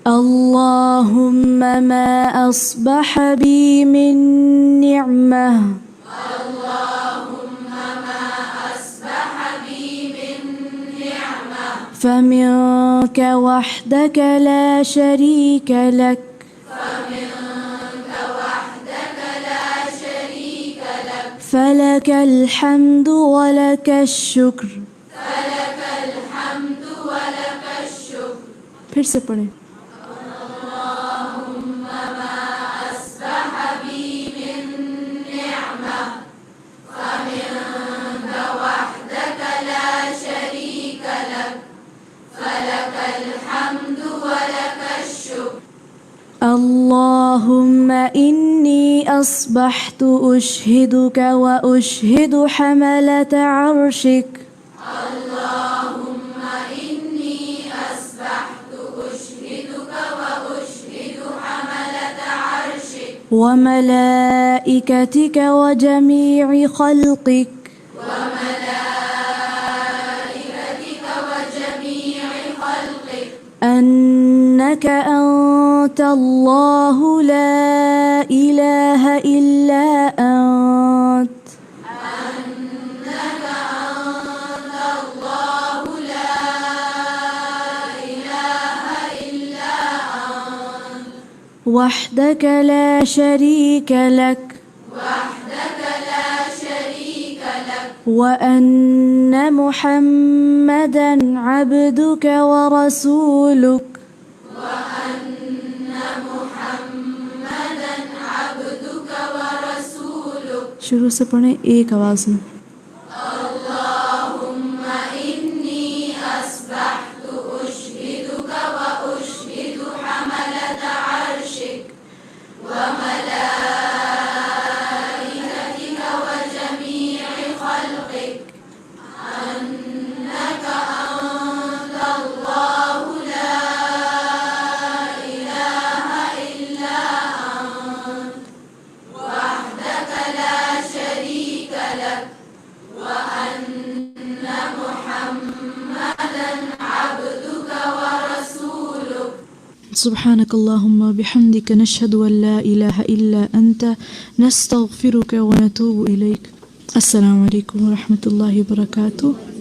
اللهم ما أصبح بي من نعمة فمنك وحدك لا شريك لك فلك الحمد ولك الشكر پھر سے پڑھیں اللهم إني أصبحت أشهدك وأشهد حملة عرشك وملائكتك وجميع خلقك أنك أنت الله لا إله إلا أنت وحدك لا شريك لك وأن محمدا عبدك ورسولك شروع سے پڑھیں ایک آواز میں سبحانك اللهم بحمدك نشهد أن لا إله إلا أنت نستغفرك ونتوب إليك. السلام عليكم ورحمة الله وبركاته.